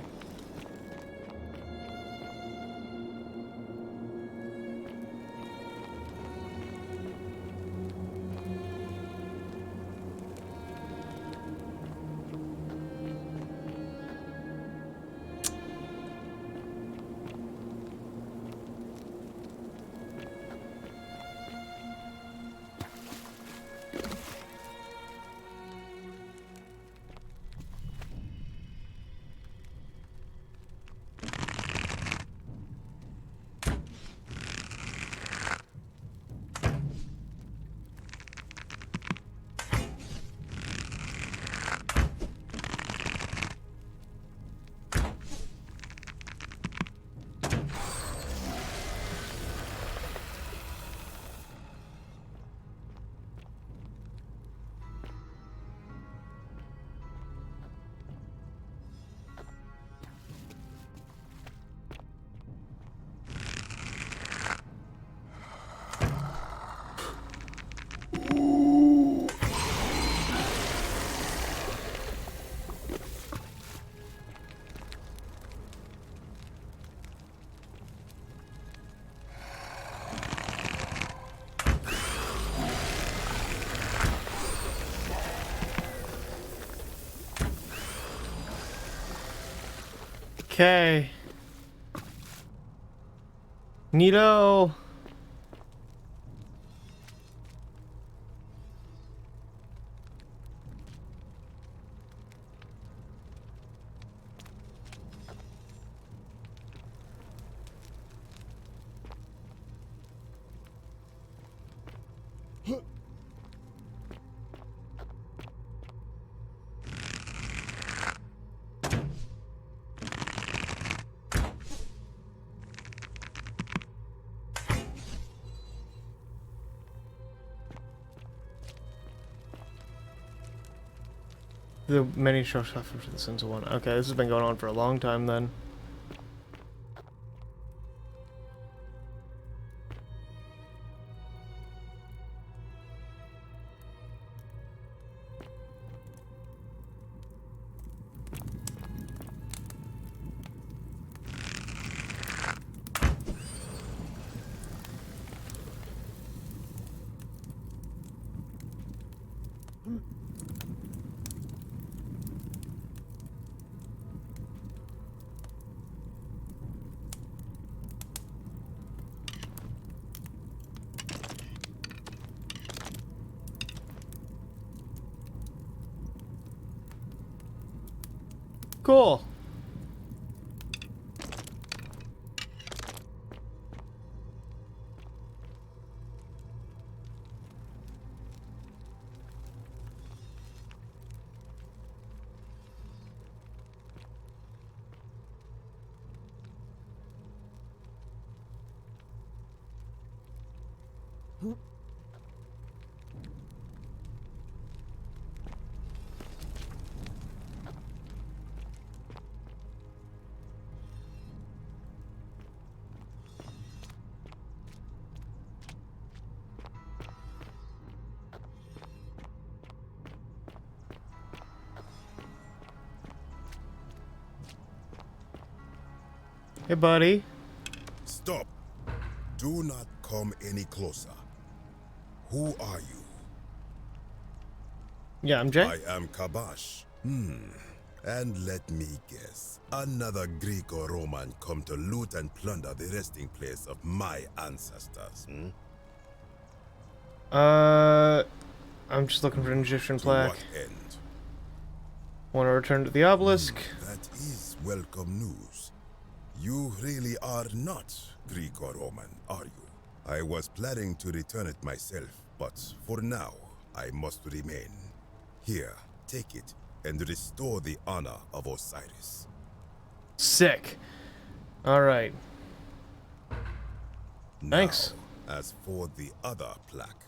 Okay. Neato. The many shall suffer for the sins of one. Okay, this has been going on for a long time then. Cool. Hey, buddy. Stop. Do not come any closer. Who are you? Yeah, I'm Jay. I am Kabash. And let me guess. Another Greek or Roman come to loot and plunder the resting place of my ancestors, I'm just looking for an Egyptian plaque. To what end? Want to return to the obelisk. That is welcome news. You really are not Greek or Roman, are you? I was planning to return it myself, but for now, I must remain. Here, take it, and restore the honor of Osiris. Sick. Alright. Thanks. Now, as for the other plaque.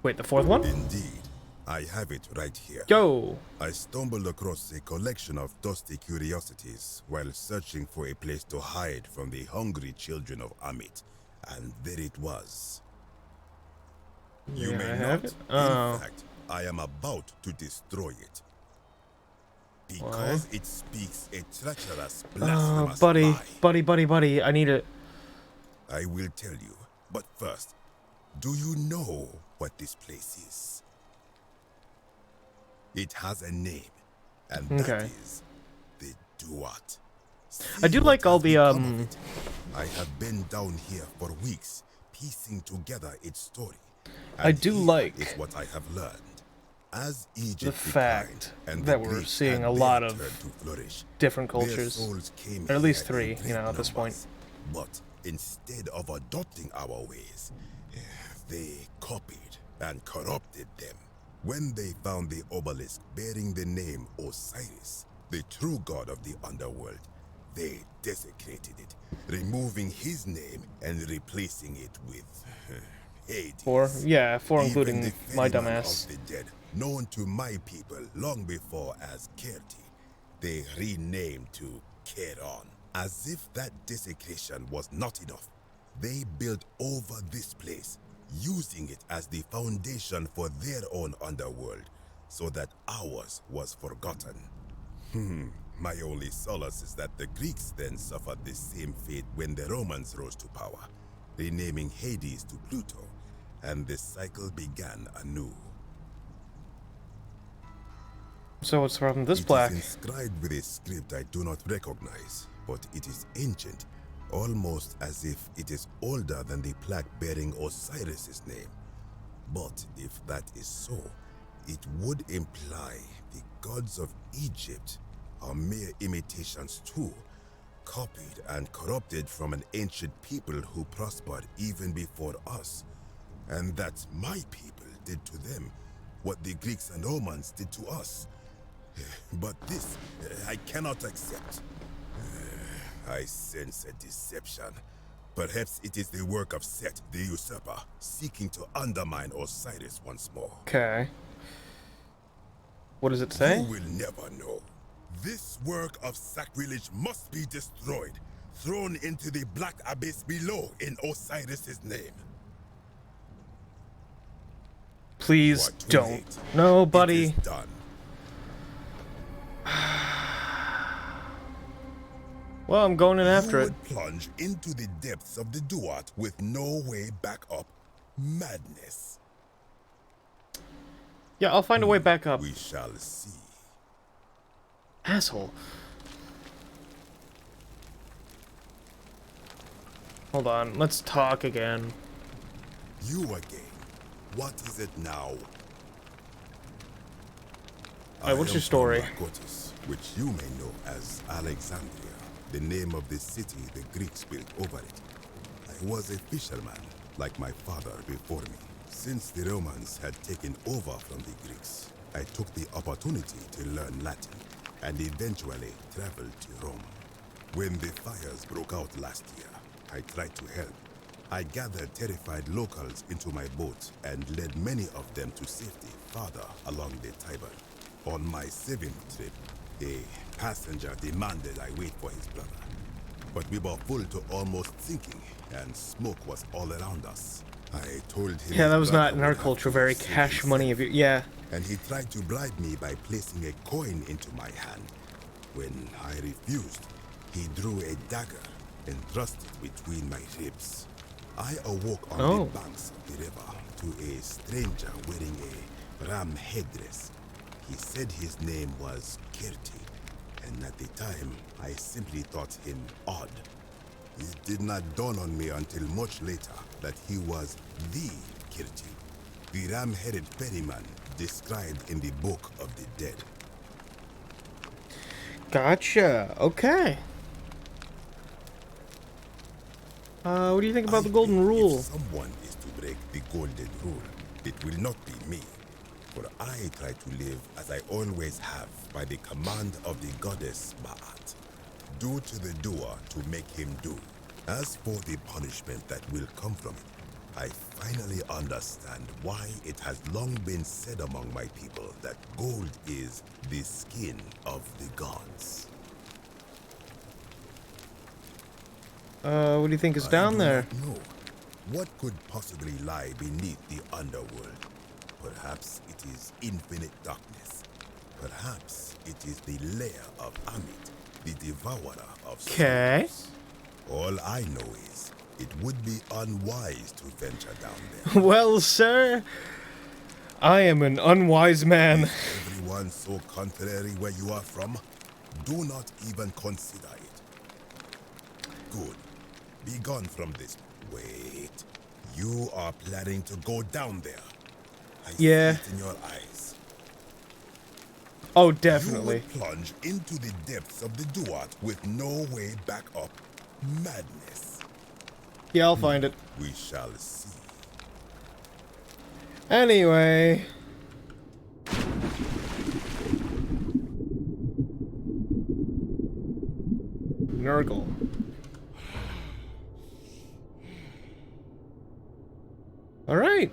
Wait, the fourth one? Indeed. I have it right here. Go! I stumbled across a collection of dusty curiosities while searching for a place to hide from the hungry children of Amit, and there it was. You may have not. it? Oh. In fact, I am about to destroy it. Because it speaks a treacherous, blasphemous lie. Buddy, I need it. I will tell you, but first, do you know what this place is? It has a name, and that is the Duat. I do like all the I have been down here for weeks, piecing together its story. I do like is what I have learned. As Egypt the fact and that we're seeing a lot of different cultures, or at least 3, you know, at this point. But instead of adopting our ways, they copied and corrupted them. When they found the obelisk bearing the name Osiris, the true god of the underworld, they desecrated it, removing his name and replacing it with Hades. 4 including my dumbass. Of the dead, known to my people long before as Kerti, they renamed to Keron. As if that desecration was not enough, they built over this place, using it as the foundation for their own underworld, so that ours was forgotten. My only solace is that the Greeks then suffered the same fate when the Romans rose to power, renaming Hades to Pluto, and the cycle began anew. So what's the problem with this It plaque? is inscribed with a script I do not recognize, but it is ancient, almost as if it is older than the plaque bearing Osiris's name. But if that is so, it would imply the gods of Egypt are mere imitations too, copied and corrupted from an ancient people who prospered even before us. And that my people did to them what the Greeks and Romans did to us. But this, I cannot accept. I sense a deception. Perhaps it is the work of Set, the usurper, seeking to undermine Osiris once more. Okay. What does it say? You will never know. This work of sacrilege must be destroyed, thrown into the black abyss below in Osiris's name. Please don't. No, buddy. It is done. Well, I'm going in after You it. would plunge into the depths of the Duat with no way back up. Madness. Yeah, I'll find a way back up. We shall see. Asshole. Hold on, let's talk again. You again. What is it now? Alright, what's your story? Gotis, which you may know as Alexandria, the name of the city the Greeks built over it. I was a fisherman, like my father before me. Since the Romans had taken over from the Greeks, I took the opportunity to learn Latin, and eventually traveled to Rome. When the fires broke out last year, I tried to help. I gathered terrified locals into my boat and led many of them to safety farther along the Tiber. On my 7th trip, a passenger demanded I wait for his brother. But we were full to almost sinking, and smoke was all around us. I told him. Yeah, that was not in our culture very cash money of you. Yeah. And he tried to bribe me by placing a coin into my hand. When I refused, he drew a dagger and thrust it between my ribs. I awoke on the banks of the river to a stranger wearing a ram headdress. He said his name was Kirti, and at the time, I simply thought him odd. It did not dawn on me until much later that he was the Kirti, the ram-headed ferryman described in the Book of the Dead. Gotcha. Okay. What do you think about the Golden Rule? If someone is to break the Golden Rule, it will not be me. For I try to live as I always have by the command of the goddess Ma'at. Do to the doer to make him do. As for the punishment that will come from it, I finally understand why it has long been said among my people that gold is the skin of the gods. What do you think is down there? No. What could possibly lie beneath the underworld? Perhaps it is infinite darkness. Perhaps it is the lair of Amit, the devourer of souls. All I know is it would be unwise to venture down there. Well, sir, I am an unwise man. Is everyone so contrary where you are from? Do not even consider it. Good. Be gone from this. Wait. You are planning to go down there. I see it in your eyes. Oh, definitely. You will plunge into the depths of the Duat with no way back up. Madness. Yeah, I'll find it. We shall see. Anyway. Nurgle. All right.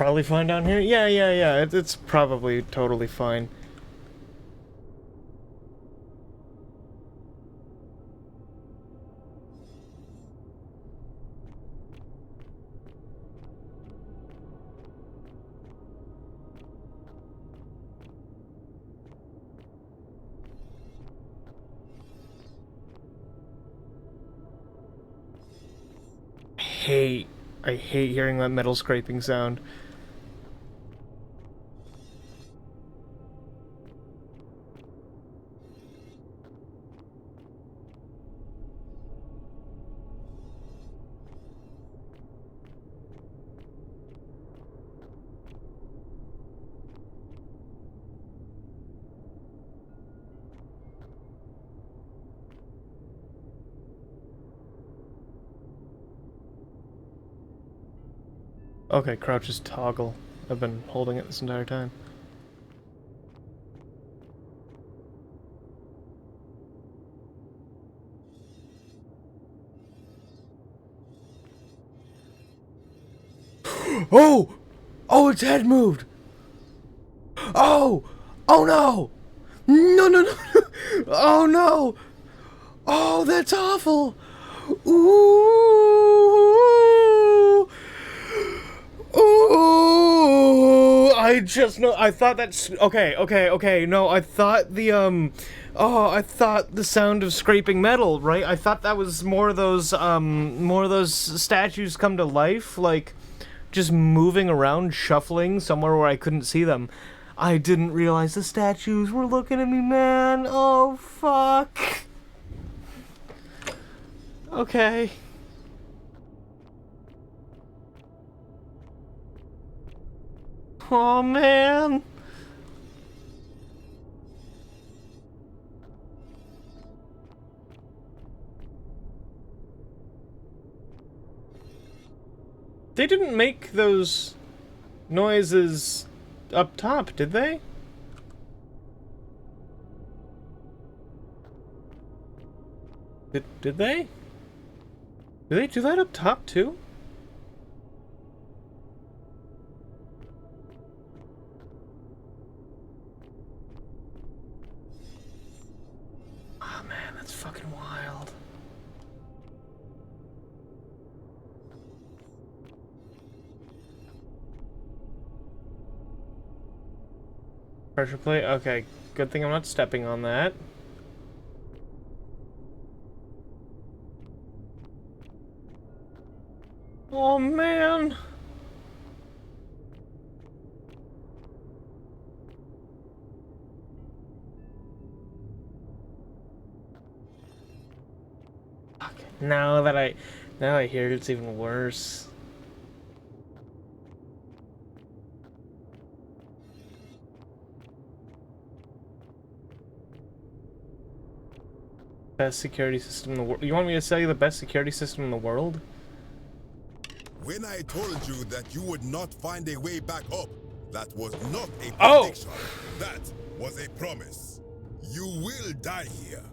probably fine down here. Yeah. It's probably totally fine. I hate hearing that metal scraping sound. Okay, crouch is toggle. I've been holding it this entire time. Oh! Oh, its head moved! Oh! Oh no! No! Oh no! Oh, that's awful! Ooh! Ooh! I thought that's... Okay, no, I thought the, I thought the sound of scraping metal, right? I thought that was more of those statues come to life, like, just moving around, shuffling somewhere where I couldn't see them. I didn't realize the statues were looking at me, man. Oh, fuck. Okay. Oh, man. They didn't make those noises up top, did they? Did they? Did they do that up top, too? Oh, man, that's fucking wild. Pressure plate? Okay, good thing I'm not stepping on that. Oh, man. Fuck. Now I hear it, it's even worse. Best security system in the world. You want me to sell you the best security system in the world? When I told you that you would not find a way back up, that was not a Oh! prediction. That was a promise. You will die here.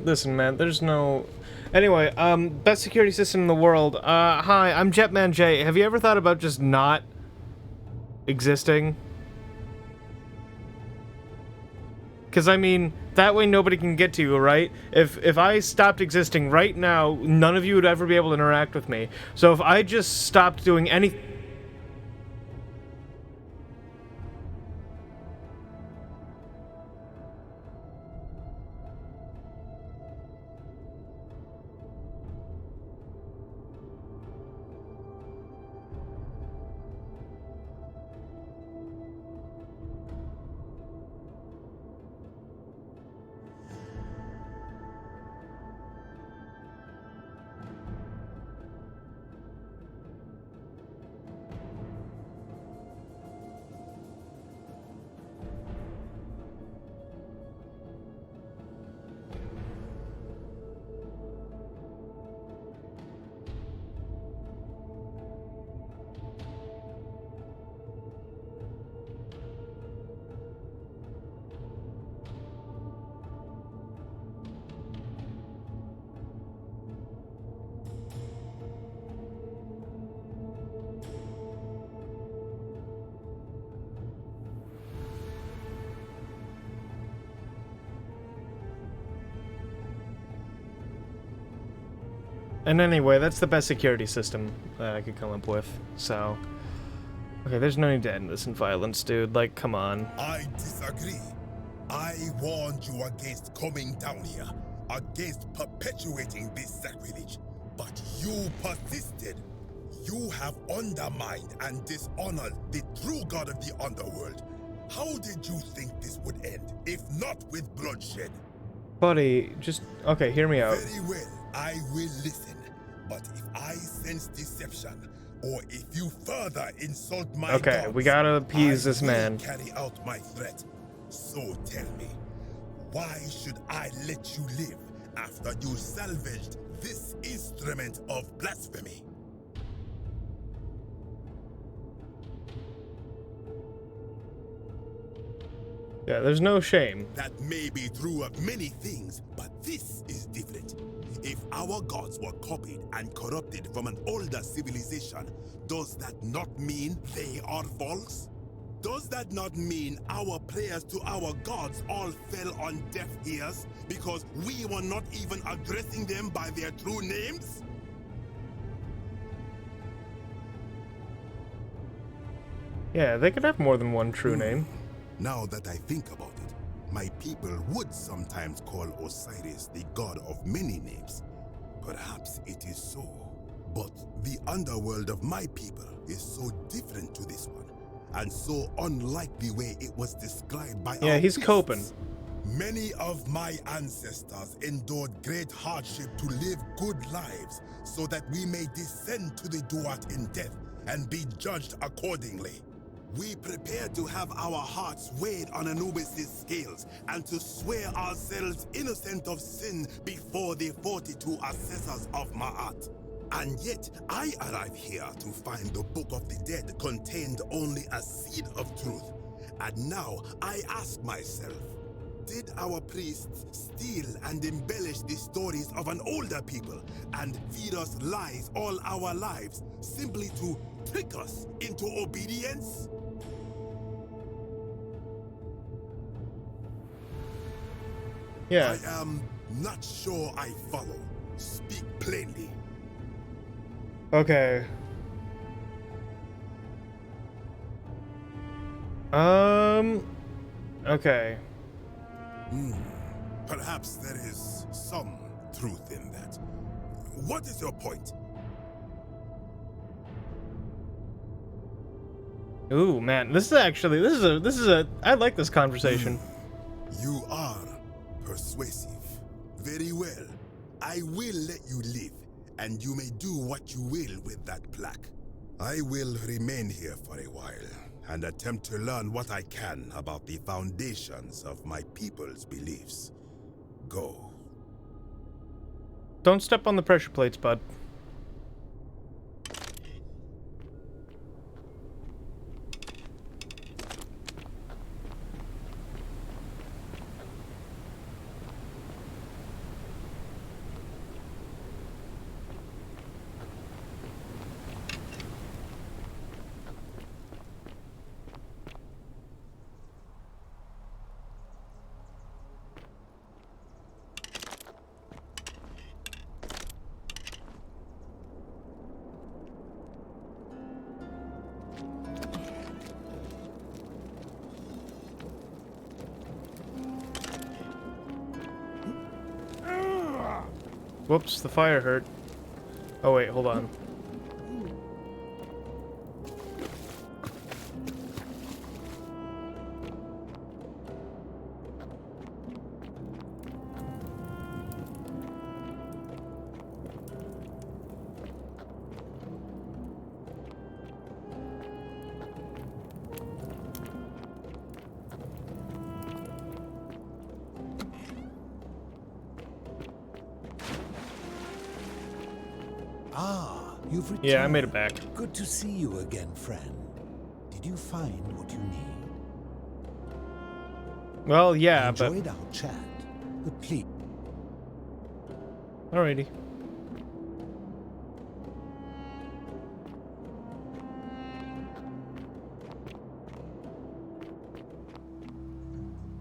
Listen, man, there's no... Anyway, best security system in the world. Hi, I'm Jetman J. Have you ever thought about just not existing? Because, I mean, that way nobody can get to you, right? If I stopped existing right now, none of you would ever be able to interact with me. So if I just stopped doing anything... And anyway, that's the best security system that I could come up with, so... Okay, there's no need to end this in violence, dude. Like, come on. I disagree. I warned you against coming down here, against perpetuating this sacrilege, but you persisted. You have undermined and dishonored the true god of the underworld. How did you think this would end, if not with bloodshed? Buddy, just... Okay, hear me out. Very well, I will listen. But if I sense deception, or if you further insult my Okay, gods, we gotta appease I this will man. carry out my threat. So tell me, why should I let you live after you salvaged this instrument of blasphemy? Yeah, there's no shame. That may be true of many things, but this is different. If our gods were copied and corrupted from an older civilization, does that not mean they are false? Does that not mean our prayers to our gods all fell on deaf ears because we were not even addressing them by their true names? Yeah, they could have more than one true name. Now that I think about it, my people would sometimes call Osiris the god of many names. Perhaps it is so. But the underworld of my people is so different to this one, and so unlike the way it was described by Yeah, our he's priests. coping. Many of my ancestors endured great hardship to live good lives so that we may descend to the Duat in death and be judged accordingly. We prepare to have our hearts weighed on Anubis' scales and to swear ourselves innocent of sin before the 42 assessors of Ma'at. And yet, I arrive here to find the Book of the Dead contained only a seed of truth. And now, I ask myself, did our priests steal and embellish the stories of an older people and feed us lies all our lives simply to trick us into obedience? Yeah. I am not sure I follow. Speak plainly. Okay. Okay. Perhaps there is some truth in that. What is your point? Ooh, man, this is a I like this conversation. You are persuasive. Very well. I will let you live, and you may do what you will with that plaque. I will remain here for a while, and attempt to learn what I can about the foundations of my people's beliefs. Go. Don't step on the pressure plates, bud. Whoops, the fire hurt. Oh wait, hold on. Ah, you've returned. Yeah, I made it back. Good to see you again, friend. Did you find what you need? Well, yeah, but... Enjoyed our chat, but please... Alrighty.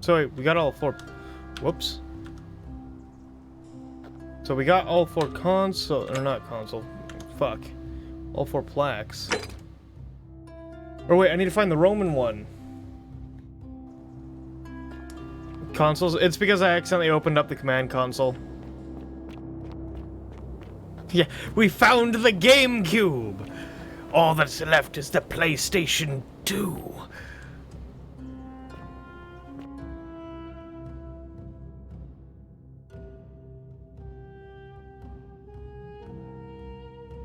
So wait, we got all four... Whoops. So we got all 4 console, or not console, fuck. All 4 plaques. Or wait, I need to find the Roman one. Consoles? It's because I accidentally opened up the command console. Yeah, we found the GameCube! All that's left is the PlayStation 2.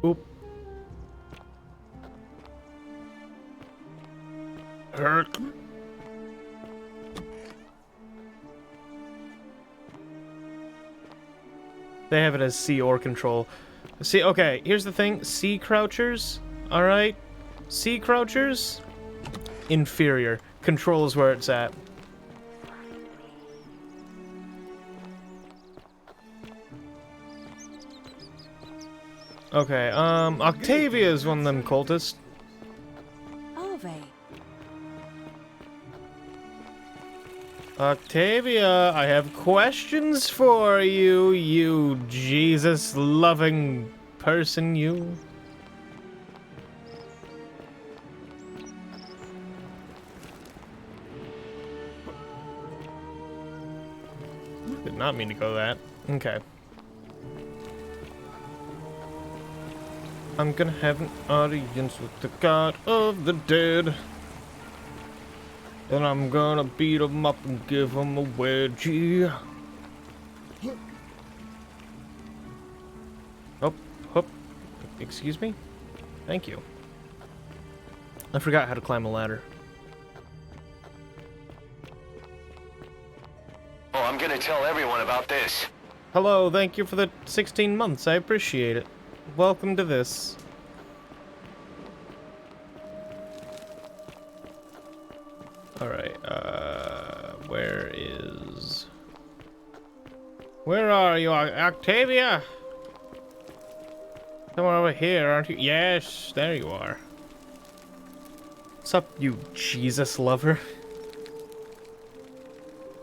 Oop. Hurt. They have it as C or control. See, okay, here's the thing. C crouchers, alright? C crouchers, inferior. Control is where it's at. Okay, Octavia is one of them cultists. Are they? Octavia, I have questions for you, you Jesus-loving person, you. Did not mean to go that. Okay. I'm gonna have an audience with the God of the Dead. And I'm gonna beat him up and give him a wedgie. Oh, hop. Excuse me? Thank you. I forgot how to climb a ladder. Oh, I'm gonna tell everyone about this. Hello, thank you for the 16 months. I appreciate it. Welcome to this. Alright, where are you, Octavia? Somewhere over here, aren't you? Yes, there you are. What's up, you Jesus lover?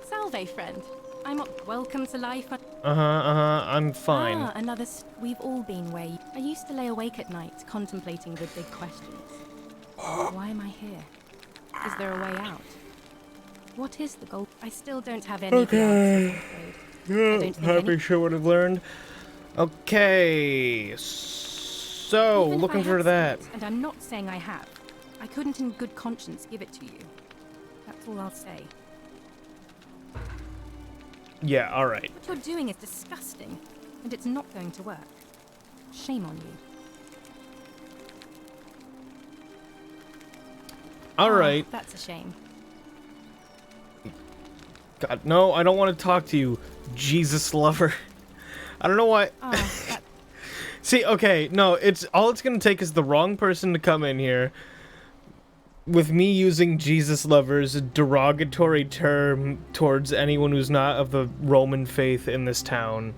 Salve, friend. I'm welcome to life. I'm fine. Ah, another. We've all been where I used to lay awake at night, contemplating the big questions. Why am I here? Is there a way out? What is the goal? I still don't have any answers, I'm afraid. Happy sure would have learned. Okay, so Even if looking I for had that. sense, and I'm not saying I have. I couldn't in good conscience give it to you. That's all I'll say. Yeah, alright. What you're doing is disgusting, and it's not going to work. Shame on you. Alright. Oh, that's a shame. God, no, I don't want to talk to you, Jesus lover. I don't know why. See, okay, no, it's gonna take is the wrong person to come in here with me using Jesus lover as a derogatory term towards anyone who's not of the Roman faith in this town.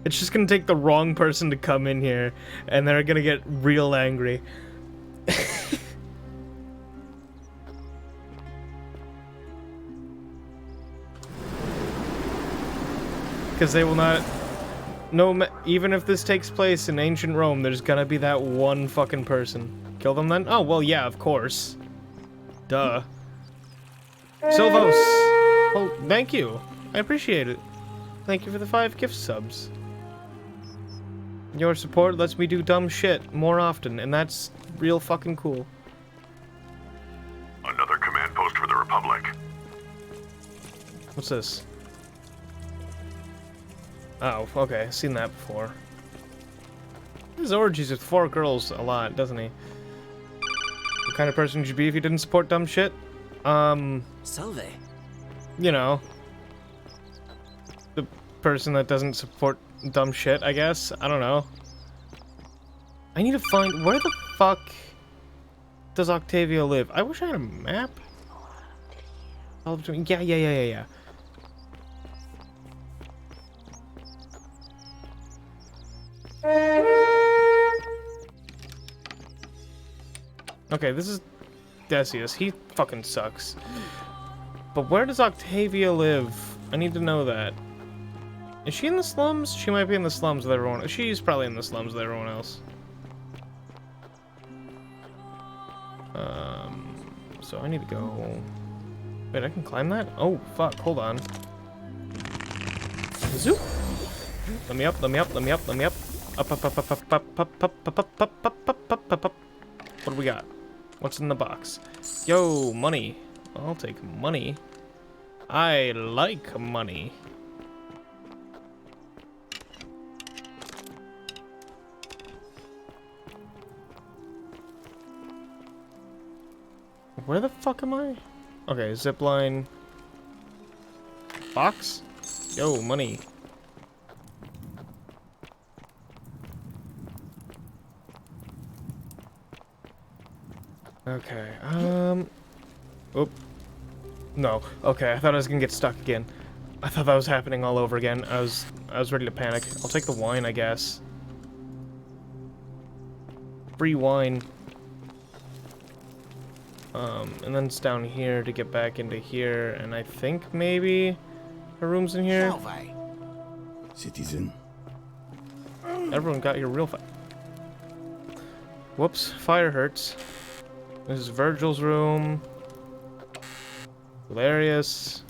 It's just gonna take the wrong person to come in here, and they're gonna get real angry. Because they will not... even if this takes place in ancient Rome, there's gonna be that one fucking person. Kill them then? Oh, well, yeah, of course. Duh. Silvos! Oh, thank you. I appreciate it. Thank you for the 5 gift subs. Your support lets me do dumb shit more often, and that's real fucking cool. Another command post for the Republic. What's this? Oh, okay. Seen that before. He has orgies with 4 girls a lot, doesn't he? What kind of person would you be if you didn't support dumb shit? Salve. You know. The person that doesn't support dumb shit, I guess? I don't know. I need to find... Where the fuck does Octavia live? I wish I had a map. All between... Yeah. Okay, this is Decius. He fucking sucks. But where does Octavia live? I need to know that. Is she in the slums? She might be in the slums with everyone. She's probably in the slums with everyone else. So I need to go... Wait, I can climb that? Oh, fuck, hold on. Zoop! Let me up, let me up, let me up, let me up. Up, up, up, up, up, up, up, up, up, up, up, up, up, up, up, up. What do we got? What's in the box? Yo, money. I'll take money. I like money. Where the fuck am I? Okay, zipline. Box? Yo, money. Okay, Oop. No. Okay, I thought I was gonna get stuck again. I thought that was happening all over again. I was ready to panic. I'll take the wine, I guess. Free wine. And then it's down here to get back into here, and I think maybe a room's in here. Citizen. Everyone got here real fast. Whoops, fire hurts. This is Virgil's room. Valerius.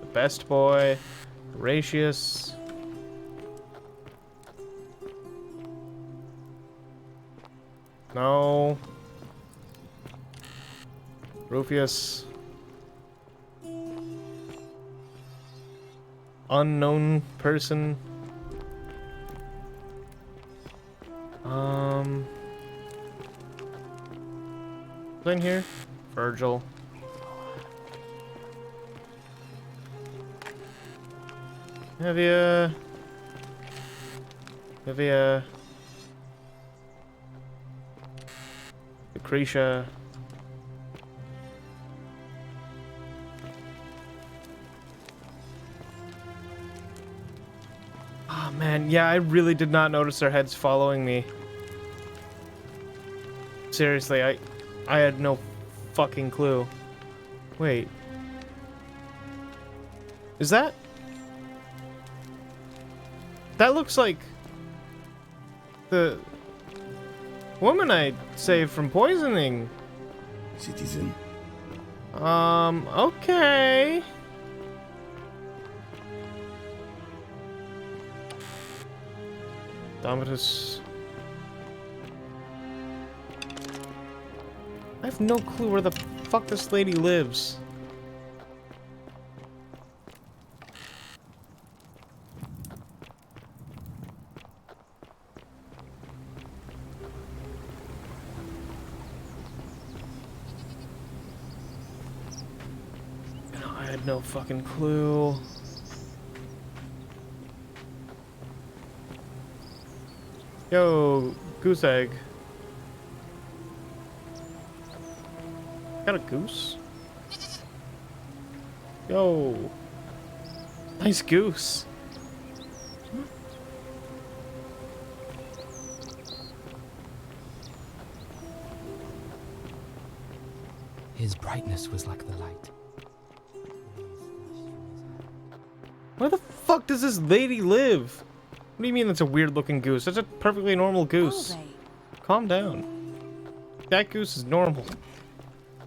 The best boy. Horatius. No. Rufius. Unknown person. In here? Virgil. Livia. Lucretia. Oh man, yeah, I really did not notice their heads following me. Seriously, I had no fucking clue. Wait. Is that? That looks like the woman I saved from poisoning. Citizen. Okay. Domitus. I have no clue where the fuck this lady lives. No, I had no fucking clue. Yo, goose egg. Got a goose? Yo. Nice goose. His brightness was like the light. Where the fuck does this lady live? What do you mean that's a weird looking goose? That's a perfectly normal goose. Calm down. That goose is normal.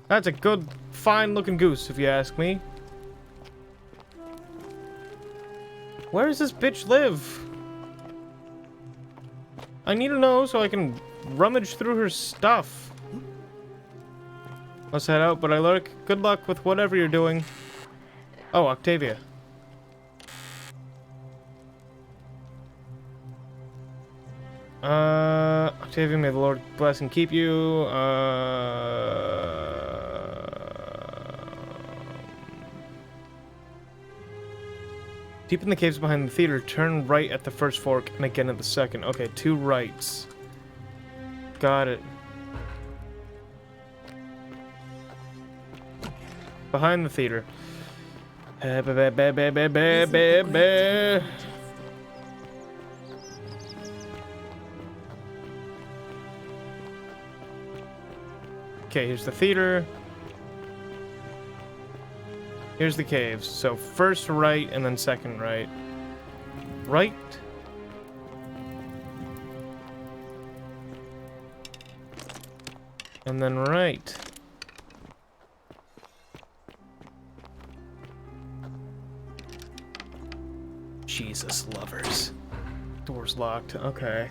That's a good, fine looking goose, if you ask me. Where does this bitch live? I need to know so I can rummage through her stuff. Let's head out, but I lurk. Good luck with whatever you're doing. Oh, Octavia. Octavia, may the Lord bless and keep you. Deep in the caves behind the theater, turn right at the first fork and again at the second. Okay, 2 rights. Got it. Behind the theater. Okay, here's the theater. Here's the caves. So first right and then second right. Right. And then right. Jesus lovers. Door's locked. Okay.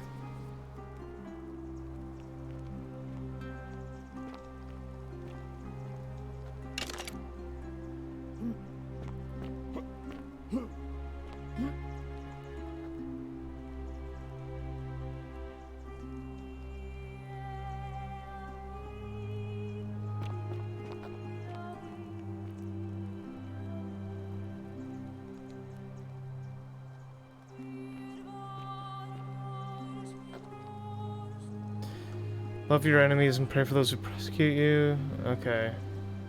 Love your enemies and pray for those who persecute you. Okay.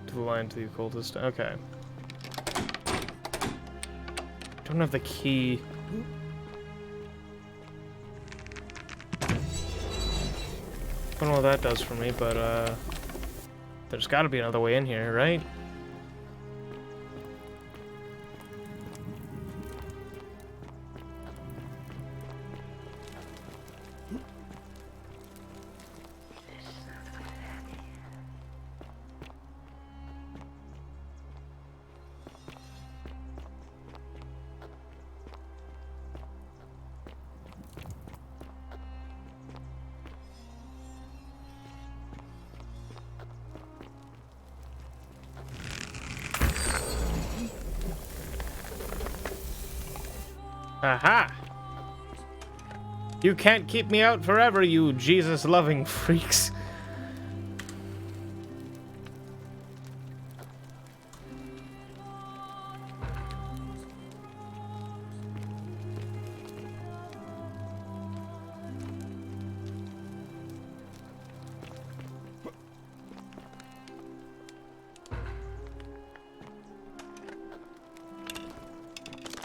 To the line to the occultist. Okay. Don't have the key. Don't know what that does for me, but there's gotta be another way in here, right? Aha! You can't keep me out forever, you Jesus-loving freaks.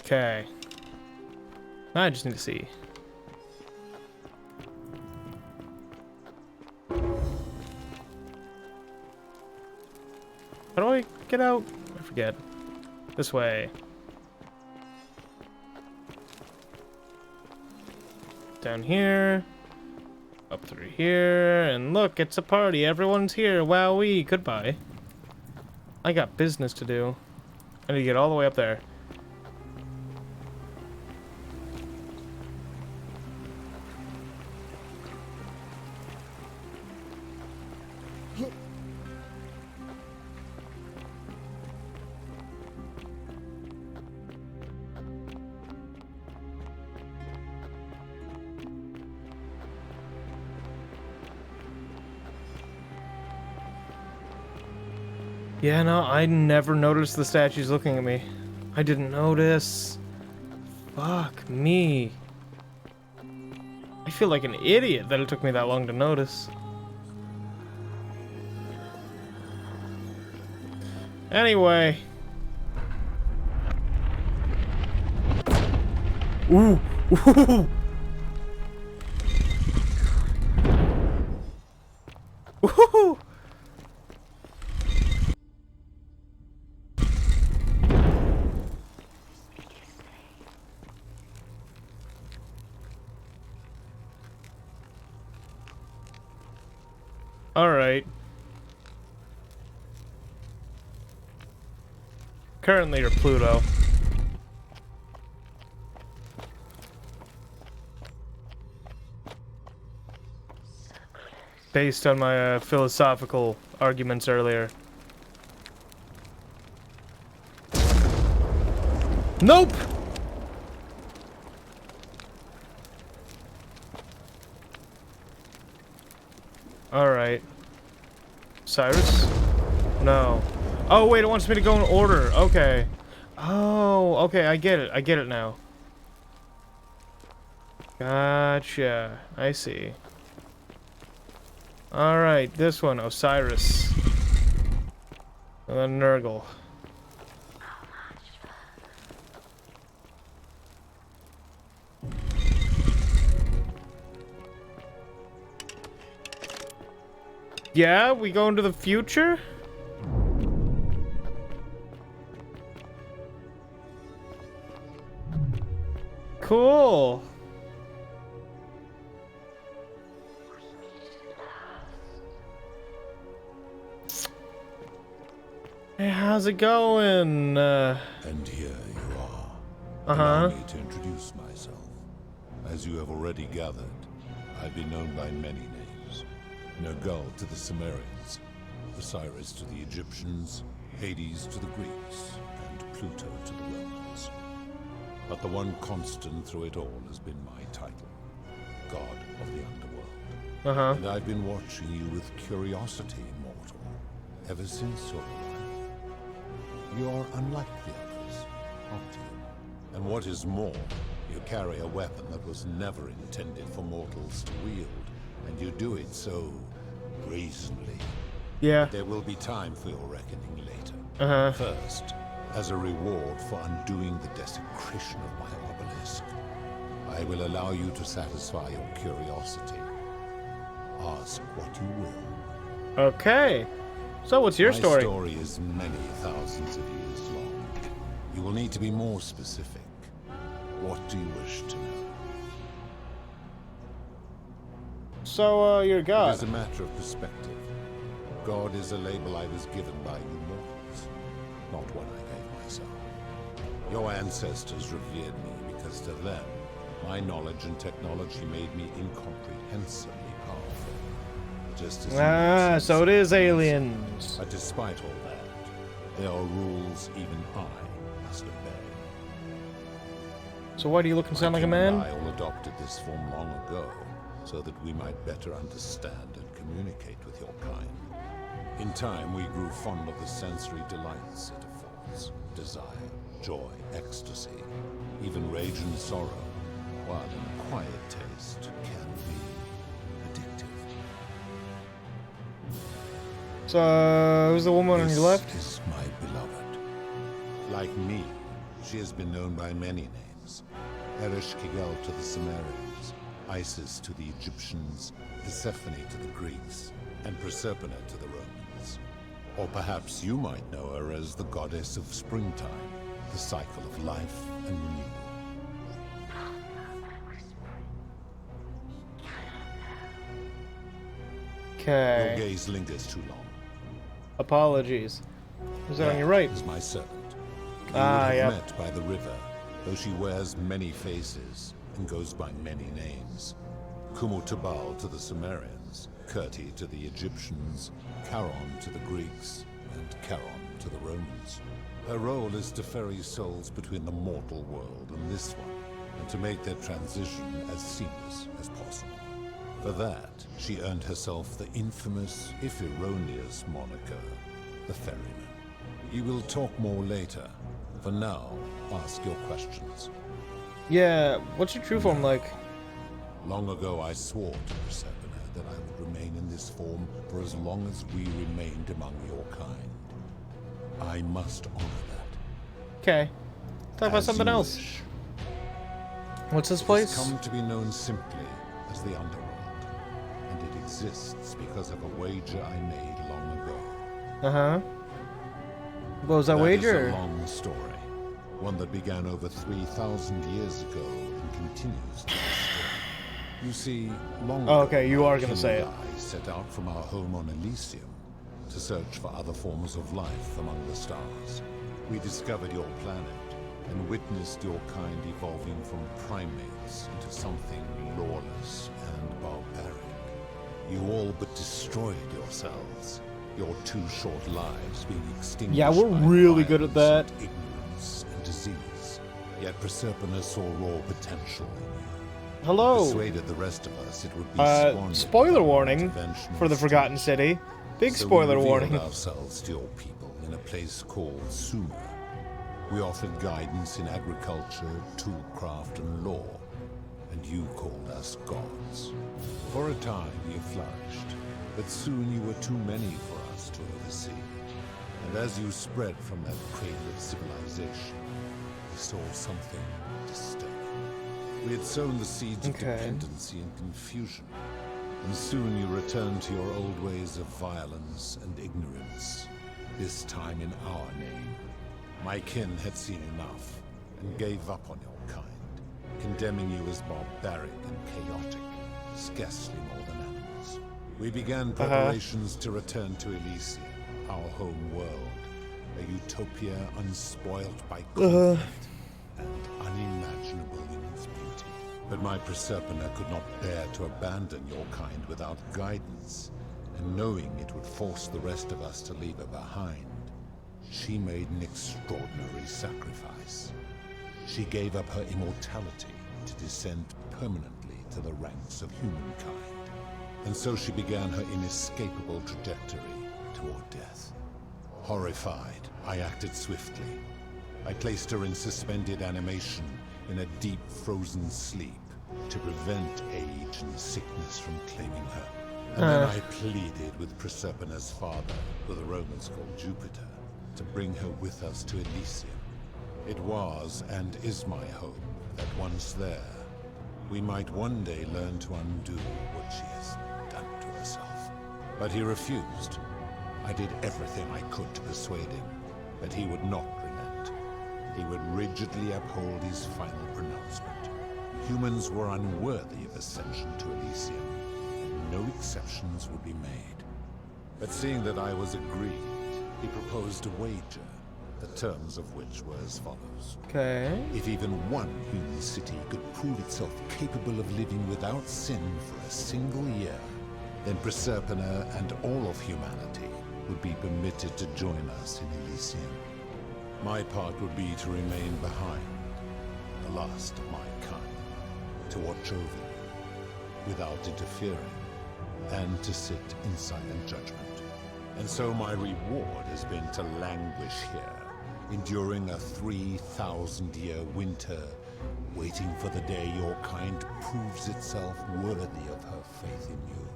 Okay. I just need to see. How do I get out? I forget. This way. Down here. Up through here. And look, it's a party. Everyone's here. Wowee. Goodbye. I got business to do. I need to get all the way up there. Yeah, no, I never noticed the statues looking at me. I didn't notice. Fuck me. I feel like an idiot that it took me that long to notice. Anyway. Ooh. Ooh. Ooh. Alright. Currently, you're Pluto. Based on my philosophical arguments earlier. Nope! Alright. Cyrus? No. Oh, wait, it wants me to go in order. Okay. Oh, okay, I get it. I get it now. Gotcha. I see. Alright, this one, Osiris. And then Nurgle. Yeah, we go into the future? Cool. Hey, how's it going? And here you are. Allow me to introduce myself. As you have already gathered, I've been known by many names. Nergal to the Sumerians, Osiris to the Egyptians, Hades to the Greeks, and Pluto to the Romans. But the one constant through it all has been my title, God of the Underworld. And I've been watching you with curiosity, mortal, ever since your arrival. You are unlike the others, aren't you? And what is more, you carry a weapon that was never intended for mortals to wield, and you do it so brazenly. Yeah. There will be time for your reckoning later. First, as a reward for undoing the desecration of my obelisk, I will allow you to satisfy your curiosity. Ask what you will. Okay. So what's your story? My story is many thousands of years long. You will need to be more specific. What do you wish to know? So, you're God. It is a matter of perspective. God is a label I was given by you mortals, not one I gave myself. Your ancestors revered me because to them, my knowledge and technology made me incomprehensibly powerful. Just as so it is aliens. But despite all that, there are rules even I must obey. So why do you look and sound like a man? I all adopted this form long ago, so that we might better understand and communicate with your kind. In time, we grew fond of the sensory delights it affords. Desire, joy, ecstasy, even rage and sorrow, while an acquired taste can be addictive. So, who's the woman on your left? This is my beloved. Like me, she has been known by many names. Ereshkigal to the Sumerians, Isis to the Egyptians, Persephone to the Greeks, and Proserpina to the Romans. Or perhaps you might know her as the goddess of springtime, the cycle of life and renewal. Okay. Your gaze lingers too long. Apologies. Who's that on your right? Is my servant. You yeah. met by the river, though she wears many faces and goes by many names. Kumutubal to the Sumerians, Kirti to the Egyptians, Charon to the Greeks, and Charon to the Romans. Her role is to ferry souls between the mortal world and this one, and to make their transition as seamless as possible. For that, she earned herself the infamous, if erroneous, moniker, the Ferryman. You will talk more later. For now, ask your questions. Yeah, what's your true form like? Long ago, I swore to Persephone that I would remain in this form for as long as we remained among your kind. I must honor that. Okay. Talk about something else. What's this place? It's come to be known simply as the Underworld, and it exists because of a wager I made long ago. What was that wager? Is a long story, one that began over 3,000 years ago and continues to this day. You see, long ago, okay, you are gonna say it. I set out from our home on Elysium to search for other forms of life among the stars. We discovered your planet and witnessed your kind evolving from primates into something lawless and barbaric. You all but destroyed yourselves, your 2 short lives being extinguished. Yeah, we're really good at that. Ignorance and disease. Yet Proserpina saw raw potential in you. Hello. Persuaded the rest of us it would be spoiler warning for the Forgotten City. Big spoiler warning. We revealed ourselves to your people in a place called Sumer. We offered guidance in agriculture, toolcraft, and law, and you called us gods. For a time, you flourished, but soon you were too many for us to oversee. And as you spread from that cradle of civilization, we saw something disturbing. We had sown the seeds of dependency and confusion, and soon you returned to your old ways of violence and ignorance, this time in our name. My kin had seen enough, and gave up on your kind, condemning you as barbaric and chaotic, scarcely more than animals. We began preparations to return to Elysium, our home world, a utopia unspoilt by conflict and unimaginable in its beauty. But my Proserpina could not bear to abandon your kind without guidance, and knowing it would force the rest of us to leave her behind, she made an extraordinary sacrifice. She gave up her immortality to descend permanently to the ranks of humankind. And so she began her inescapable trajectory toward death. Horrified, I acted swiftly. I placed her in suspended animation in a deep frozen sleep to prevent age and sickness from claiming her. And then I pleaded with Proserpina's father, who the Romans called Jupiter, to bring her with us to Elysium. It was and is my hope that once there, we might one day learn to undo what she has done to herself. But he refused. I did everything I could to persuade him, but he would not relent. He would rigidly uphold his final pronouncement. Humans were unworthy of ascension to Elysium, and no exceptions would be made. But seeing that I was agreed, he proposed a wager, the terms of which were as follows. Okay. If even one human city could prove itself capable of living without sin for a single year, then Proserpina and all of humanity would be permitted to join us in Elysium. My part would be to remain behind, the last of my kind, to watch over you, without interfering, and to sit in silent judgment. And so my reward has been to languish here, enduring a 3,000-year winter, waiting for the day your kind proves itself worthy of her faith in you,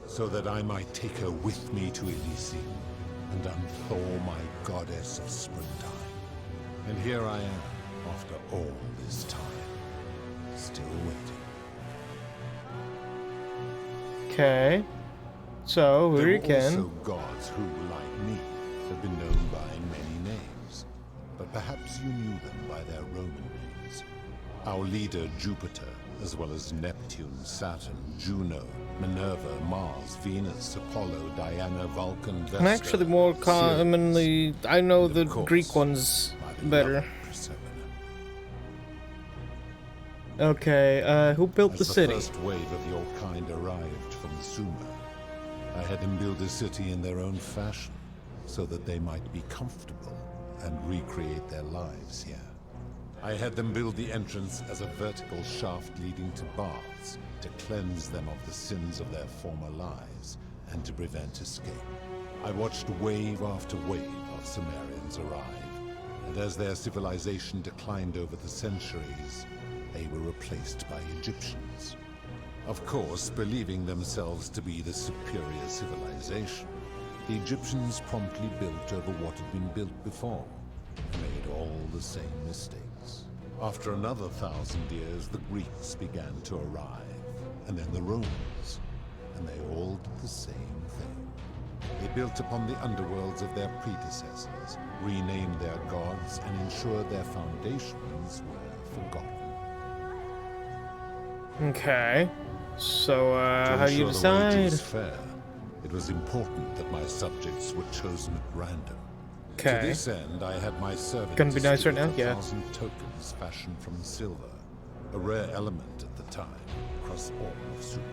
so that I might take her with me to Elysium and unthaw my goddess of springtime. And here I am, after all this time, still waiting. Okay. So, here you There were can. also gods who, like me, have been known by many names, but perhaps you knew them by their Roman names. Our leader, Jupiter, as well as Neptune, Saturn, Juno, Minerva, Mars, Venus, Apollo, Diana, Vulcan, Vesta, And actually, more commonly, I know the Greek ones better. Okay, who built the city? As the first wave of your kind arrived from Sumer, I had them build a city in their own fashion, so that they might be comfortable and recreate their lives here. I had them build the entrance as a vertical shaft leading to baths, to cleanse them of the sins of their former lives, and to prevent escape. I watched wave after wave of Sumerians arrive, and as their civilization declined over the centuries, they were replaced by Egyptians. Of course, believing themselves to be the superior civilization, the Egyptians promptly built over what had been built before, and made all the same mistakes. After another 1,000 years, the Greeks began to arrive, and then the Romans, and they all did the same thing. They built upon the underworlds of their predecessors, renamed their gods, and ensured their foundations were forgotten. Okay. So, To how do you ensure the decide? wages fair, it was important that my subjects were chosen at random. Okay. To this end, I had my servants Gonna be nice right now? distribute Yeah. 1,000 tokens fashioned from silver, a rare element at the time, across all of Sumer.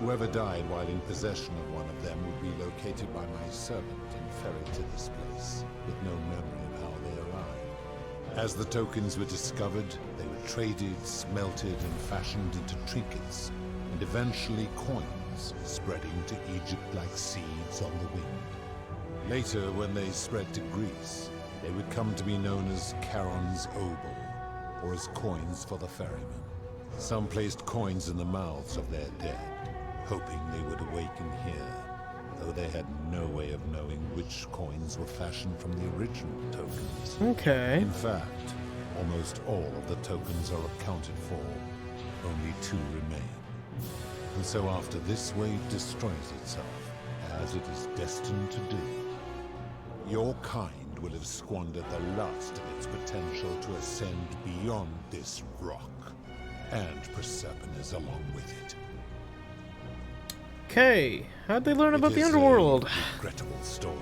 Whoever died while in possession of one of them would be located by my servant and ferried to this place, with no memory of how they arrived. As the tokens were discovered, they were traded, smelted, and fashioned into trinkets, and eventually coins, spreading to Egypt like seeds on the wind. Later, when they spread to Greece, they would come to be known as Charon's Obol, or as coins for the ferryman. Some placed coins in the mouths of their dead, hoping they would awaken here, though they had no way of knowing which coins were fashioned from the original tokens. Okay. In fact, almost all of the tokens are accounted for. Only 2 remain. And so after this wave destroys itself, as it is destined to do, your kind will have squandered the last of its potential to ascend beyond this rock, and Persepolis along with it. Okay, how'd they learn about the It is underworld? a regrettable story.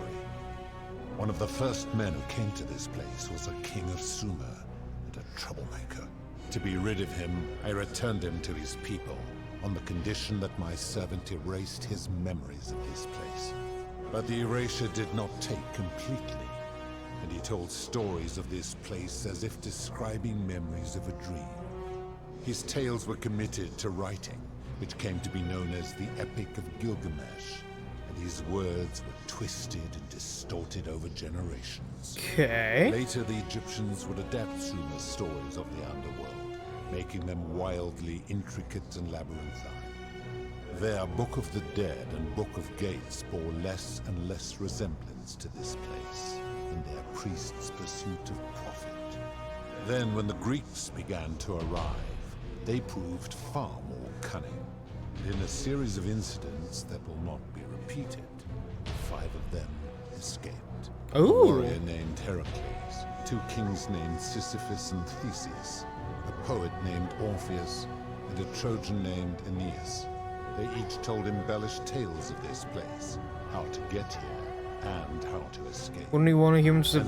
One of the first men who came to this place was a king of Sumer and a troublemaker. To be rid of him, I returned him to his people, on the condition that my servant erased his memories of this place. But the erasure did not take completely, and he told stories of this place as if describing memories of a dream. His tales were committed to writing, which came to be known as the Epic of Gilgamesh, and his words were twisted and distorted over generations. Okay. Later, the Egyptians would adapt Sumer's stories of the underworld, making them wildly intricate and labyrinthine. Their Book of the Dead and Book of Gates bore less and less resemblance to this place in their priests' pursuit of profit. Then, when the Greeks began to arrive, they proved far more cunning. And in a series of incidents that will not be repeated, 5 of them escaped. Ooh. A warrior named Heracles, 2 kings named Sisyphus and Theseus, a poet named Orpheus, and a Trojan named Aeneas. They each told embellished tales of this place, how to get here, and how to escape. Wouldn't he want a human to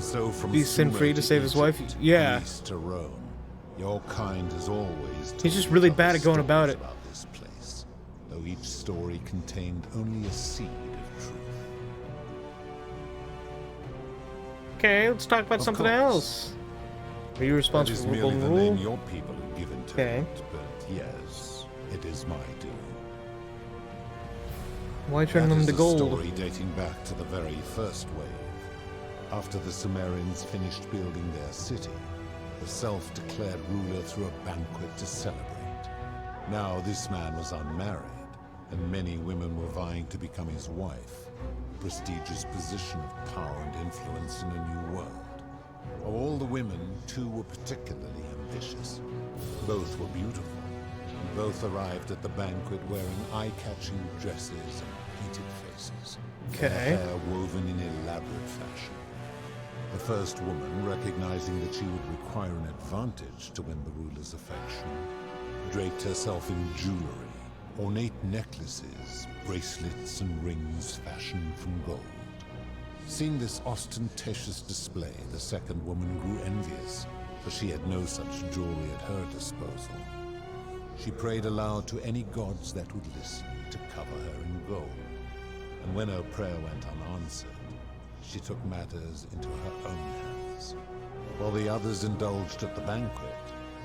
be sin-free to save his wife? Yeah. East to Rome, your kind has always He's just really bad at going about it. about this place, though each story contained only a seed of truth. Okay, let's talk about Of something course. else. Are you responsible That is for merely Golden the Rule? name your people have given to Okay. it, but yes, it is my doing. Why turn That them is to a gold? story dating back to the very first wave. After the Sumerians finished building their city, the self-declared ruler threw a banquet to celebrate. Now this man was unmarried, and many women were vying to become his wife, a prestigious position of power and influence in a new world. Of all the women, 2 were particularly ambitious. Both were beautiful, and both arrived at the banquet wearing eye-catching dresses and painted faces, Okay. their hair woven in elaborate fashion. The first woman, recognizing that she would require an advantage to win the ruler's affection, draped herself in jewelry, ornate necklaces, bracelets, and rings fashioned from gold. Seeing this ostentatious display, the second woman grew envious, for she had no such jewelry at her disposal. She prayed aloud to any gods that would listen to cover her in gold, and when her prayer went unanswered, she took matters into her own hands. While the others indulged at the banquet,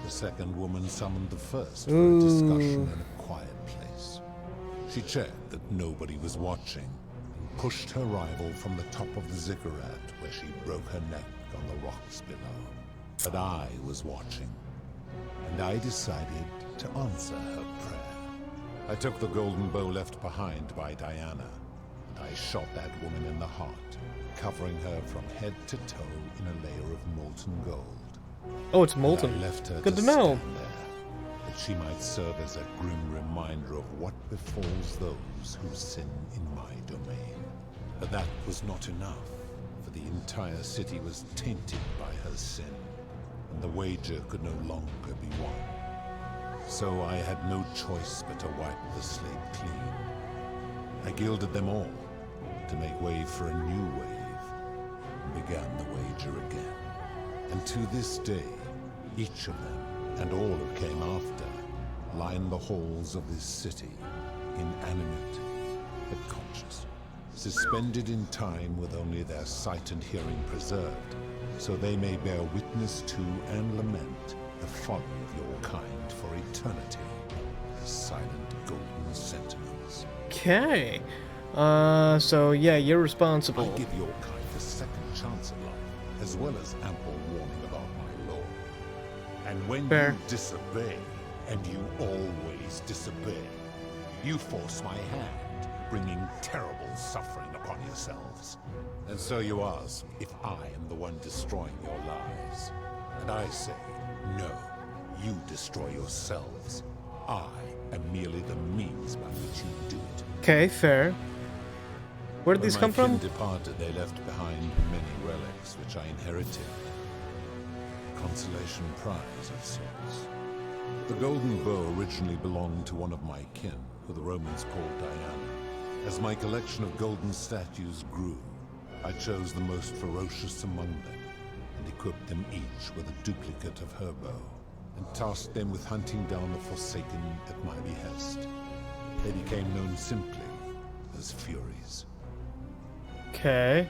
the second woman summoned the first for a discussion in a quiet place. She checked that nobody was watching, and pushed her rival from the top of the ziggurat, where she broke her neck on the rocks below. But I was watching, and I decided to answer her prayer. I took the golden bow left behind by Diana, and I shot that woman in the heart, covering her from head to toe in a layer of molten gold. Oh, it's molten. And I left her Good to know. stand there, that she might serve as a grim reminder of what befalls those who sin in my domain. But that was not enough, for the entire city was tainted by her sin, and the wager could no longer be won. So I had no choice but to wipe the slate clean. I gilded them all, to make way for a new wave, and began the wager again. And to this day, each of them, and all who came after, line the halls of this city, inanimate but conscious, suspended in time with only their sight and hearing preserved, so they may bear witness to and lament the folly of your kind for eternity, as silent golden sentinels. Okay. So yeah, you're responsible. I give your kind a second chance at life, as well as ample warning about my law. And when Fair. you disobey, and you always disobey, you force my hand, bringing terrible suffering upon yourselves. And so you ask if I am the one destroying your lives. And I say, no, you destroy yourselves. I am merely the means by which you do it. Okay, fair. Where did these come When my from? kin departed, they left behind many relics. relics which I inherited. Consolation prize of sorts. The golden bow originally belonged to one of my kin, who the Romans called Diana. As my collection of golden statues grew, I chose the most ferocious among them, and equipped them each with a duplicate of her bow, and tasked them with hunting down the Forsaken at my behest. They became known simply as Furies. Okay.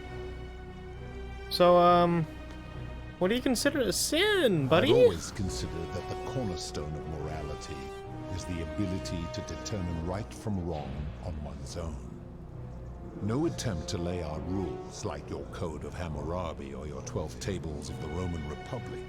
So, what do you consider a sin, buddy? I've always considered that the cornerstone of morality is the ability to determine right from wrong on one's own. No attempt to lay out rules like your Code of Hammurabi or your 12 Tables of the Roman Republic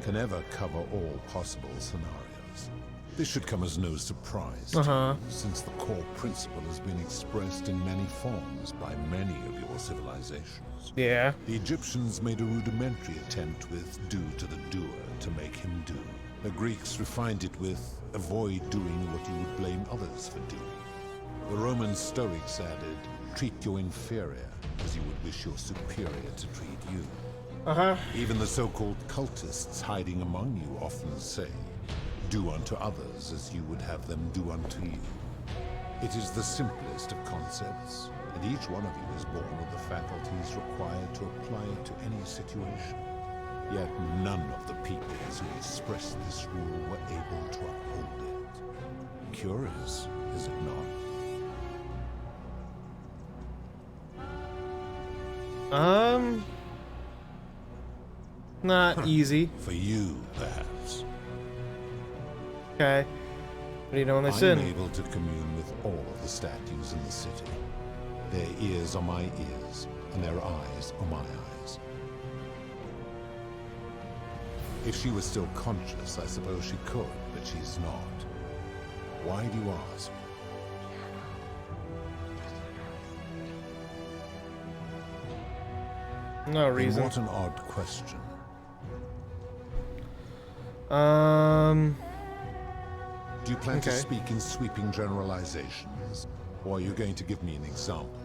can ever cover all possible scenarios. This should come as no surprise to you, since the core principle has been expressed in many forms by many of your civilizations. Yeah. The Egyptians made a rudimentary attempt with do to the doer to make him do. The Greeks refined it with avoid doing what you would blame others for doing. The Roman Stoics added, treat your inferior as you would wish your superior to treat you. Even the so-called cultists hiding among you often say, do unto others as you would have them do unto you. It is the simplest of concepts, and each one of you is born with the faculties required to apply it to any situation. Yet none of the peoples who expressed this rule were able to uphold it. Curious, is it not? Not easy. For you, perhaps. Okay. What do you know when they sin? I'm able to commune with all of the statues in the city. Their ears are my ears, and their eyes are my eyes. If she was still conscious, I suppose she could, but she's not. Why do you ask? No reason. What an odd question. Do you plan to speak in sweeping generalizations, or are you going to give me an example?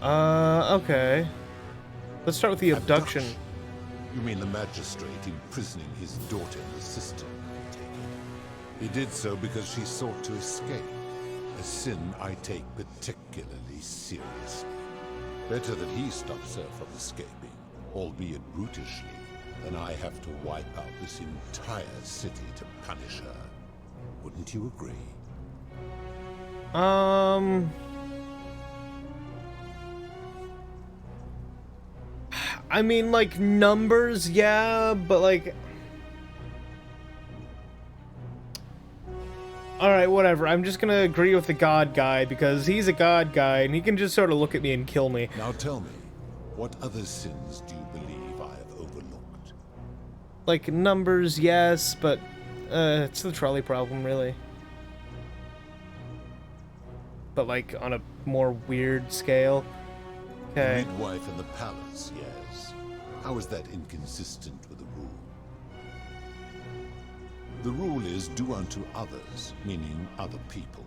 Okay. Let's start with the abduction. You mean the magistrate imprisoning his daughter and assistant, I take it. He did so because she sought to escape, a sin I take particularly seriously. Better that he stops her from escaping, albeit brutishly, than I have to wipe out this entire city to punish her. Wouldn't you agree? I mean, like, numbers, yeah, but, like... Alright, whatever. I'm just gonna agree with the god guy, because he's a god guy, and he can just sort of look at me and kill me. Now tell me, what other sins do you believe I have overlooked? Like, numbers, yes, but, it's the trolley problem, really. But, like, on a more weird scale. Okay. The midwife in the palace, yes. How is that inconsistent with the rule? The rule is do unto others, meaning other people.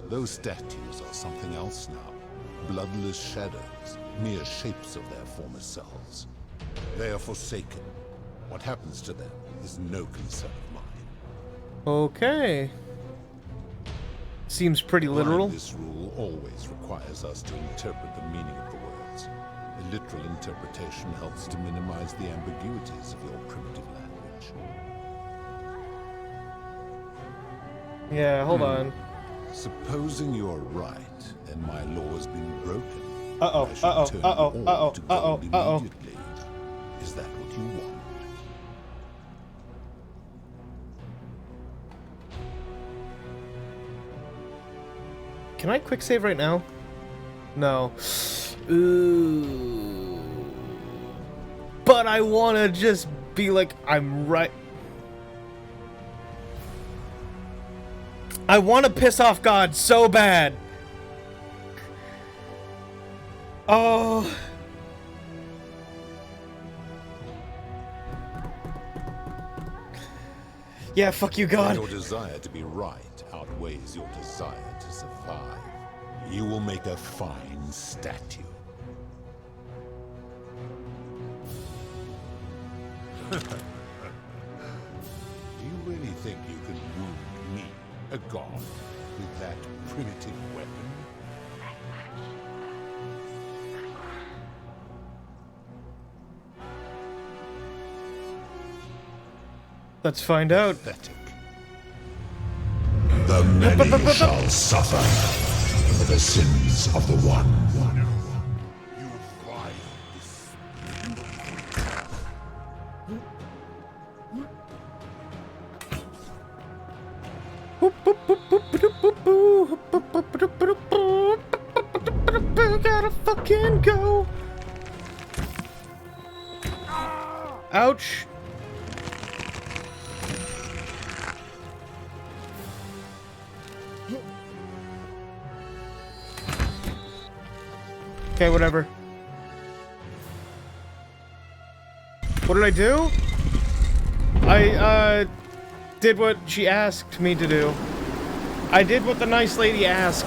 Those statues are something else now. Bloodless shadows, mere shapes of their former selves. They are forsaken. What happens to them is no concern of mine. Okay. Seems pretty literal. This rule always requires us to interpret the meaning of the words. A literal interpretation helps to minimize the ambiguities of your primitive language. Yeah, hold on. Supposing you're right, and my law has been broken. Uh-oh, I should turn you all to gold immediately. Is that what you want? Can I quick save right now? No. Ooh. But I want to just be like, I'm right. I want to piss off God so bad. Oh. Yeah, fuck you, God. Your desire to be right outweighs your desire to survive. You will make a fine statue. Do you really think you can wound me, a god, with that primitive weapon? Let's find out. The many shall suffer for the sins of the one. Gotta fucking go. Ouch. Okay, whatever. What did I do? I did what she asked me to do. I did what the nice lady asked.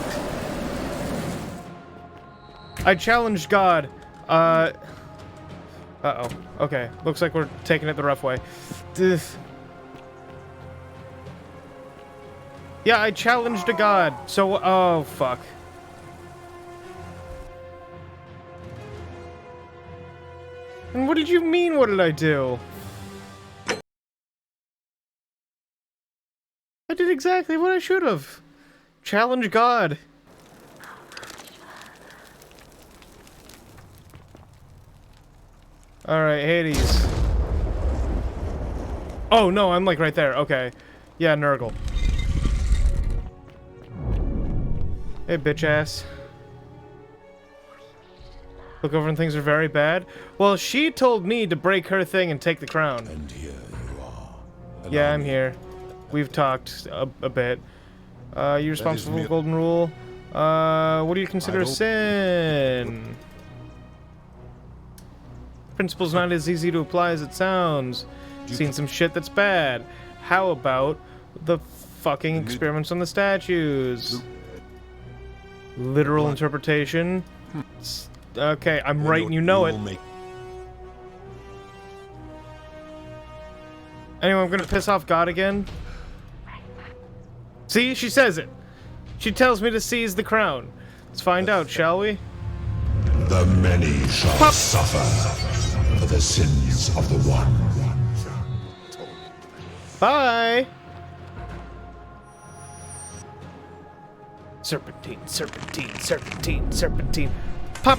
I challenged God. Uh-oh. Okay. Looks like we're taking it the rough way. Ugh. Yeah, I challenged a god. So, oh, fuck. And what did you mean, what did I do? I did exactly what I should have. Challenge God. Alright, Hades. Oh, no, I'm like right there. Okay. Yeah, Nurgle. Hey, bitch ass. Look over and things are very bad. Well, she told me to break her thing and take the crown. And here you are. Yeah, I'm here. We've talked a bit. You're responsible for Golden Rule. What do you consider a sin? Principle's not as easy to apply as it sounds. Seen some shit that's bad. How about the fucking experiments on the statues? Literal interpretation. Okay, I'm right and you know it. Anyway, I'm gonna piss off God again. See, she says it. She tells me to seize the crown. Let's find out, shall we? The many shall suffer for the sins of the one. Bye. Serpentine, serpentine, serpentine, serpentine. Pop.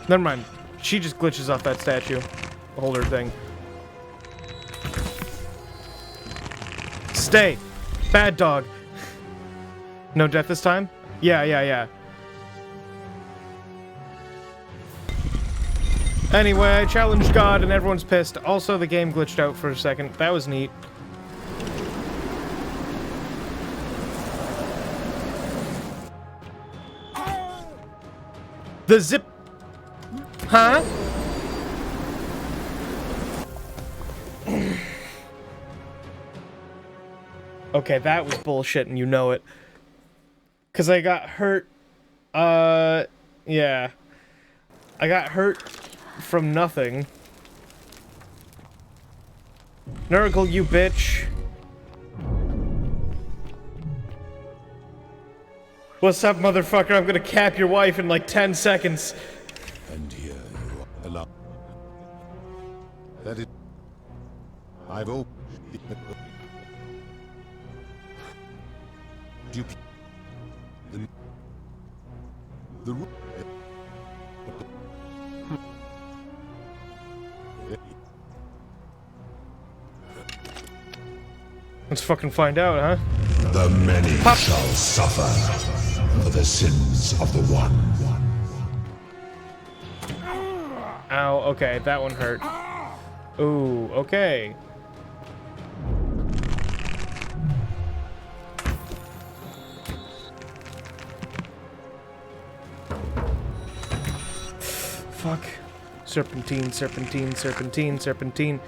Never mind. She just glitches off that statue. Holder thing. Stay. Bad dog. No death this time? Yeah. Anyway, I challenged God and everyone's pissed. Also, the game glitched out for a second. That was neat. The zip... Huh? Okay, that was bullshit and you know it. 'Cause I got hurt. Yeah. I got hurt from nothing. Nurgle, you bitch. What's up, motherfucker? I'm gonna cap your wife in like 10 seconds. And here you are. Allow. That is. I've opened. The Let's fucking find out, huh? The many shall suffer for the sins of the one. Ow, okay, that one hurt. Ooh, okay. Fuck. Serpentine, serpentine, serpentine, serpentine.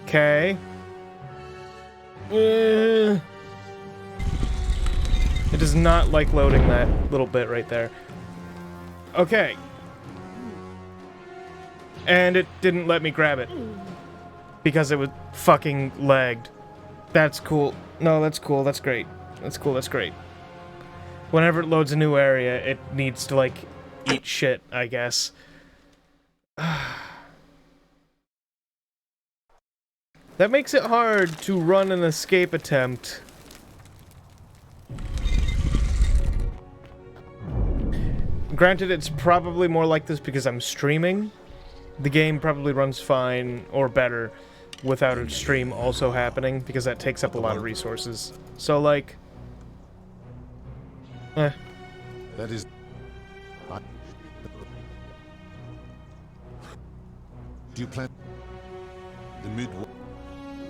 Okay. It does not like loading that little bit right there. Okay. And it didn't let me grab it. Because it was fucking lagged. That's cool. No, that's cool. That's great. That's cool. That's great. Whenever it loads a new area, it needs to, like, eat shit, I guess. That makes it hard to run an escape attempt. Granted, it's probably more like this because I'm streaming. The game probably runs fine, or better, without a stream also happening, because that takes up a lot of resources. So, like... That is... Do you plan... The mid...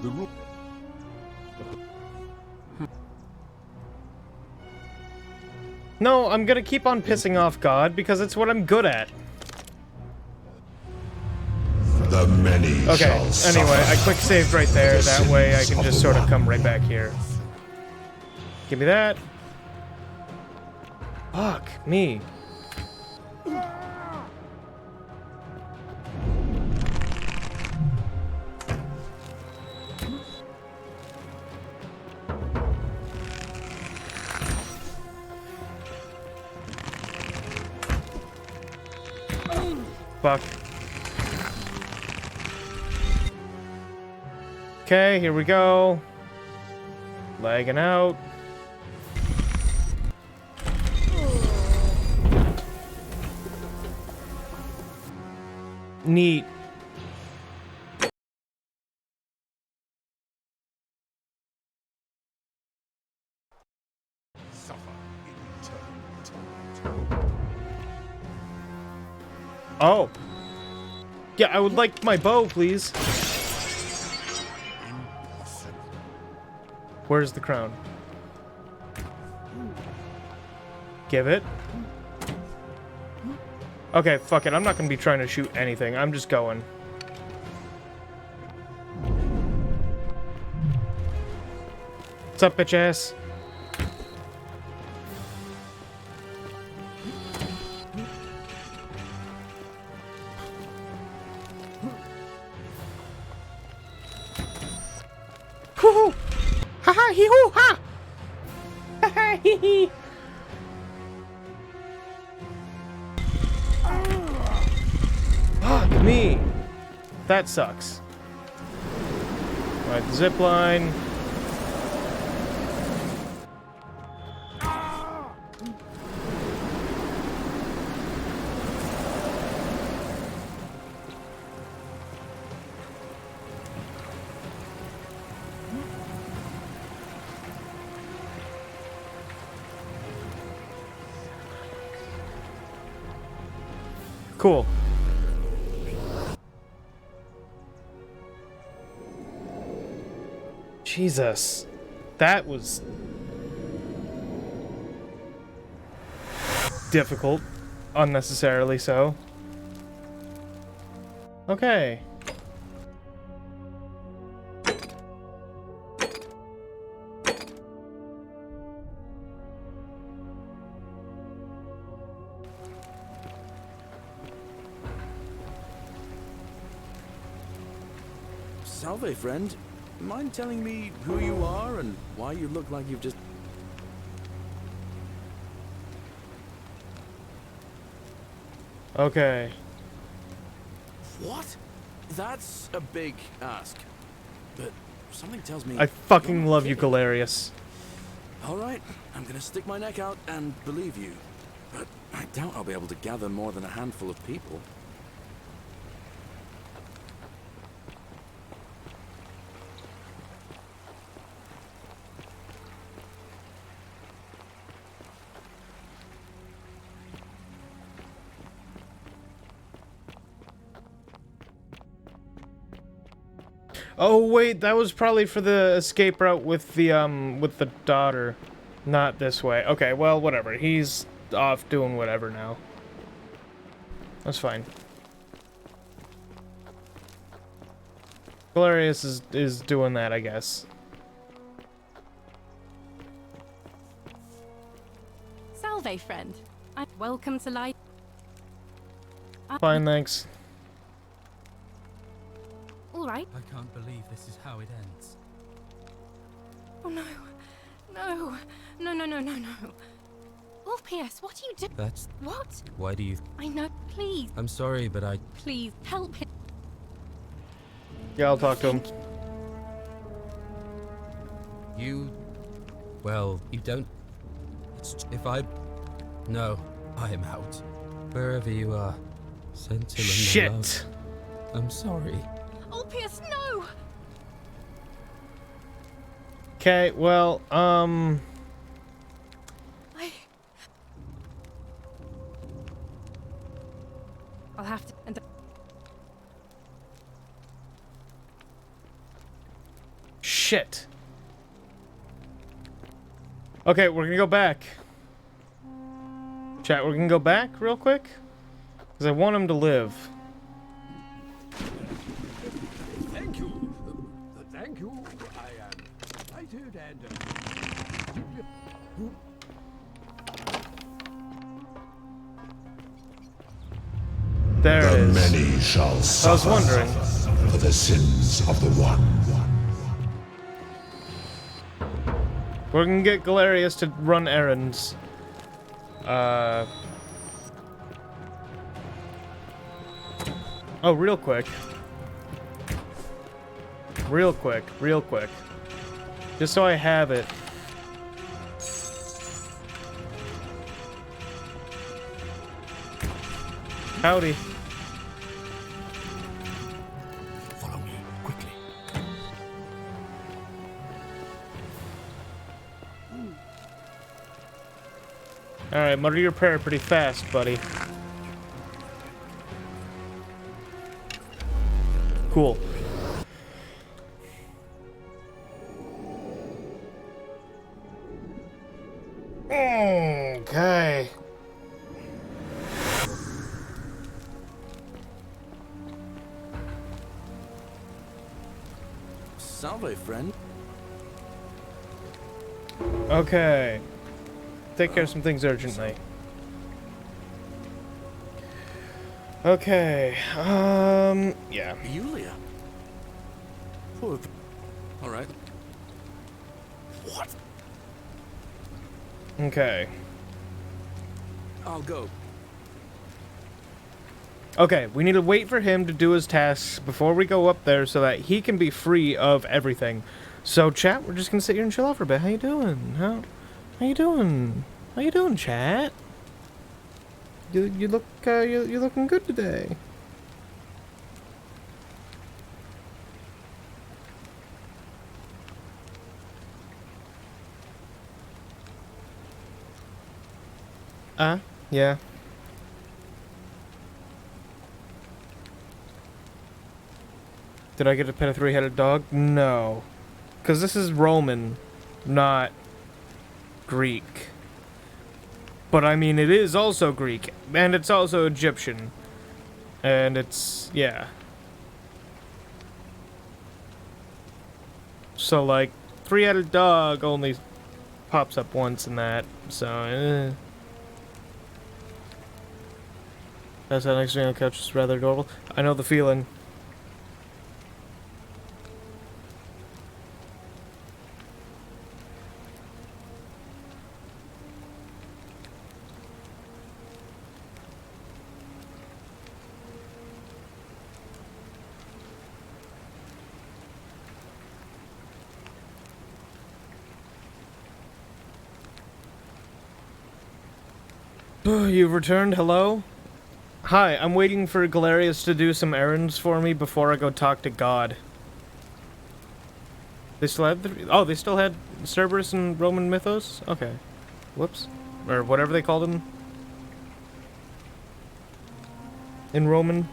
The rule... No, I'm gonna keep on pissing off God, because it's what I'm good at. The many Okay, anyway, I quick saved right there, that way I can just sort of come right back here. Give me that. Fuck me. Fuck. Okay, here we go. Lagging out. Neat. Oh. Yeah, I would like my bow, please. Where's the crown? Give it. Okay, fuck it. I'm not gonna be trying to shoot anything. I'm just going. What's up, bitch ass? Hoo-hoo! Ha-ha! Hee-hoo! Ha! Ha-ha! Hee-hee! Fuck me! That sucks. Alright, the zip line. Cool. Jesus. That was difficult. Unnecessarily so. Okay. Salve, friend. Mind telling me who you are and why you look like you've just... Okay. What? That's a big ask. But something tells me... I fucking love you, Galerius. Alright, I'm gonna stick my neck out and believe you. But I doubt I'll be able to gather more than a handful of people. Oh wait, that was probably for the escape route with the daughter. Not this way. Okay, well, whatever. He's off doing whatever now. That's fine. Galerius is doing that, I guess. Salve, friend. Welcome to life. Fine, thanks. All right. I can't believe this is how it ends. Oh no. No. No, no, no, no, no. Orpheus, what are you doing? That's... What? Why do you... I know. Please. I'm sorry, but I... Please, help him. Yeah, I'll talk to him. You... Well, you don't... If I... No, I am out. Wherever you are. Send Tylan my love. Shit! I'm sorry. Orpheus, no! Okay, well, I'll have to... And shit. Okay, we're gonna go back. Chat, we're gonna go back real quick. Because I want him to live. Thank you. Thank you. I am delighted and There it The is. many shall suffer I was wondering. for the sins of the one. We're gonna get Galerius to run errands. Oh, real quick. Real quick. Just so I have it. Howdy. follow me quickly. Alright, mutter your prayer pretty fast, buddy. Cool. Okay. Salve, friend. Okay. Take care of some things urgently. Okay, yeah. Yulia. Oh, all right. What? Okay. I'll go. Okay, we need to wait for him to do his tasks before we go up there so that he can be free of everything. So, chat, we're just gonna sit here and chill out for a bit. How you doing? How you doing? How you doing, chat? You look you're looking good today. Yeah. Did I get to pet a three-headed dog? No. Because this is Roman, not Greek. But I mean, it is also Greek, and it's also Egyptian. And it's, yeah. So, like, three-headed dog only pops up once in that, so, That's that next to me on the couch is rather adorable. I know the feeling. You've returned, hello? Hi, I'm waiting for Galerius to do some errands for me before I go talk to God. They still had they still had Cerberus and Roman mythos? Okay. Whoops. Or whatever they called him. In Roman.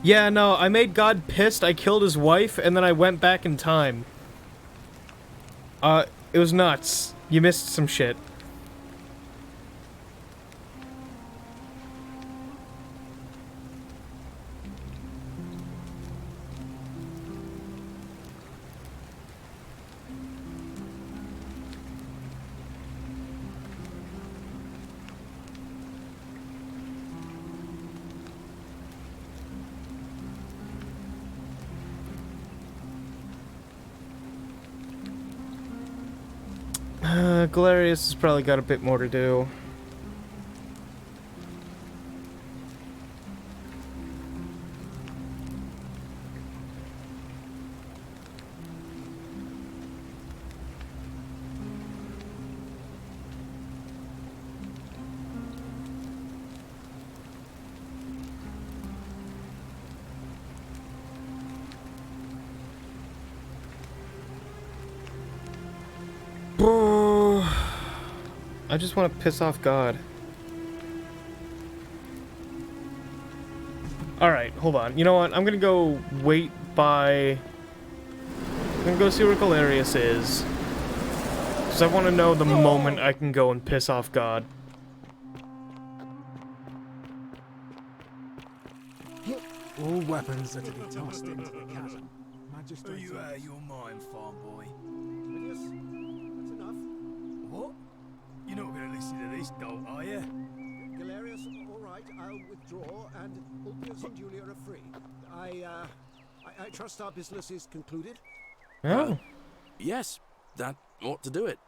Yeah, no, I made God pissed, I killed his wife, and then I went back in time. It was nuts. You missed some shit. Galerius has probably got a bit more to do. I just want to piss off God. Alright, hold on. You know what? I'm gonna go wait by... I'm gonna go see where Galerius is. Because I want to know the moment I can go and piss off God. All weapons are to be tossed into the chasm. Are you out of your mind, farm boy? That's enough. What? You're not going to listen to this dolt, are you? Galerius, all right, I'll withdraw, and Ulpius and Julia are free. I trust our business is concluded? Oh. Yes, that ought to do it.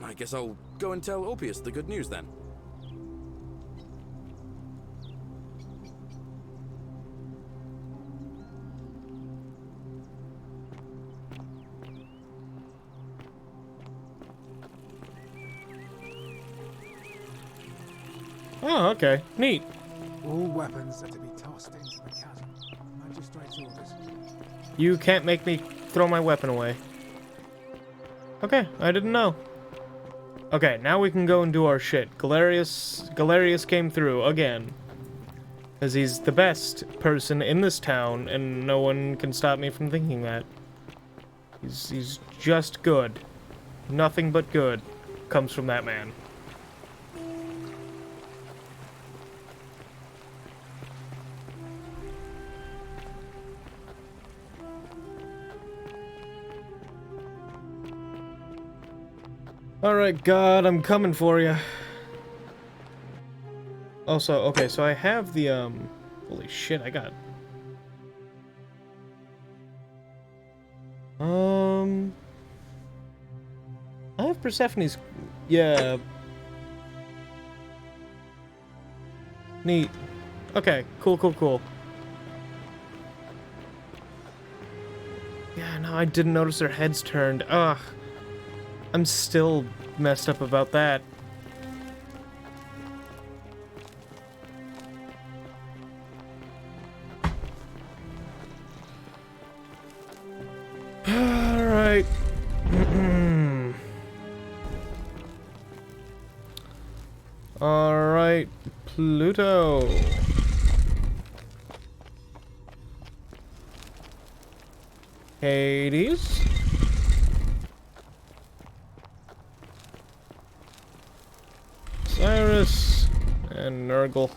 I guess I'll go and tell Ulpius the good news then. Oh, okay. Neat. All weapons are to be tossed into the chasm. Magistrate's orders. You can't make me throw my weapon away. Okay, I didn't know. Okay, now we can go and do our shit. Galerius came through again. Because he's the best person in this town, and no one can stop me from thinking that. He's just good. Nothing but good comes from that man. Alright, God, I'm coming for you. Also, okay, so I have the, holy shit, I got... I have Persephone's... Yeah. Neat. Okay, cool. Yeah, no, I didn't notice their heads turned. Ugh. I'm still messed up about that. Alright. Alright, Pluto. Hades. Cyrus and Nurgle.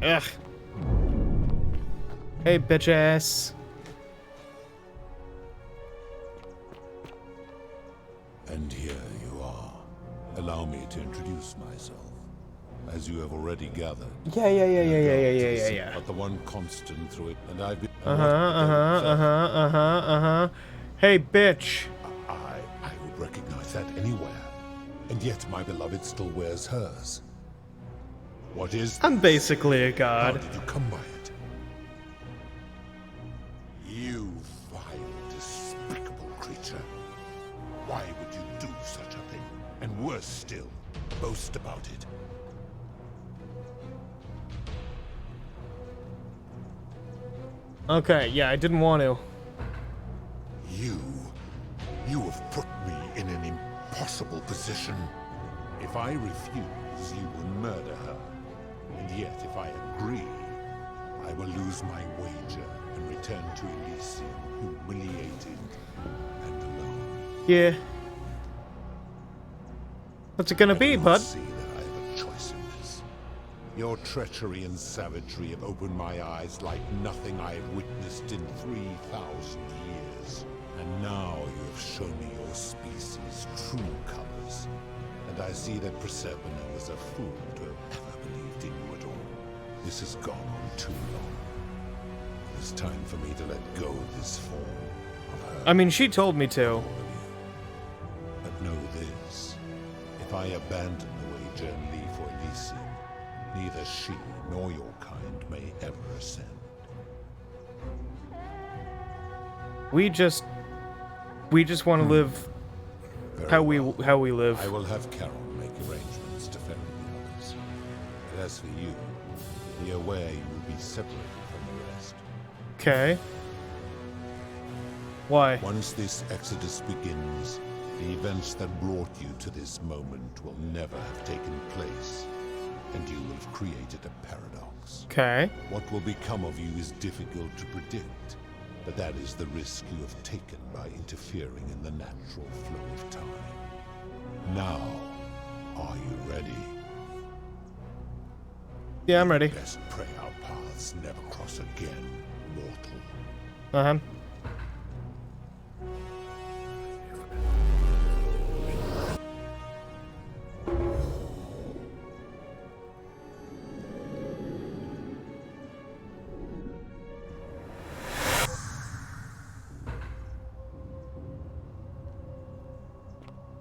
Ugh. Hey, bitch ass. And here you are. Allow me to introduce myself. As you have already gathered. Yeah. But the one constant through it, and I've been. Hey, bitch. I would recognize that anywhere. And yet my beloved still wears hers. What is I'm basically a god. How did you come by it? You vile, despicable creature. Why would you do such a thing? And worse still, boast about it. Okay, yeah, I didn't want to. You have put me in an impossible position. If I refuse, you will murder her. And yet, if I agree, I will lose my wager and return to Elysium humiliated and alone. Yeah. What's it gonna be, bud? See that I have a choice in this. Your treachery and savagery have opened my eyes like nothing I have witnessed in 3,000 years. And now you have shown me your species' true colors. And I see that Proserpina was a fool to have ever believed in you at all. This has gone on too long. It is time for me to let go of this form I mean, she told me to. But know this. If I abandon the way Jen for Elysium, neither she nor your kind may ever ascend. We just want to live how we live. I will have Carol make arrangements to ferry the others. But as for you, be aware you will be separated from the rest. Okay. Why? Once this exodus begins, the events that brought you to this moment will never have taken place, and you will have created a paradox. Okay. What will become of you is difficult to predict, but that is the risk you have taken by interfering in the natural flow of time. Now, are you ready? Yeah, I'm ready. Best pray our paths never cross again, mortal. Uh-huh.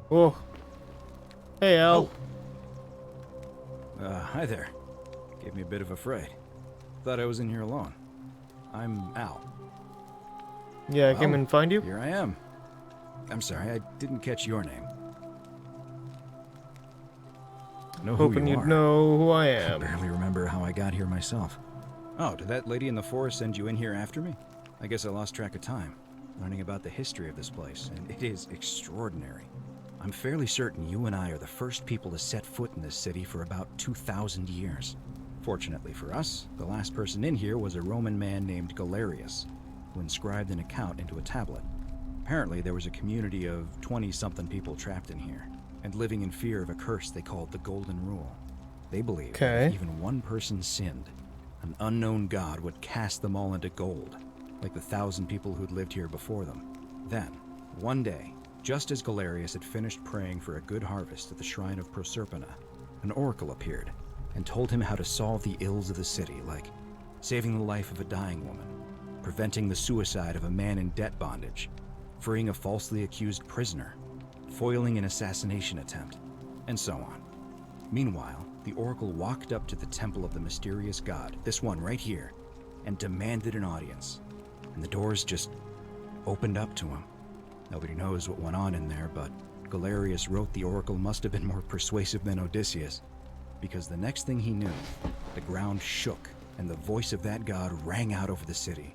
Oh. Hey, Al. Hi there. Gave me a bit of a fright. Thought I was in here alone. I'm Al. Yeah, I came and find you? Here I am. I'm sorry, I didn't catch your name. Know who Hoping you you'd are. know who I am. I barely remember how I got here myself. Oh, did that lady in the forest send you in here after me? I guess I lost track of time, learning about the history of this place, and it is extraordinary. I'm fairly certain you and I are the first people to set foot in this city for about 2,000 years. Fortunately for us, the last person in here was a Roman man named Galerius, who inscribed an account into a tablet. Apparently, there was a community of 20-something people trapped in here, and living in fear of a curse they called the Golden Rule. They believed that if even one person sinned, an unknown god would cast them all into gold, like the 1,000 people who'd lived here before them. Then, one day, just as Galerius had finished praying for a good harvest at the shrine of Proserpina, an oracle appeared and told him how to solve the ills of the city, like saving the life of a dying woman, preventing the suicide of a man in debt bondage, freeing a falsely accused prisoner, foiling an assassination attempt, and so on. Meanwhile, the oracle walked up to the temple of the mysterious god, this one right here, and demanded an audience, and the doors just opened up to him. Nobody knows what went on in there, but Galerius wrote the oracle must have been more persuasive than Odysseus, because the next thing he knew, the ground shook and the voice of that god rang out over the city.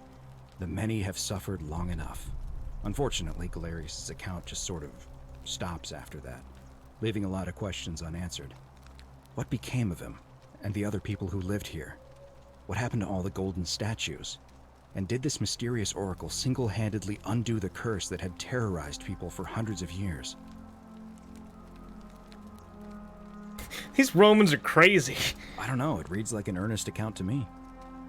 The many have suffered long enough. Unfortunately, Galerius' account just sort of stops after that, leaving a lot of questions unanswered. What became of him and the other people who lived here? What happened to all the golden statues? And did this mysterious oracle single-handedly undo the curse that had terrorized people for hundreds of years? These Romans are crazy. I don't know, it reads like an earnest account to me.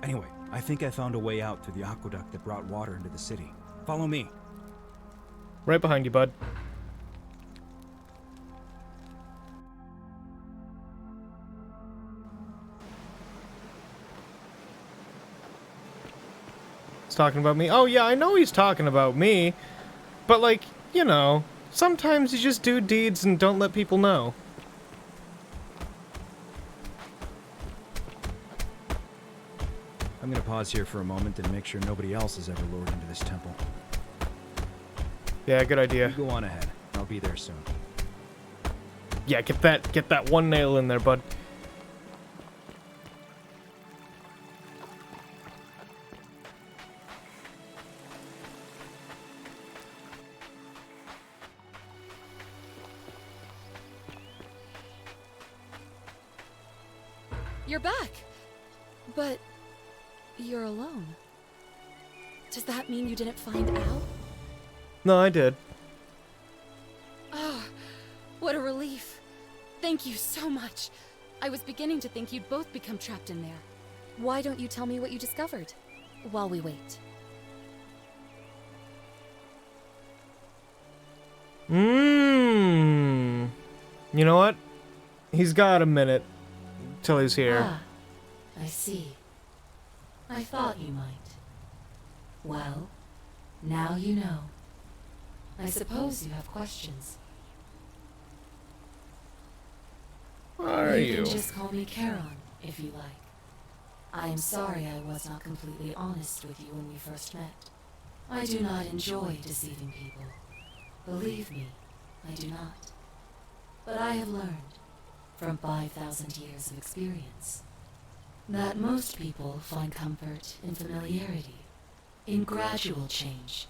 Anyway, I think I found a way out through the aqueduct that brought water into the city. Follow me. Right behind you, bud. He's talking about me. Oh yeah, I know he's talking about me. But like, you know, sometimes you just do deeds and don't let people know. I'm gonna pause here for a moment and make sure nobody else has ever lured into this temple. Yeah, good idea. You go on ahead. I'll be there soon. Yeah, get that one nail in there, bud. You're back. But you're alone. Does that mean you didn't find Al? No, I did. Oh, what a relief. Thank you so much. I was beginning to think you'd both become trapped in there. Why don't you tell me what you discovered while we wait? You know what? He's got a minute till he's here. Ah, I see. I thought you might. Well, Now you know. I suppose you have questions. Are You you? can just call me Charon, if you like. I am sorry I was not completely honest with you when we first met. I do not enjoy deceiving people. Believe me, I do not. But I have learned, from 5,000 years of experience, that most people find comfort in familiarity, in gradual change,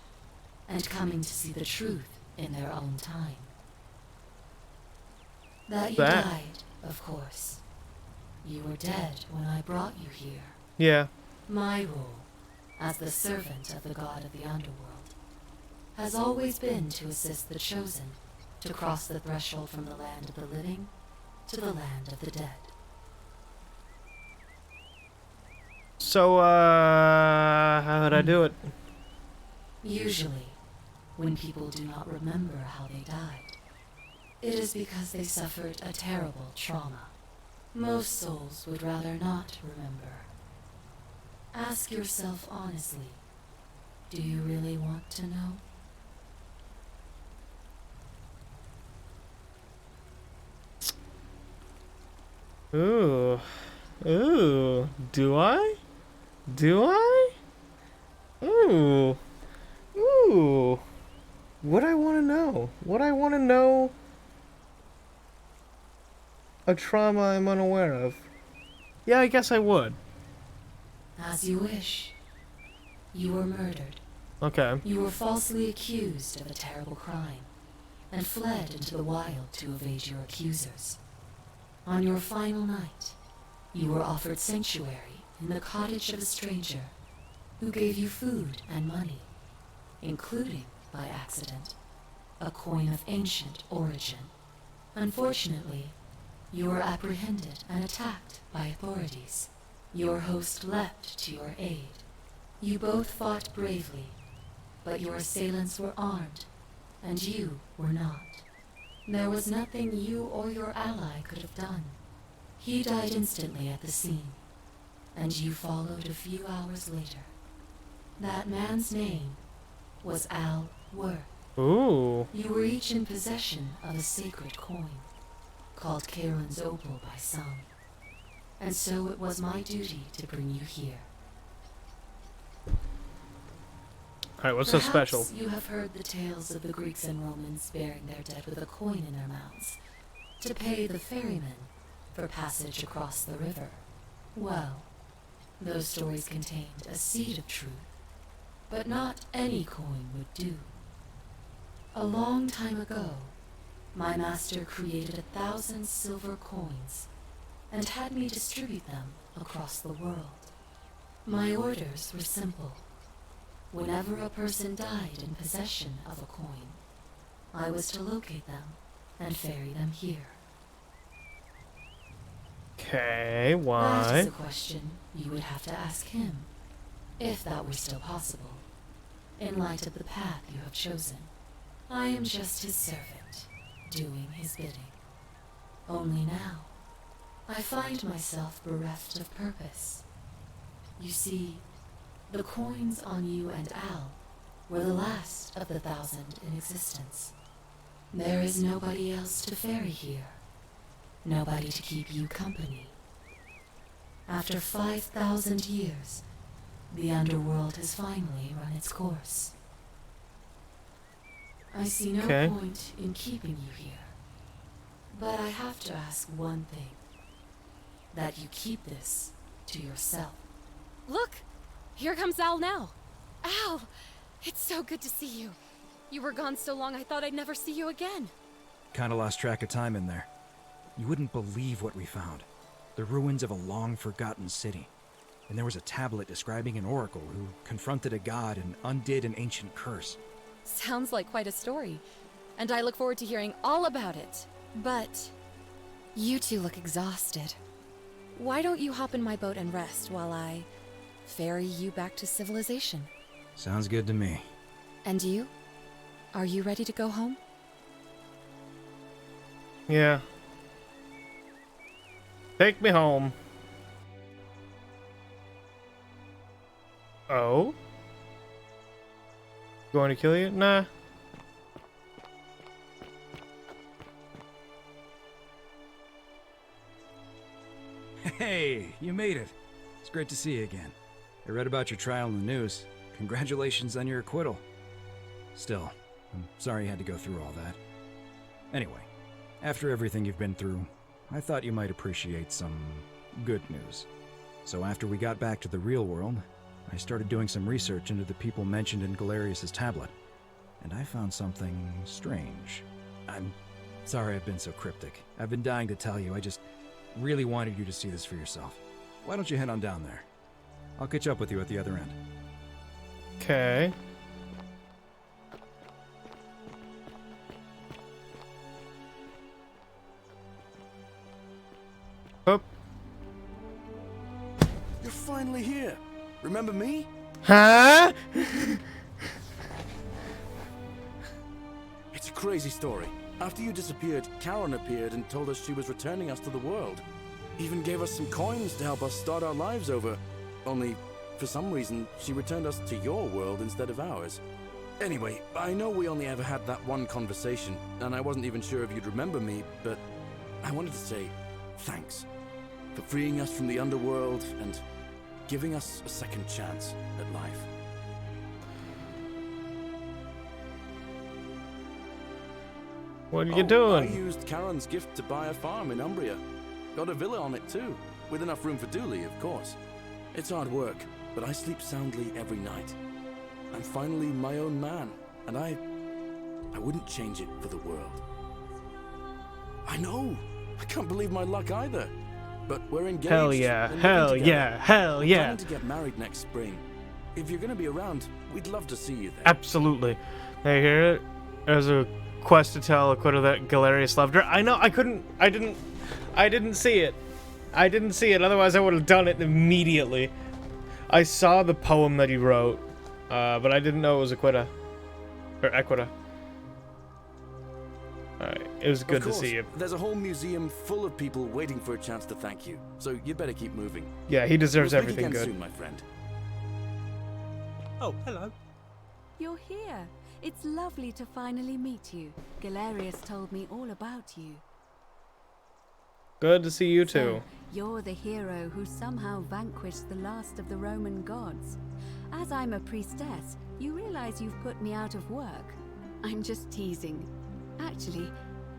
and coming to see the truth in their own time. That you died, of course. You were dead when I brought you here. Yeah. My role, as the servant of the god of the underworld, has always been to assist the chosen to cross the threshold from the land of the living to the land of the dead. So, how'd I do it? Usually, when people do not remember how they died, it is because they suffered a terrible trauma. Most souls would rather not remember. Ask yourself honestly, do you really want to know? Ooh. Ooh. Do I? Do I? Ooh. Ooh. Would I want to know? Would I want to know a trauma I'm unaware of? Yeah, I guess I would. As you wish. You were murdered. Okay. You were falsely accused of a terrible crime, and fled into the wild to evade your accusers. On your final night, you were offered sanctuary in the cottage of a stranger, who gave you food and money, including, by accident, a coin of ancient origin. Unfortunately, you were apprehended and attacked by authorities. Your host leapt to your aid. You both fought bravely, but your assailants were armed, and you were not. There was nothing you or your ally could have done. He died instantly at the scene, and you followed a few hours later. That man's name was Al Worth. Ooh. You were each in possession of a sacred coin, called Charon's Opal by some, and so it was my duty to bring you here. Alright, what's so special? Perhaps you have heard the tales of the Greeks and Romans burying their dead with a coin in their mouths to pay the ferryman for passage across the river. Well, those stories contained a seed of truth, but not any coin would do. A long time ago, my master created 1,000 silver coins and had me distribute them across the world. My orders were simple. Whenever a person died in possession of a coin, I was to locate them and ferry them here. Okay, That is why? a question you would have to ask him, if that were still possible, in light of the path you have chosen. I am just his servant, doing his bidding. Only now, I find myself bereft of purpose. You see, the coins on you and Al were the last of the 1,000 in existence. There is nobody else to ferry here. Nobody to keep you company. After 5,000 years, the underworld has finally run its course. I see no Okay. point in keeping you here. But I have to ask one thing. That you keep this to yourself. Look! Here comes Al now. Al! It's so good to see you. You were gone so long I thought I'd never see you again. Kinda lost track of time in there. You wouldn't believe what we found. The ruins of a long-forgotten city. And there was a tablet describing an oracle who confronted a god and undid an ancient curse. Sounds like quite a story. And I look forward to hearing all about it. But you two look exhausted. Why don't you hop in my boat and rest while I ferry you back to civilization? Sounds good to me. And you? Are you ready to go home? Yeah. Take me home. Oh? Going to kill you? Nah. Hey, you made it. It's great to see you again. I read about your trial in the news. Congratulations on your acquittal. Still, I'm sorry you had to go through all that. Anyway, after everything you've been through, I thought you might appreciate some good news. So after we got back to the real world, I started doing some research into the people mentioned in Galerius' tablet. And I found something strange. I'm sorry I've been so cryptic. I've been dying to tell you, I just really wanted you to see this for yourself. Why don't you head on down there? I'll catch up with you at the other end. Okay. Oh. You're finally here. Remember me? Huh? It's a crazy story. After you disappeared, Karen appeared and told us she was returning us to the world. Even gave us some coins to help us start our lives over. Only, for some reason, she returned us to your world instead of ours. Anyway, I know we only ever had that one conversation, and I wasn't even sure if you'd remember me, but I wanted to say thanks for freeing us from the underworld and giving us a second chance at life. What are you doing? I used Karen's gift to buy a farm in Umbria. Got a villa on it too, with enough room for Dooley, of course. It's hard work, but I sleep soundly every night. I'm finally my own man, and I wouldn't change it for the world. I know! I can't believe my luck either. But we're engaged. Hell yeah, and living hell together. yeah, hell We're yeah. planning to get married next spring. If you're gonna be around, we'd love to see you there. Absolutely. Hey, hear it? There's a quest to tell Aquila that Galerius loved her. I know, I didn't see it. I didn't see it, otherwise I would have done it immediately. I saw the poem that he wrote, but I didn't know it was Aquila. Or Equita. Alright, it was good to see you. There's a whole museum full of people waiting for a chance to thank you, so you better keep moving. Yeah, he deserves We'll speak everything again good. soon, my friend. Oh, hello. You're here. It's lovely to finally meet you. Galerius told me all about you. Good to see you too. So, you're the hero who somehow vanquished the last of the Roman gods. As I'm a priestess, you realize you've put me out of work. I'm just teasing. Actually,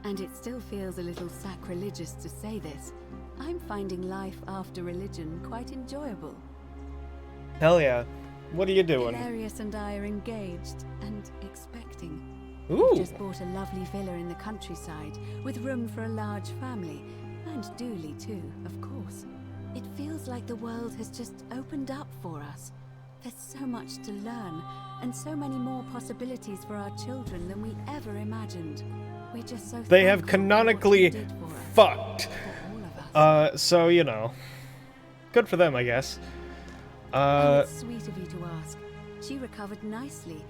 and it still feels a little sacrilegious to say this, I'm finding life after religion quite enjoyable. Hell yeah. What are you doing? Galerius and I are engaged and expecting. Ooh. We've just bought a lovely villa in the countryside with room for a large family. And Dooley too, of course. It feels like the world has just opened up for us. There's so much to learn, and so many more possibilities for our children than we ever imagined. We're just so They have thankful for what you canonically did for us. fucked. So, you know. Good for them, I guess. Oh, it's sweet of you to ask. She recovered nicely.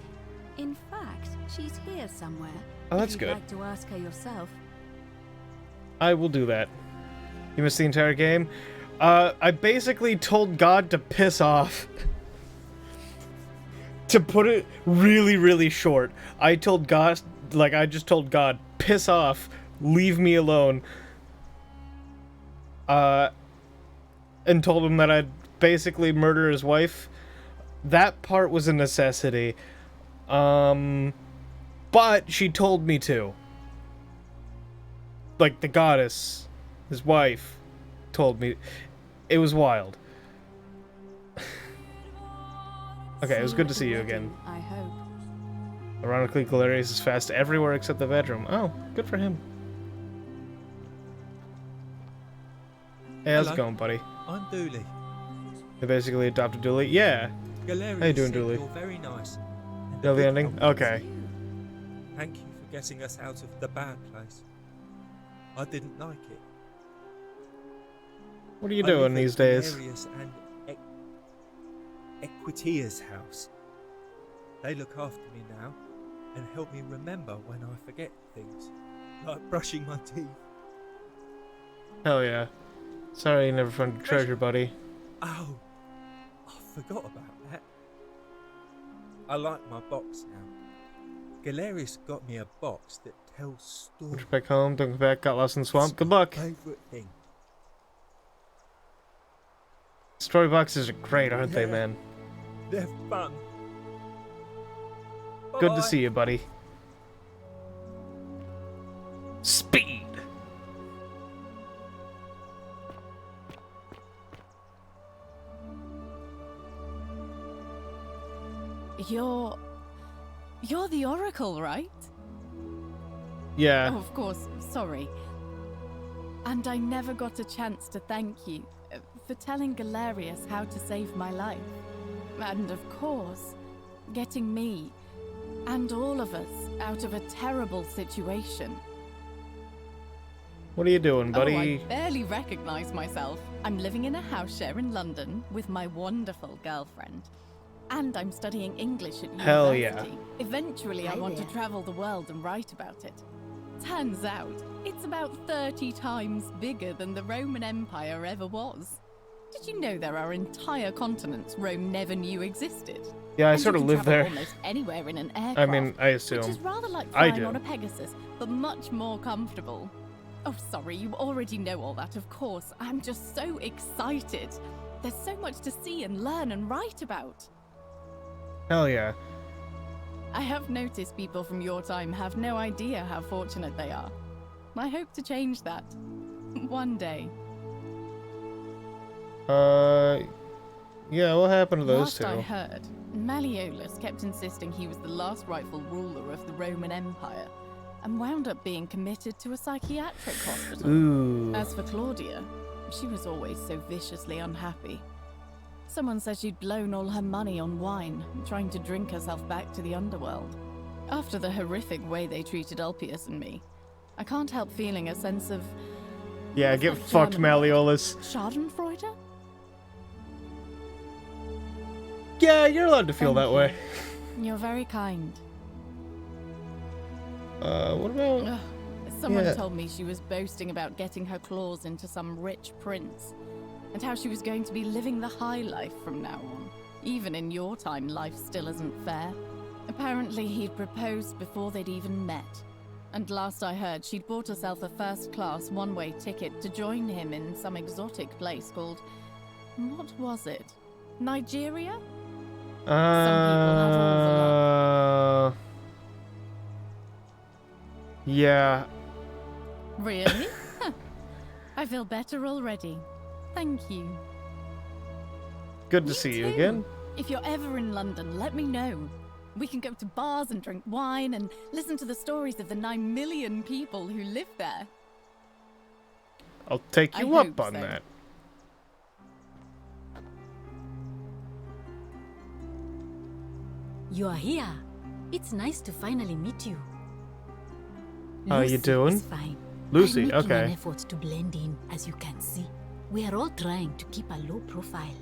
In fact, she's here somewhere. Oh, that's if good. you'd like to ask her yourself. I will do that. You missed the entire game? I basically told God to piss off. To put it really, really short, I told God, I just told God, piss off, leave me alone. And told him that I'd basically murder his wife. That part was a necessity. But she told me to. Like, the goddess, his wife, told me. It was wild. Okay, it was good to see you again. I hope. Ironically, Galerius is fast everywhere except the bedroom. Oh, good for him. Hey, how's it Hello. going, buddy? I'm Dooley. They basically adopted Dooley? Yeah. Galerius How you doing, said Dooley? You're very nice. And You know the big ending? compliment. Okay. Thank you for getting us out of the bad place. I didn't like it. What are you I doing live at these days? Galerius and Equitia's house. They look after me now and help me remember when I forget things, like brushing my teeth. Hell yeah. Sorry you never found a treasure, buddy. Oh, I forgot about that. I like my box now. Galerius got me a box that tells stories. Went back home, don't go back, got lost in the swamp. Good luck. Favorite thing. Story boxes are great, aren't they, man? They're fun. Good Bye-bye. to see you, buddy. Speed! You're the Oracle, right? Yeah. Oh, of course, sorry. And I never got a chance to thank you for telling Galerius how to save my life. And of course, getting me and all of us out of a terrible situation. What are you doing, buddy? Oh, I barely recognize myself. I'm living in a house share in London with my wonderful girlfriend. And I'm studying English at university. Hell yeah. Eventually, I want to travel the world and write about it. Turns out, it's about 30 times bigger than the Roman Empire ever was. Did you know there are entire continents Rome never knew existed? Yeah, I And sort you of can live travel there. almost anywhere in an aircraft. I mean, I assume. Which is rather like I flying do. on a Pegasus, but much more comfortable. Oh, sorry, you already know all that, of course. I'm just so excited. There's so much to see and learn and write about. Hell yeah. I have noticed people from your time have no idea how fortunate they are. I hope to change that. One day. Yeah, what happened to those Last I two? heard, Malleolus kept insisting he was the last rightful ruler of the Roman Empire, and wound up being committed to a psychiatric hospital. Ooh. As for Claudia, she was always so viciously unhappy. Someone said she'd blown all her money on wine, trying to drink herself back to the underworld. After the horrific way they treated Ulpius and me, I can't help feeling a sense of... Yeah, get fucked, German Malleolus. Schadenfreude? Yeah, you're allowed to feel Thank that way. You're very kind. What about... Ugh, someone Yeah. told me she was boasting about getting her claws into some rich prince, and how she was going to be living the high life from now on. Even in your time, life still isn't fair. Apparently, he'd proposed before they'd even met. And last I heard, she'd bought herself a first-class one-way ticket to join him in some exotic place called... what was it? Nigeria? Yeah. Really? Huh. I feel better already. Thank you. Good to see you again. If you're ever in London, let me know. We can go to bars and drink wine and listen to the stories of the 9 million people who live there. I'll take you I up hope on so. that. You are here. It's nice to finally meet you. How you Lucy doing? is fine. Lucy, I'm making an okay. effort to blend in, as you can see. We are all trying to keep a low profile.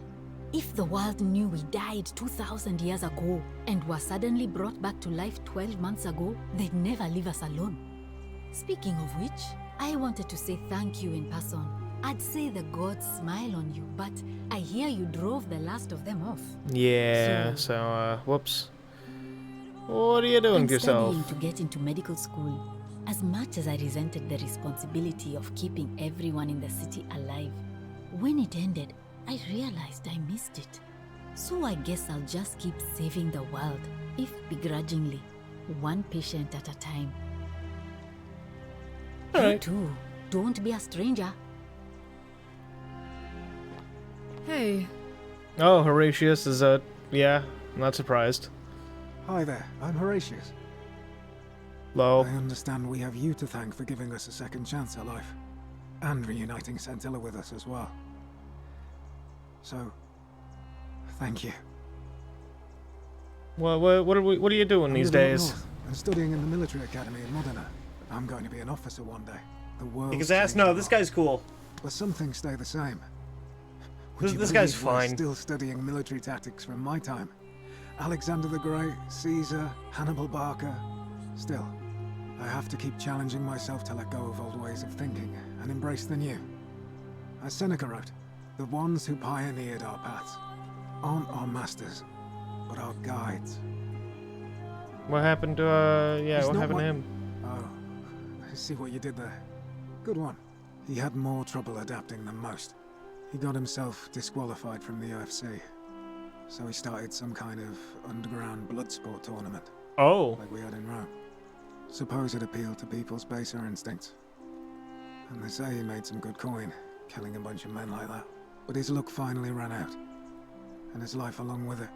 If the world knew we died 2,000 years ago and were suddenly brought back to life 12 months ago, they'd never leave us alone. Speaking of which, I wanted to say thank you in person. I'd say the gods smile on you, but I hear you drove the last of them off. Yeah, so, whoops. What are you doing I'm to yourself? studying to get into medical school. As much as I resented the responsibility of keeping everyone in the city alive, when it ended, I realized I missed it. So I guess I'll just keep saving the world, if begrudgingly, one patient at a time. You too, don't be a stranger. Hey. Oh, Horatius is yeah, I'm not surprised. Hi there, I'm Horatius. Low. I understand we have you to thank for giving us a second chance at life, and reuniting Centilla with us as well. So, thank you. Well, what are you doing I'm these living up days? north. I'm studying in the military academy in Modena. I'm going to be an officer one day. The world. Kick his ass? No, this guy's cool. But some things stay the same. Would you This guy's believe we're fine. Still studying military tactics from my time. Alexander the Great, Caesar, Hannibal Barca. Still, I have to keep challenging myself to let go of old ways of thinking and embrace the new. As Seneca wrote, the ones who pioneered our paths aren't our masters, but our guides. What happened to, yeah, He's what not happened to one- him? Oh, I see what you did there. Good one. He had more trouble adapting than most. He got himself disqualified from the UFC. So he started some kind of underground blood sport tournament. Oh. Like we had in Rome. Suppose it appealed to people's baser instincts. And they say he made some good coin, killing a bunch of men like that. But his luck finally ran out. And his life along with it.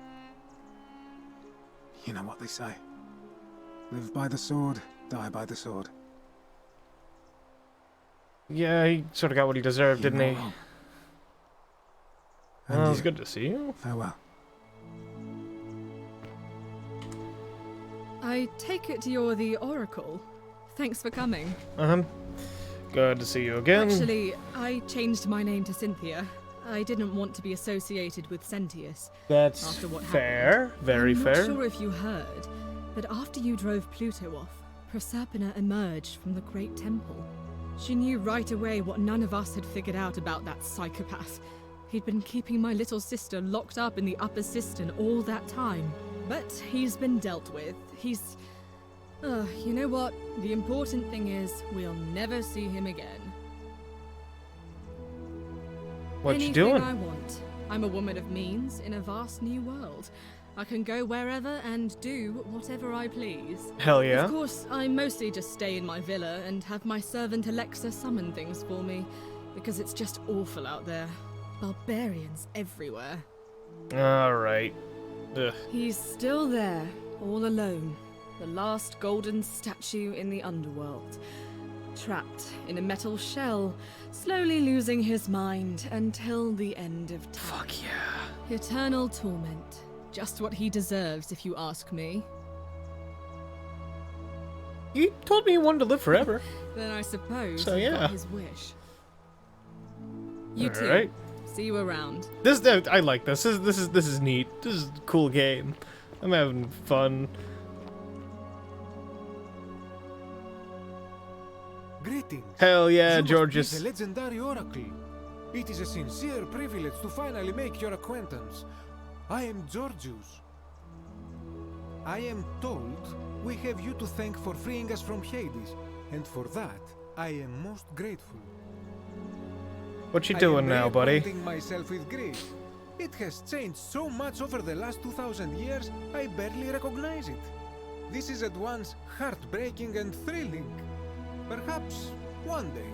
You know what they say. Live by the sword, die by the sword. Yeah, he sort of got what he deserved, didn't he? Well, it's good to see you. Farewell. I take it you're the Oracle. Thanks for coming. Good to see you again. Actually, I changed my name to Cynthia. I didn't want to be associated with Sentius. That's after what fair. happened. Very I'm fair. not sure if you heard, but after you drove Pluto off, Proserpina emerged from the Great Temple. She knew right away what none of us had figured out about that psychopath. He'd been keeping my little sister locked up in the upper cistern all that time. But he's been dealt with. He's... you know what? The important thing is, we'll never see him again. What you Anything doing? I want. I'm a woman of means in a vast new world. I can go wherever and do whatever I please. Hell yeah. Of course, I mostly just stay in my villa and have my servant Alexa summon things for me, because it's just awful out there. Barbarians everywhere. Alright. He's still there, all alone. The last golden statue in the underworld. Trapped in a metal shell, slowly losing his mind until the end of time. Fuck yeah. Eternal torment. Just what he deserves, if you ask me. You told me you wanted to live forever. Then I suppose So, he yeah. got his wish. You too. Alright. See you around. I like this. This is neat. This is a cool game. I'm having fun. Greetings. Hell yeah, You must Georges. be the legendary Oracle. It is a sincere privilege to finally make your acquaintance. I am Georgius. I am told we have you to thank for freeing us from Hades, and for that, I am most grateful. What you doing now, buddy? I am reacquainting myself with Greece. It has changed so much over the last 2,000 years, I barely recognize it. This is at once heartbreaking and thrilling. Perhaps one day,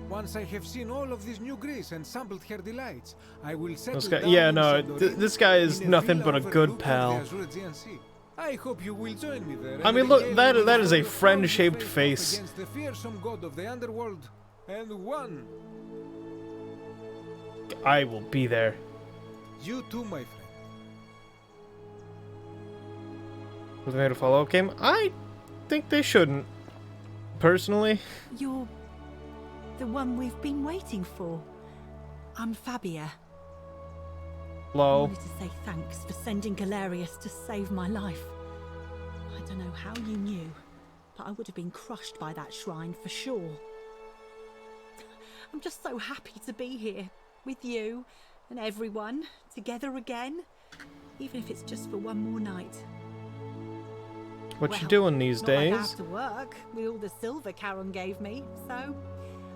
once I have seen all of this new Greece and sampled her delights, I will settle This guy, down yeah, in no, Santorini this guy is in a nothing villa but a good overlooking pal. the Azure Aegean Sea. I hope you will join me there. I and mean, look, regale me that with is a your friend-shaped proud face. against the fearsome god of the underworld, and one. I will be there. You too, my friend. Was they made a follow-up game? I think they shouldn't. Personally. You're the one we've been waiting for. I'm Fabia. I Hello. wanted to say thanks for sending Galerius to save my life. I don't know how you knew, but I would have been crushed by that shrine for sure. I'm just so happy to be here with you and everyone together again, even if it's just for one more night. What you doing these Not like I days? have to work with all the silver Charon gave me, so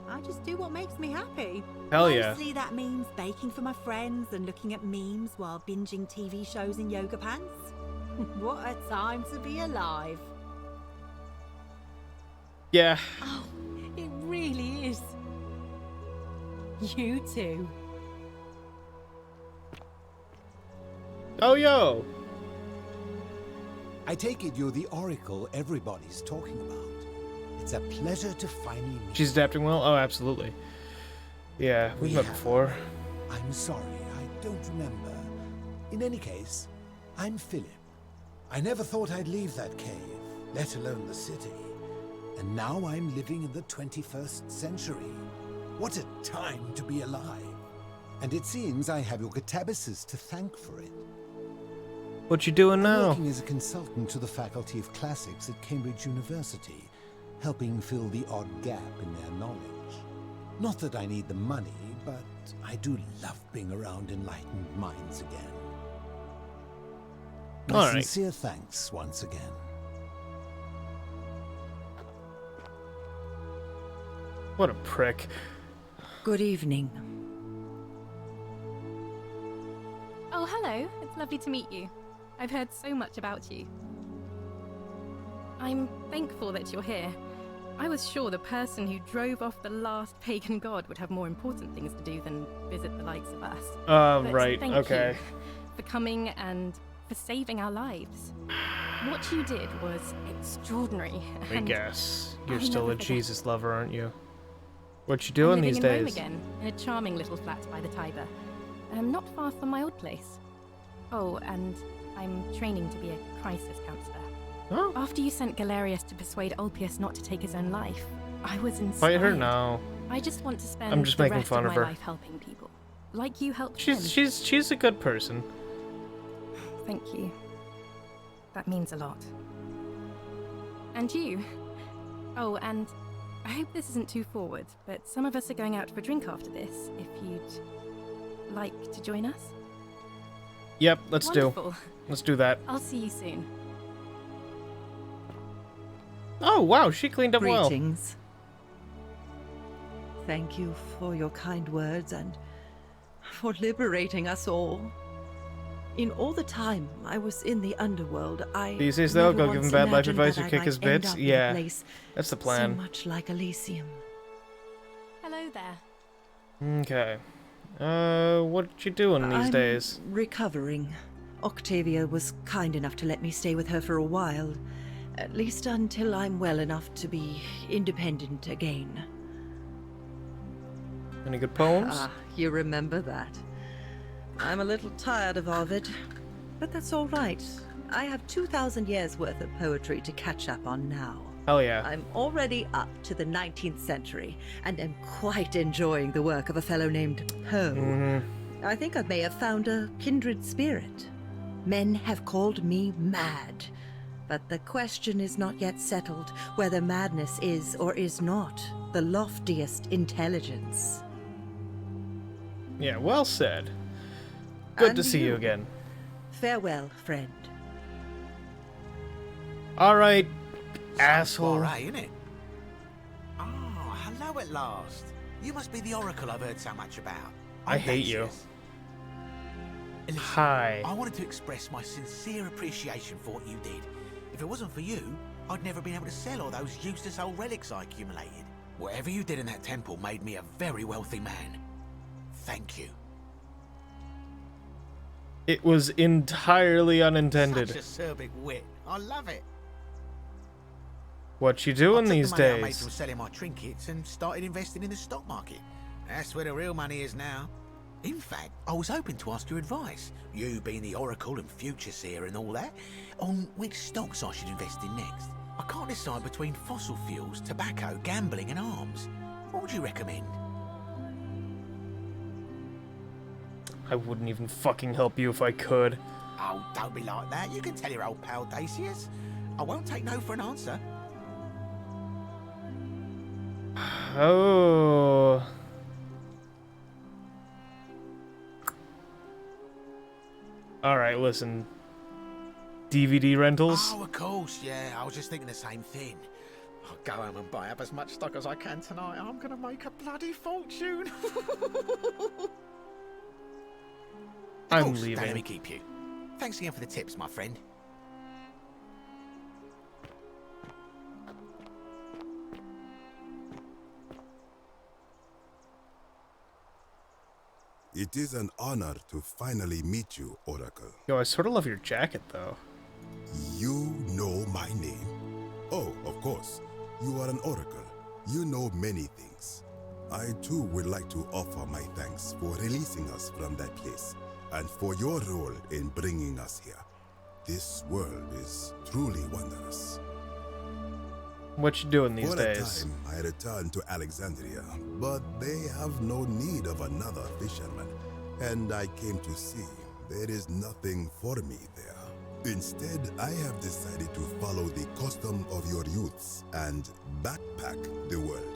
I just do what makes me happy. Hell yeah. Mostly that means baking for my friends and looking at memes while binging TV shows in yoga pants. What a time to be alive. Yeah. Oh, it really is. You too. Oh, yo. I take it you're the Oracle everybody's talking about. It's a pleasure to finally meet She's adapting well? Oh, absolutely. Yeah, we've met before. I'm sorry, I don't remember. In any case, I'm Philip. I never thought I'd leave that cave, let alone the city. And now I'm living in the 21st century. What a time to be alive. And it seems I have your Catabasis to thank for it. What you doing I'm now? working as a consultant to the Faculty of Classics at Cambridge University, helping fill the odd gap in their knowledge. Not that I need the money, but I do love being around enlightened minds again. My All right. sincere thanks once again. What a prick. Good evening. Oh, hello. It's lovely to meet you. I've heard so much about you. I'm thankful that you're here. I was sure the person who drove off the last pagan god would have more important things to do than visit the likes of us. But right, thank okay. you for coming and for saving our lives. What you did was extraordinary. I and guess. You're I'll still never a forget. Jesus lover, aren't you? What you I'm doing living these in Rome days? again, in a charming little flat by the Tiber. Not far from my old place. Oh, and I'm training to be a crisis counselor. Oh. After you sent Galerius to persuade Ulpius not to take his own life, I was inspired. Fight her now. I just want to spend I'm just the making rest fun of of my her. life helping people, like you helped him. She's a good person. Thank you. That means a lot. And you. Oh, and I hope this isn't too forward, but some of us are going out for a drink after this, if you'd like to join us. Yep, let's Wonderful. do. Let's do that. I'll see you soon. Oh, wow, she cleaned up well. Greetings. Thank you for your kind words and for liberating us all. In all the time I was in the underworld, I These days, though, never go give him once bad life imagined advice that or I kick might his end bits. up in a Yeah, place that's the so plan. much like Elysium. Hello there. Okay. What you doing these I'm days? recovering. Octavia was kind enough to let me stay with her for a while. At least until I'm well enough to be independent again. Any good poems? Ah, you remember that. I'm a little tired of Ovid, but that's all right. I have 2,000 years worth of poetry to catch up on now. Hell yeah. I'm already up to the 19th century, and am quite enjoying the work of a fellow named Poe. I think I may have found a kindred spirit. Men have called me mad, but the question is not yet settled whether madness is or is not the loftiest intelligence. Yeah, well said. Good And to see you you. again. Farewell, friend. Alright, asshole. Soiree, innit? Oh, hello at last. You must be the oracle I've heard so much about. I I'm hate you. Dacius. Listen, Hi. I wanted to express my sincere appreciation for what you did. If it wasn't for you, I'd never been able to sell all those useless old relics I accumulated. Whatever you did in that temple made me a very wealthy man. Thank you. It was entirely unintended. Such acerbic wit. I love it. What you doing these the money I made days? from selling my trinkets and started investing in the stock market. That's where the real money is now. In fact, I was hoping to ask your advice, you being the Oracle and Future Seer and all that, on which stocks I should invest in next. I can't decide between fossil fuels, tobacco, gambling and arms. What would you recommend? I wouldn't even fucking help you if I could. Oh, don't be like that. You can tell your old pal Dacius. I won't take no for an answer. Oh. Alright, listen. DVD rentals? Oh, of course, yeah. I was just thinking the same thing. I'll go home and buy up as much stock as I can tonight. I'm gonna make a bloody fortune. I'm Of course, leaving. Don't let me keep you. Thanks again for the tips, my friend. It is an honor to finally meet you, Oracle. Yo, I sort of love your jacket, though. You know my name? Oh, of course. You are an Oracle. You know many things. I too would like to offer my thanks for releasing us from that place, and for your role in bringing us here. This world is truly wondrous. What you doing these For days? a time, I returned to Alexandria, but they have no need of another fisherman, and I came to see there is nothing for me there. Instead, I have decided to follow the custom of your youths and backpack the world.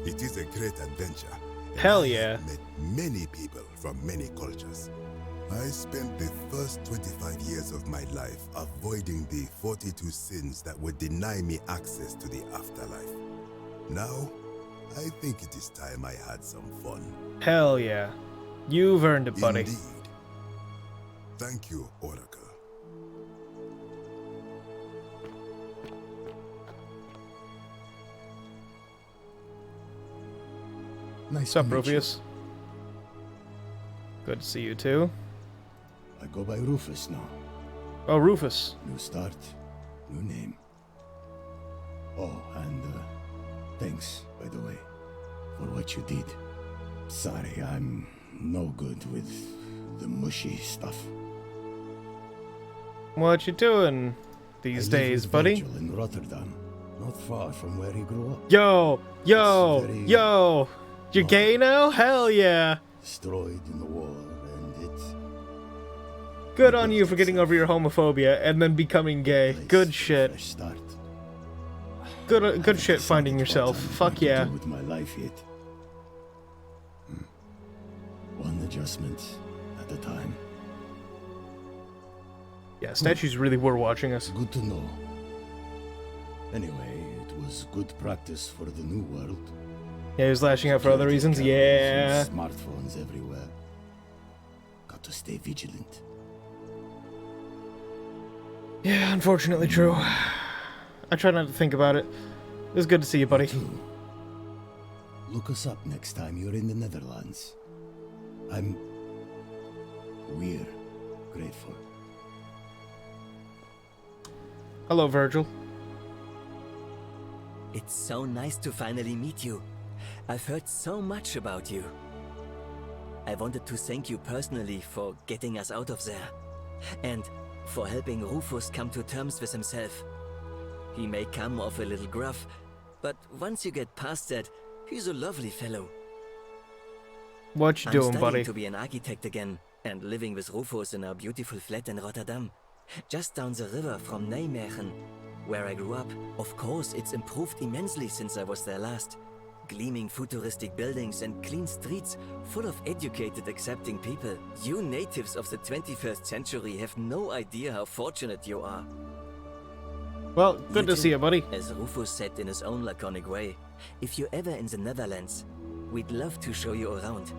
It is a great adventure. and Hell I yeah. have met many people from many cultures. I spent the first 25 years of my life avoiding the 42 sins that would deny me access to the afterlife. Now, I think it is time I had some fun. Hell yeah. You've earned it, buddy. Indeed. Thank you, Oracle. What's up, Rufius? Good to see you too. I go by Rufus now. Oh, Rufus. New start, new name. Oh, and thanks, by the way, for what you did. Sorry, I'm no good with the mushy stuff. What you doing these days, buddy? Virgil in Rotterdam, not far from where he grew up. Yo! Yo! You're gay now? Hell yeah! Destroyed in the war, and it... Good on you for getting over your homophobia and then becoming gay. Good shit. Good shit finding yourself. Fuck yeah. With my life yet. One adjustment at a time. Yeah, statues really were watching us. Good to know. Anyway, it was good practice for the new world. Yeah, he was lashing out for other reasons. Yeah. Smartphones everywhere. Got to stay vigilant. Yeah, unfortunately true. I try not to think about it. It was good to see you, buddy. Look us up next time you're in the Netherlands. We're grateful. Hello, Virgil. It's so nice to finally meet you. I've heard so much about you. I wanted to thank you personally for getting us out of there. And for helping Rufus come to terms with himself. He may come off a little gruff, but once you get past that, he's a lovely fellow. What you doing, I'm buddy? studying to be an architect again, and living with Rufus in our beautiful flat in Rotterdam. Just down the river from Nijmegen, where I grew up. Of course, it's improved immensely since I was there last. Gleaming futuristic buildings and clean streets full of educated, accepting people. You natives of the 21st century have no idea how fortunate you are. Well, good to see you, buddy. As Rufus said in his own laconic way, if you're ever in the Netherlands, we'd love to show you around.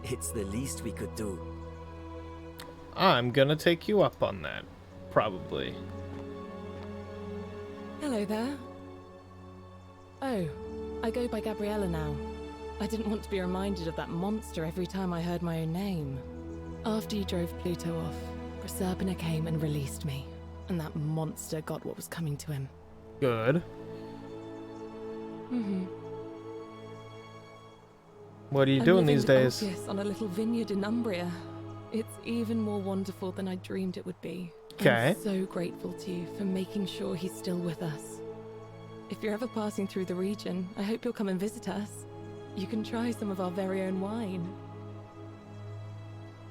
It's the least we could do. I'm gonna take you up on that. Probably. Hello there. Oh, I go by Gabriella now. I didn't want to be reminded of that monster every time I heard my own name. After you drove Pluto off, Proserpina came and released me, and that monster got what was coming to him. Good. Mm-hmm. What are you I'm doing living these with days? Orpheus on a little vineyard in Umbria. It's even more wonderful than I dreamed it would be. Okay. I'm so grateful to you for making sure he's still with us. If you're ever passing through the region, I hope you'll come and visit us. You can try some of our very own wine.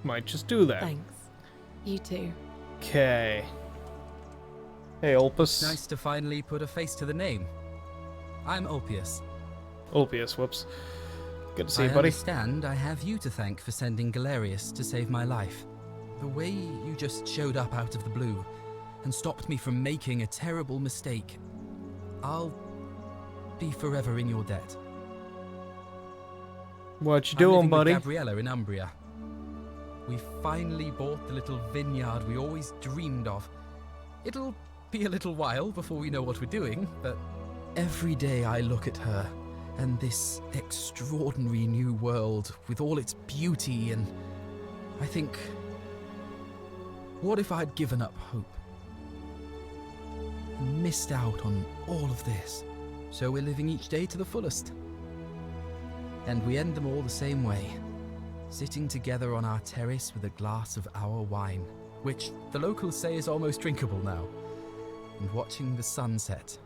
Might just do that. Thanks. You too. Okay. Hey, Ulpus. Nice to finally put a face to the name. I'm Ulpius. Ulpius, whoops. Good to see you, I buddy. understand I have you to thank for sending Galerius to save my life. The way you just showed up out of the blue and stopped me from making a terrible mistake. I'll be forever in your debt. What you I'm doing, living buddy? with Gabriella in Umbria. We finally bought the little vineyard we always dreamed of. It'll be a little while before we know what we're doing, but every day I look at her and this extraordinary new world with all its beauty, and I think, what if I'd given up hope? And missed out on all of this. So we're living each day to the fullest. And we end them all the same way. Sitting together on our terrace with a glass of our wine, which the locals say is almost drinkable now, and watching the sunset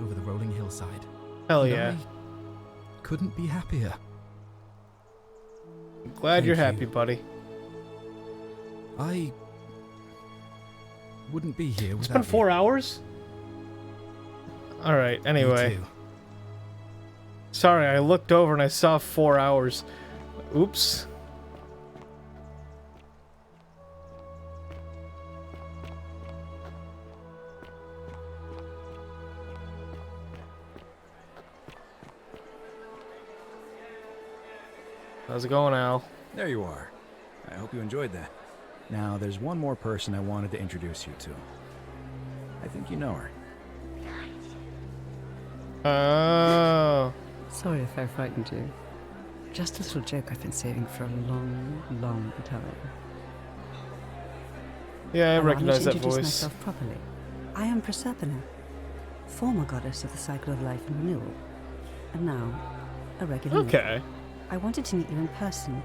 over the rolling hillside. Hell And yeah. I couldn't be happier. Glad you're Thank happy, buddy. I wouldn't be here It's without been 4 hours? Alright, anyway. too. Sorry, I looked over and I saw 4 hours. Oops. How's it going, Al? There you are. I hope you enjoyed that. Now, there's one more person I wanted to introduce you to. I think you know her. Oh. Sorry if I frightened you. Just a little joke I've been saving for a long, long time. Yeah, I Allow me recognize to that introduce voice. myself properly. I am Proserpina, former goddess of the cycle of life and renewal, and now a regular. Okay. I wanted to meet you in person,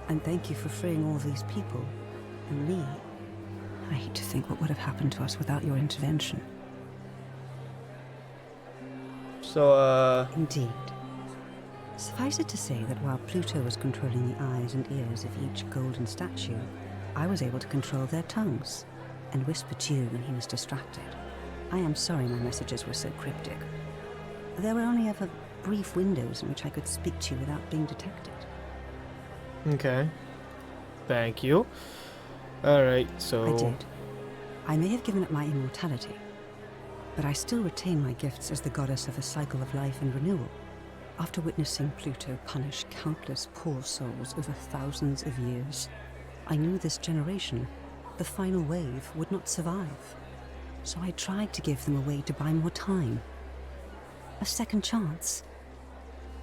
and thank you for freeing all these people, and me. I hate to think what would have happened to us without your intervention. So, Indeed. Suffice it to say that while Pluto was controlling the eyes and ears of each golden statue, I was able to control their tongues and whisper to you when he was distracted. I am sorry my messages were so cryptic. There were only ever brief windows in which I could speak to you without being detected. Okay. Thank you. Alright, so... I did. I may have given up my immortality, but I still retain my gifts as the goddess of the cycle of life and renewal. After witnessing Pluto punish countless poor souls over thousands of years, I knew this generation, the final wave, would not survive. So I tried to give them a way to buy more time. A second chance.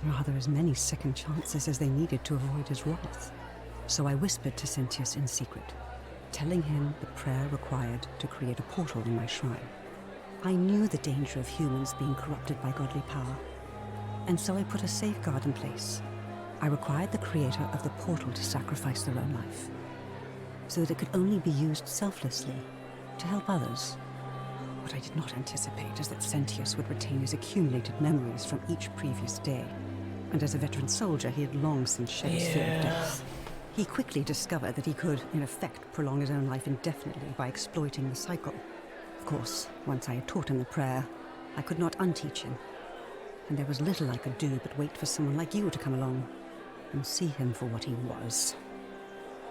Rather, as many second chances as they needed to avoid his wrath. So I whispered to Sentius in secret, telling him the prayer required to create a portal in my shrine. I knew the danger of humans being corrupted by godly power, and so I put a safeguard in place. I required the creator of the portal to sacrifice their own life, so that it could only be used selflessly, to help others. What I did not anticipate is that Sentius would retain his accumulated memories from each previous day, and as a veteran soldier he had long since shed his fear of death. He quickly discovered that he could, in effect, prolong his own life indefinitely by exploiting the cycle. Of course, once I had taught him the prayer, I could not unteach him, and there was little I could do but wait for someone like you to come along and see him for what he was.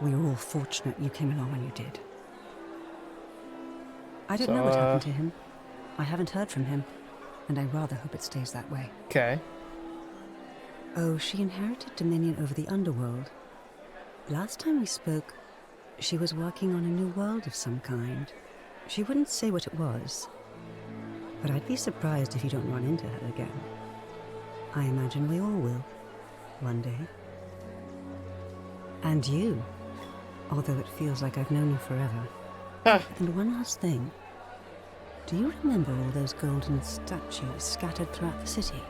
We were all fortunate you came along when you did. I don't know what happened to him. I haven't heard from him, and I rather hope it stays that way. Okay. Oh, she inherited dominion over the underworld. Last time we spoke, she was working on a new world of some kind. She wouldn't say what it was, but I'd be surprised if you don't run into her again. I imagine we all will, one day. And you, although it feels like I've known you forever. And one last thing. Do you remember all those golden statues scattered throughout the city?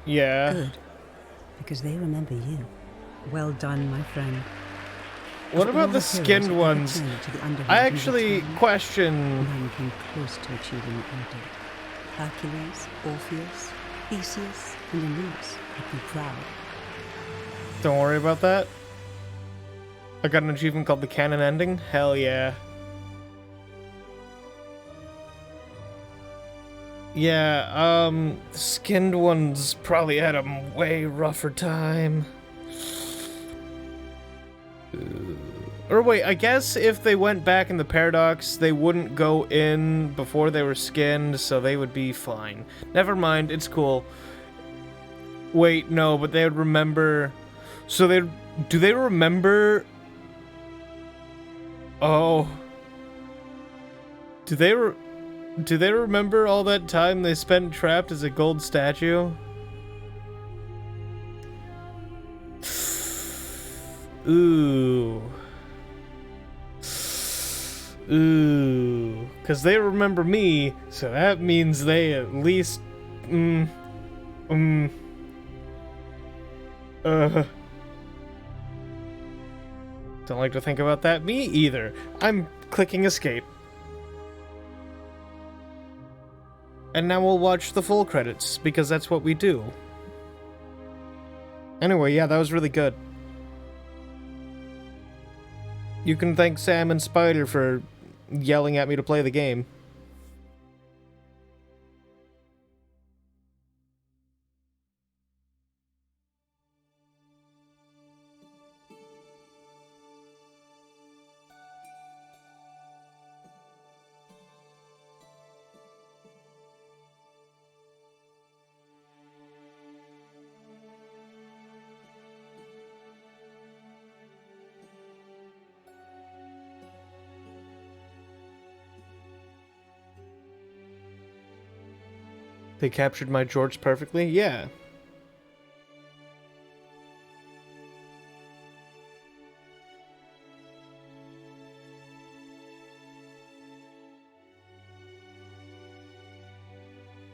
Yeah. Good, because they remember you. Well done, my friend. What about the skinned ones? I actually question... Men came close to achieving what you did. Hercules, Orpheus, Theseus, and Aeneas would be proud. Don't worry about that. I got an achievement called the Canon Ending. Hell yeah. Yeah, the skinned ones probably had a way rougher time. Or wait, I guess if they went back in the paradox, they wouldn't go in before they were skinned, so they would be fine. Never mind, it's cool. Wait, no, but they would remember... So do they remember... Oh. Do they remember all that time they spent trapped as a gold statue? Ooh. Ooh. Because they remember me, so that means they at least... Don't like to think about that. Me either. I'm clicking escape. And now we'll watch the full credits, because that's what we do. Anyway, yeah, that was really good. You can thank Sam and Spider for yelling at me to play the game. They captured my George perfectly? Yeah.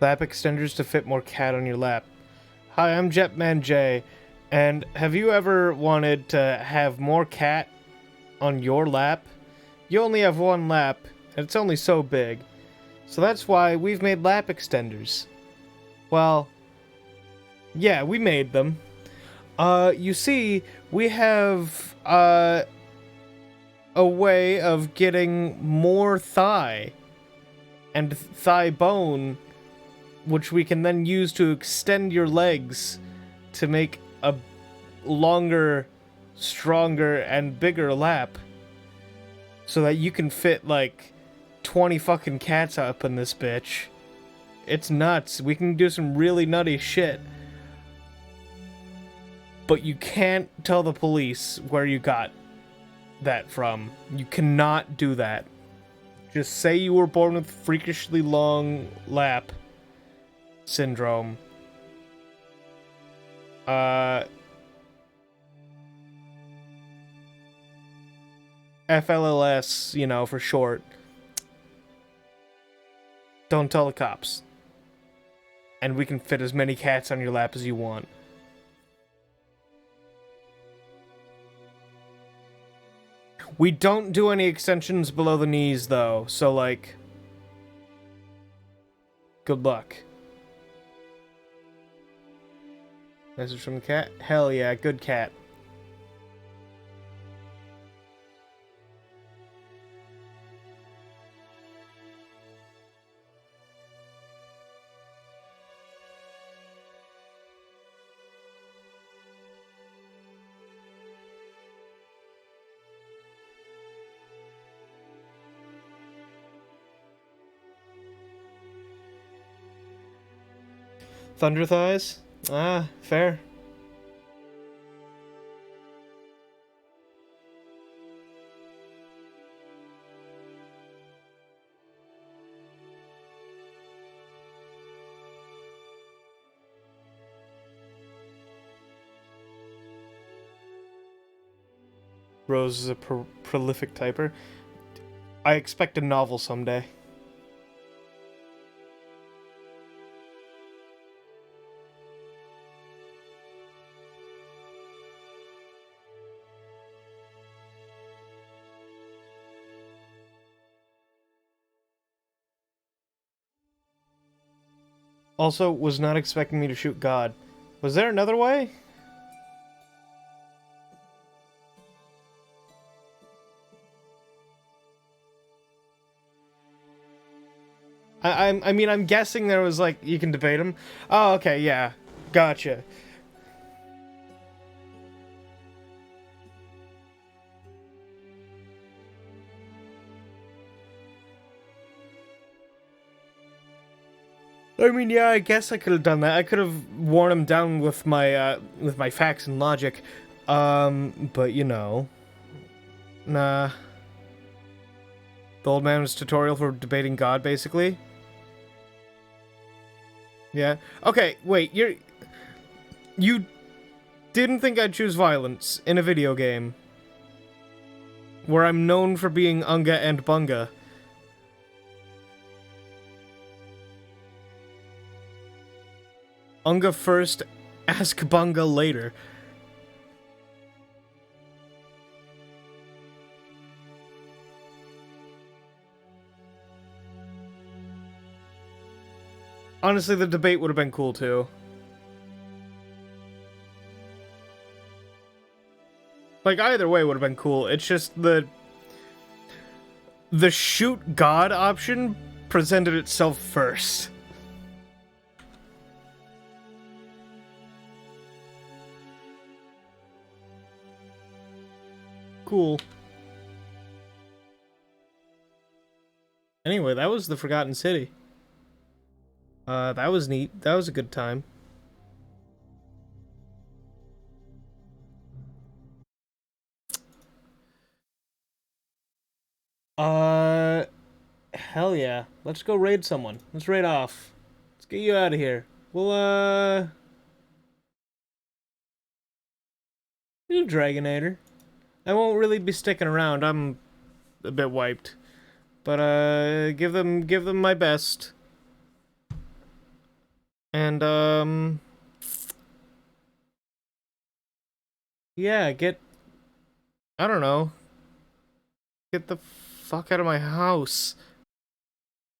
Lap extenders to fit more cat on your lap. Hi, I'm Jetman J, and have you ever wanted to have more cat on your lap? You only have one lap, and it's only so big. So that's why we've made lap extenders. Well, yeah, we made them. You see, we have, a way of getting more thigh and thigh bone, which we can then use to extend your legs to make a longer, stronger, and bigger lap. So that you can fit, like, 20 fucking cats up in this bitch. It's nuts. We can do some really nutty shit. But you can't tell the police where you got that from. You cannot do that. Just say you were born with freakishly long lap syndrome. FLLS, you know, for short. Don't tell the cops. And we can fit as many cats on your lap as you want. We don't do any extensions below the knees, though, so, like, good luck. Message from the cat? Hell yeah, good cat. Thunder thighs? Ah, fair. Rose is a prolific typer. I expect a novel someday. Also, was not expecting me to shoot God. Was there another way? I mean, I'm guessing there was, like, you can debate him. Oh, okay, yeah. Gotcha. I mean, yeah, I guess I could have done that. I could have worn him down with my facts and logic. But, you know. Nah. The old man's tutorial for debating God, basically. Yeah. Okay, wait, you didn't think I'd choose violence in a video game where I'm known for being Unga and Bunga. Unga first, ask Bunga later. Honestly, the debate would have been cool, too. Like, either way would have been cool. It's just the shoot God option presented itself first. Cool. Anyway, that was the Forgotten City. That was neat. That was a good time. Hell yeah. Let's go raid someone. Let's raid off. Get you out of here. We'll, do Dragonator. I won't really be sticking around. I'm a bit wiped. But, give them my best. And, yeah, I don't know. Get the fuck out of my house.